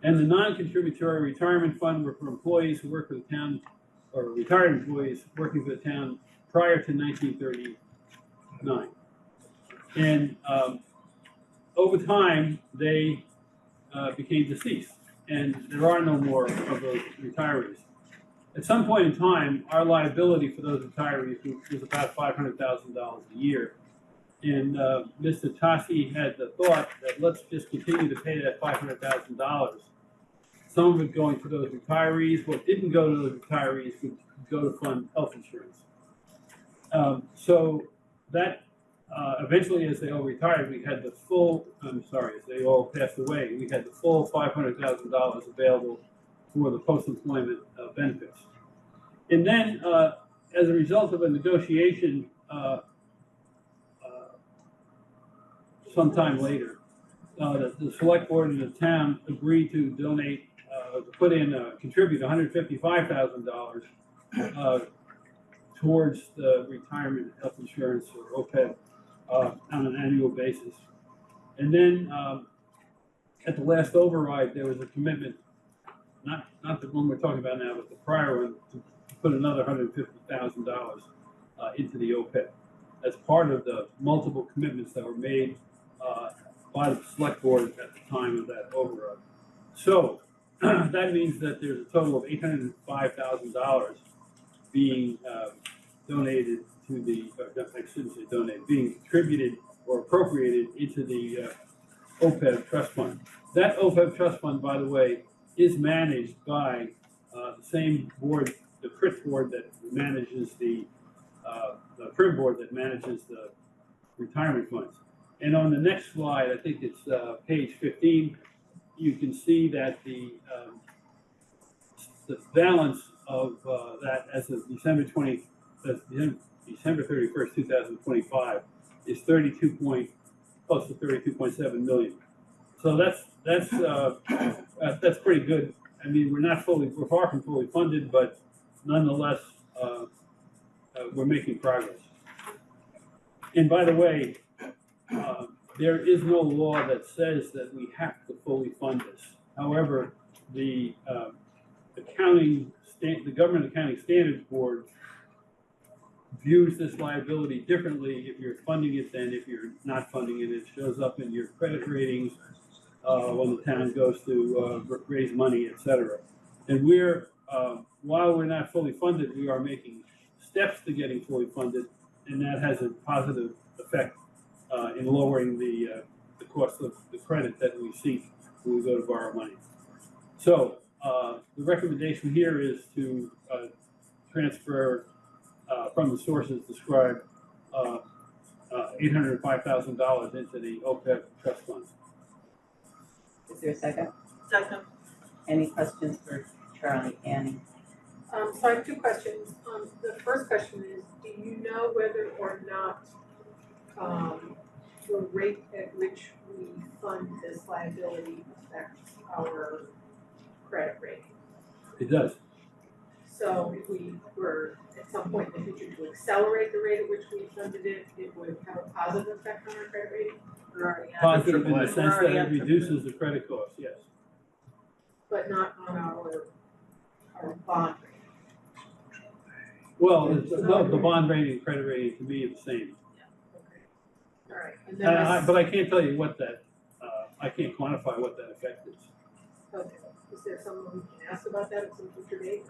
And the Non-Contributory Retirement Fund were for employees who work for the town, or retired employees working for the town prior to 1939. And over time, they became deceased, and there are no more of those retirees. At some point in time, our liability for those retirees was about $500,000 a year. And Mr. Tossi had the thought that let's just continue to pay that $500,000. Some of it going to those retirees. What didn't go to those retirees would go to fund health insurance. So that eventually, as they all retired, we had the full, as they all passed away, we had the full $500,000 available for the post-employment benefits. And then, as a result of a negotiation sometime later, the select board in the town agreed to donate, contribute $155,000 towards the retirement health insurance, or OPEB, on an annual basis. And then at the last override, there was a commitment, not the one we're talking about now, but the prior one, to put another $150,000 into the OPEB as part of the multiple commitments that were made by the select board at the time of that override. So that means that there's a total of $805,000 being donated to the, I shouldn't say donated, being contributed or appropriated into the OPEB trust fund. That OPEB trust fund, by the way, is managed by the same board, the PRIT board that manages the PRIM board that manages the retirement funds. And on the next slide, I think it's page 15, you can see that the balance of that as of December 31st, 2025 is close to 32.7 million. So that's pretty good. I mean, we're far from fully funded, but nonetheless, we're making progress. And by the way, there is no law that says that we have to fully fund this. However, the Government Accounting Standards Board views this liability differently if you're funding it than if you're not funding it. It shows up in your credit ratings when the town goes to raise money, et cetera. And while we're not fully funded, we are making steps to getting fully funded, and that has a positive effect in lowering the cost of the credit that we seek when we go to borrow money. So the recommendation here is to transfer from the sources described $805,000 into the OPEB trust funds. Is there a second? Second. Any questions for Charlie, Annie? So I have two questions. The first question is, do you know whether or not the rate at which we fund this liability affects our credit rating? It does. So if we were at some point in the future to accelerate the rate at which we funded it, it would have a positive effect on our credit rating? We're already at Positive in the sense that it reduces the credit cost, yes. But not on our bond rating. Well, the bond rating and credit rating to me are the same. All right. And then But I can't tell you what that, I can't quantify what that effect is. okay. Is there someone we can ask about that at some future date?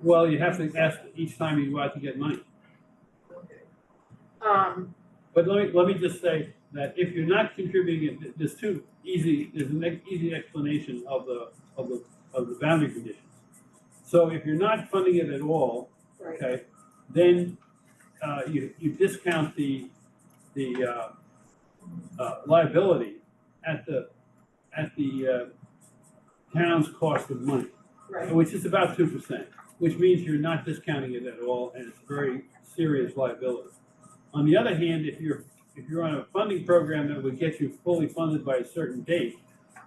Well, you have to ask each time you go out to get money. Okay. But let me just say that if you're not contributing, there's an easy explanation of the boundary conditions. So if you're not funding it at all, Right. okay, then you discount the liability at the town's cost of money, Right. which is about 2%, which means you're not discounting it at all, and it's a very serious liability. On the other hand, if you're on a funding program that would get you fully funded by a certain date,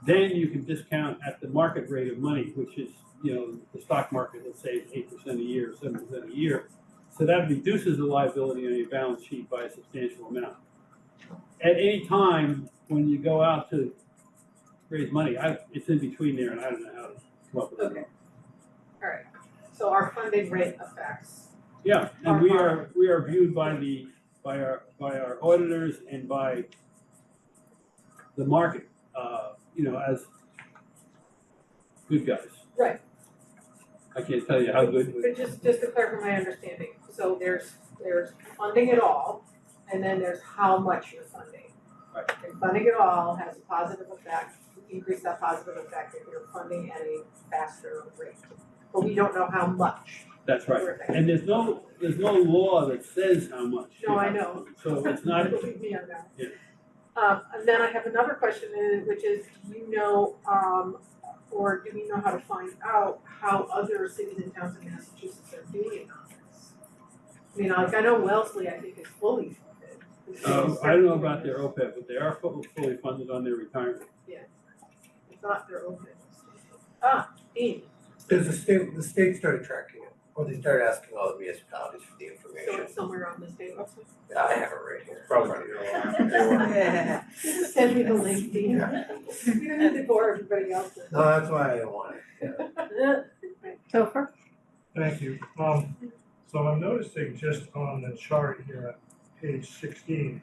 then you can discount at the market rate of money, which is, the stock market, let's say, 8% a year, 7% a year. So that reduces the liability on your balance sheet by a substantial amount. At any time when you go out to raise money, it's in between there, and I don't know how to come up with it. Okay. All right. So our funding rate affects. Yeah, and we are viewed by our auditors and by the market, as good guys. Right. I can't tell you how good. But just to clarify my understanding, so there's funding it all, and then there's how much you're funding. Right. And funding it all has a positive effect, increase that positive effect if you're funding at a faster rate. But we don't know how much. That's right. And there's no law that says how much. No, I know. So it's not. Believe me on that. Yeah. And then I have another question, which is, do you know, or do we know how to find out how other cities and towns in Massachusetts are doing on this? I mean, I know Wellesley, I think, is fully funded. I don't know about their OPEB, but they are fully funded on their retirement. Yeah. It's not their OPEB. Dean. Because the state started tracking it, or they started asking all the municipalities for the So information. it's somewhere on the state website? I have it right here. Probably. Send me the link, Dean. You don't need to bore everybody else. No, that's why I don't want it. Topher? Thank you. So I'm noticing just on the chart here at page 16,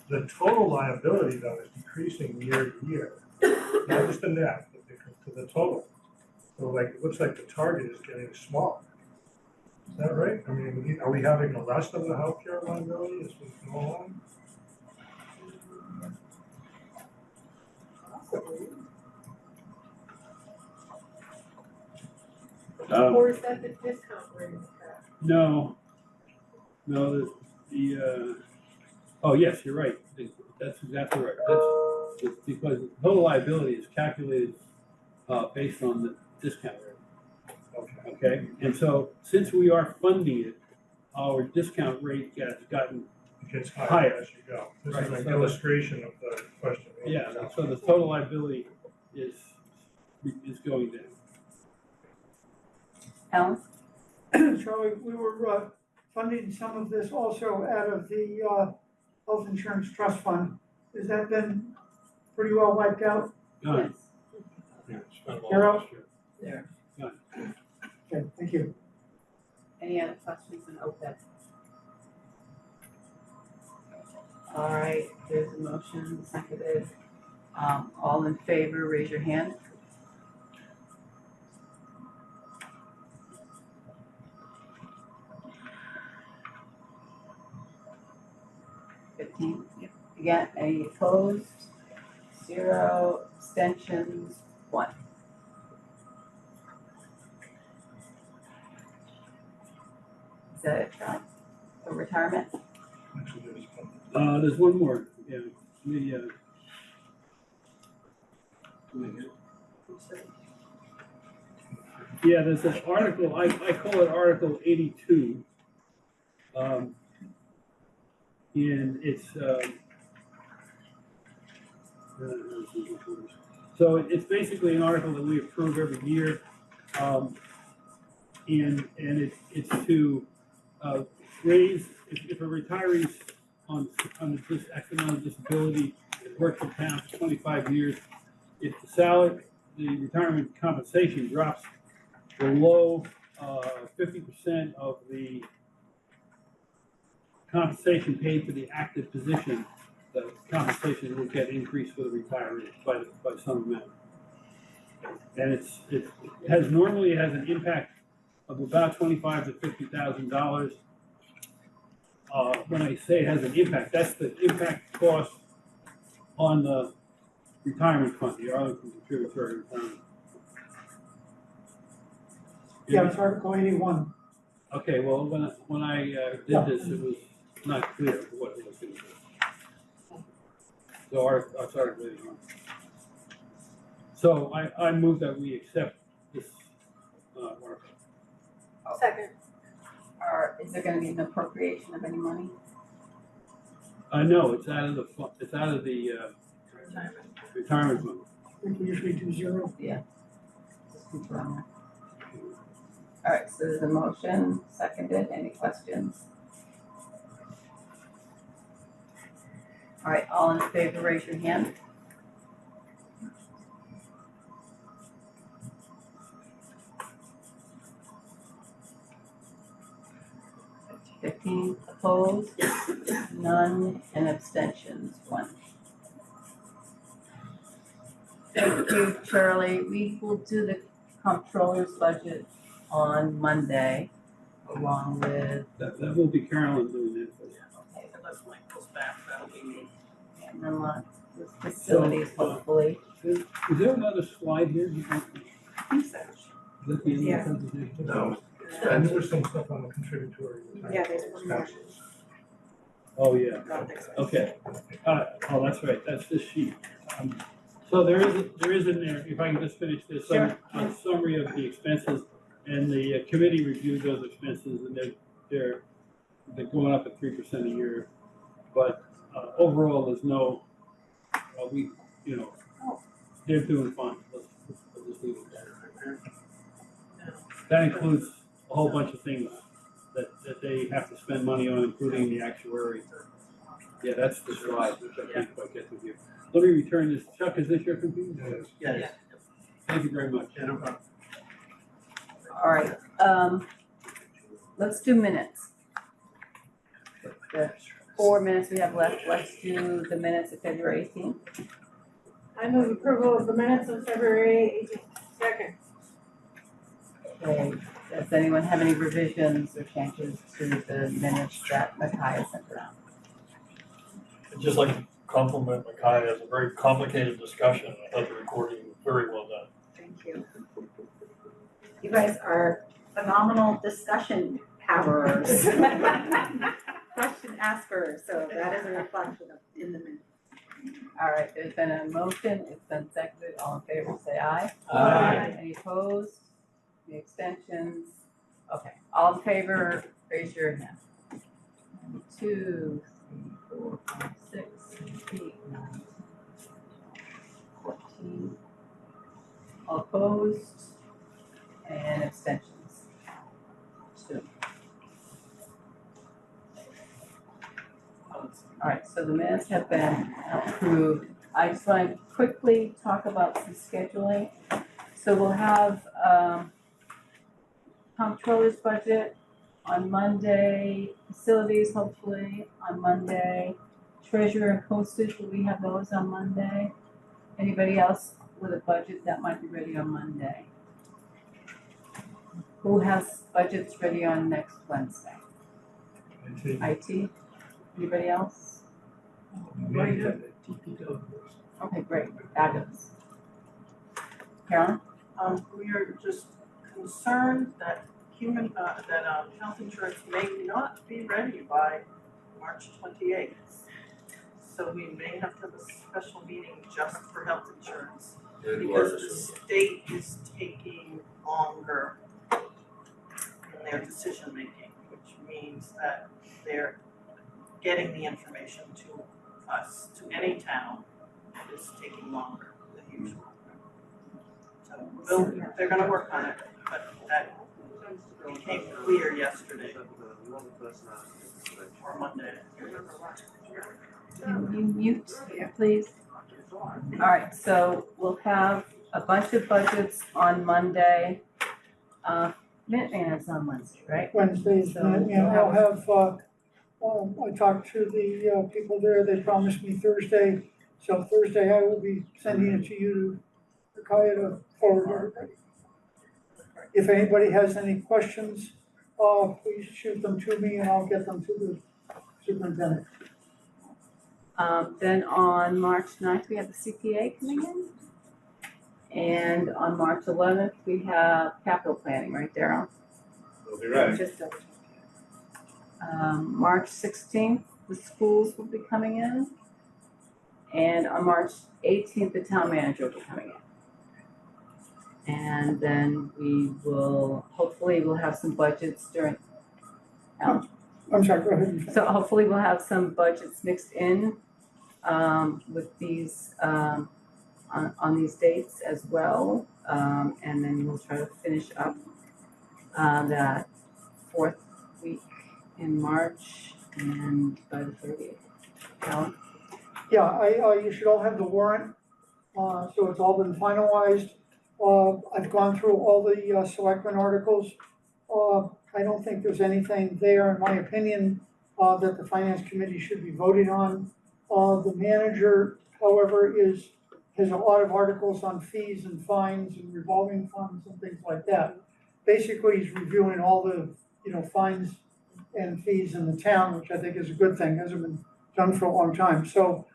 the total liability though is decreasing year to year. Not just the net, but the total. So it looks like the target is getting smaller. Is that right? I mean, are we having less of the healthcare liability as we go along? Or is that the discount rate? No, oh, yes, you're right. That's exactly right. That's because total liability is calculated based on the discount rate. Okay, and so since we are funding it, our discount rate has gotten It gets higher as you go. This is an illustration of the question. Yeah, so the total liability is going down. Alan? Charlie, we were funding some of this also out of the health insurance trust fund. Has that been pretty well wiped out? Done. Yeah, spent all You're last up. year. Done. Okay, thank you. Any other questions on OPEB? All right, there's a motion, seconded. All in favor, raise your hand. Again, any opposed? 0, abstentions, 1. Is that it, Charlie? For retirement? Actually, there's There's one more, yeah, there's an article, I call it Article 82. And it's, so it's basically an article that we approve every year. And it's to raise, if a retiree's on this economic disability, worked for town for 25 years, if the salary, the retirement compensation drops below 50% of the compensation paid for the active position, the compensation will get increased for the retiree by some amount. And it normally has an impact of about $25,000 to $50,000. when I say it has an impact, that's the impact cost on the retirement fund, the Arlington Contributory Retirement. Yeah, it's Article 81. Okay, well, when I did this, it was not clear what it was going to do. So it's Article 81. So I move that we accept this article. Second. Or is there gonna be an appropriation of any money? No, it's out of the, it's out of the retirement fund. I think we usually do 0. Yeah. Just confirm that. All right, so there's a motion, seconded, any questions? All right, all in favor, raise your hand. Opposed, none, and abstentions, 1. Thank you, Charlie. We will do the comptroller's budget on Monday, along with. That will be Carolyn doing it. Okay, unless Mike goes back, that'll be me. And then the facilities, hopefully. Is there another slide here? Research. Is that the end Yeah. of the presentation? No. And there's some stuff on the contributory. Yeah, there's one more. expenses. Oh, yeah, okay. Oh, that's right, that's this sheet. So there is in there, if I can just finish this, a summary of the expenses, and the committee reviewed those expenses, and they're going up at 3% a year. But overall, there's no, they're doing fine. Let's just leave it there. That includes a whole bunch of things that they have to spend money on, including the actuary. Yeah, that's the slide, which I can't quite get to here. Let me return this. Chuck, is this your computer? Yes. Thank you very much. All right, let's do minutes. The 4 minutes we have left, let's do the minutes of February 18th. I move approval of the minutes of February 18th. Second. Okay, does anyone have any revisions or changes to the minutes that Micaiah sent around? I'd just like to compliment Micaiah. It's a very complicated discussion. I thought the recording was very well done. Thank you. You guys are phenomenal discussion havers. Question askers, so that is a reflection of in the minutes. All right, there's been a motion, it's been seconded, all in favor, say aye. Aye. Any opposed? Any extensions? Okay, all in favor, raise your hand. 1, 2, 3, 4, 5, 6, 7, 8, 9, 14. All opposed? And abstentions? 2. All right, so the minutes have been approved. I just want to quickly talk about some scheduling. So we'll have comptroller's budget on Monday, facilities hopefully on Monday, treasurer and postage, will we have those on Monday? Anybody else with a budget that might be ready on Monday? Who has budgets ready on next Wednesday? IT? Anybody else? Very good. Okay, great, fabulous. Carolyn? We are just concerned that health insurance may not be ready by March 28th. So we may have to have a special meeting just for health insurance. Because the state is taking longer in their decision making, which means that they're getting the information to us, to any town, is taking longer than usual. So they're gonna work on it, but that became clear yesterday or Monday. Can you mute, please? All right, so we'll have a bunch of budgets on Monday. Minuteman is on Wednesday, right? Wednesdays, So and we'll I'll have, I talked to the people there, they promised me Thursday. So Thursday I will be sending it to you, Micaiah, to forward everybody. If anybody has any questions, please shoot them to me and I'll get them to the superintendent. Then on March 9th, we have the CPA coming in. And on March 11th, we have capital planning, right, Daryl? We'll be ready. Just double March 16th, the schools will be coming in. And on March 18th, the town manager will be coming in. And then we will, hopefully we'll have some budgets during, I'm sorry, go ahead. so hopefully we'll have some budgets mixed in with these, on these dates as well. And then we'll try to finish up that fourth week in March and by the 30th. Alan? Yeah, you should all have the warrant, so it's all been finalized. I've gone through all the selectmen articles. I don't think there's anything there, in my opinion, that the finance committee should be voting on. The manager, however, has a lot of articles on fees and fines and revolving funds and things like that. Basically, he's reviewing all the, fines and fees in the town, which I think is a good thing, hasn't been done for a long time. So,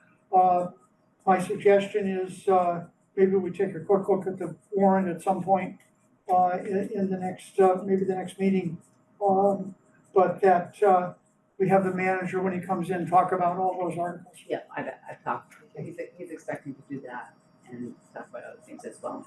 my suggestion is, maybe we take a quick look at the warrant at some point, in the next, maybe the next meeting. But that, we have the manager, when he comes in, talk about all those articles. Yeah, I've talked, he's expecting to do that and talk about other things as well.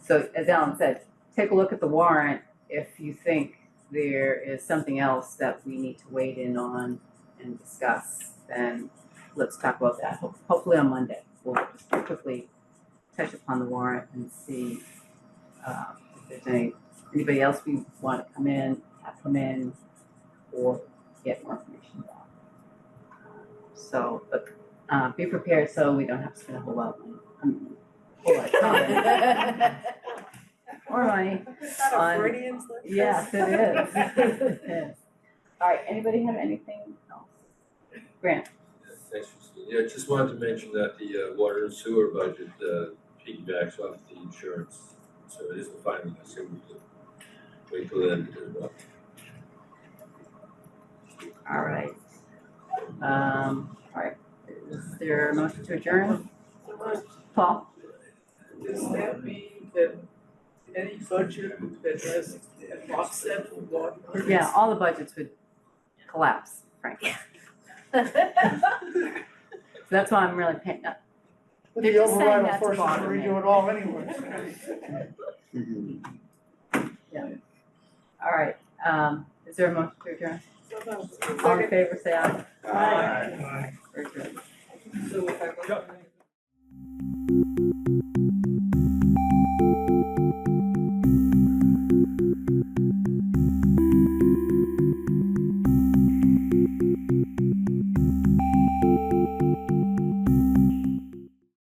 So as Alan said, take a look at the warrant. If you think there is something else that we need to wade in on and discuss, then let's talk about that. Hopefully on Monday, we'll just quickly touch upon the warrant and see if there's anybody else we want to come in or get more information about. So, but be prepared so we don't have to spend a whole lot of time. Or money. Is that a on- Freudian slip? Yes, it is. It is. All right, anybody have anything else? Grant? Thanks, Christine. Yeah, just wanted to mention that the water and sewer budget piggybacks off the insurance. So it is the final, I assume we can wait till then to do it. All right. All right, is there a motion to adjourn? Paul? Does that mean that any budget that has an offset for water? Yeah, all the budgets would collapse, frankly. So that's why I'm really paying up. But They're the just saying override will that's force us to bothering redo me. it all anyway. Yeah. All right, is there a motion to adjourn? All in favor, say aye. Aye. Very good. So if I.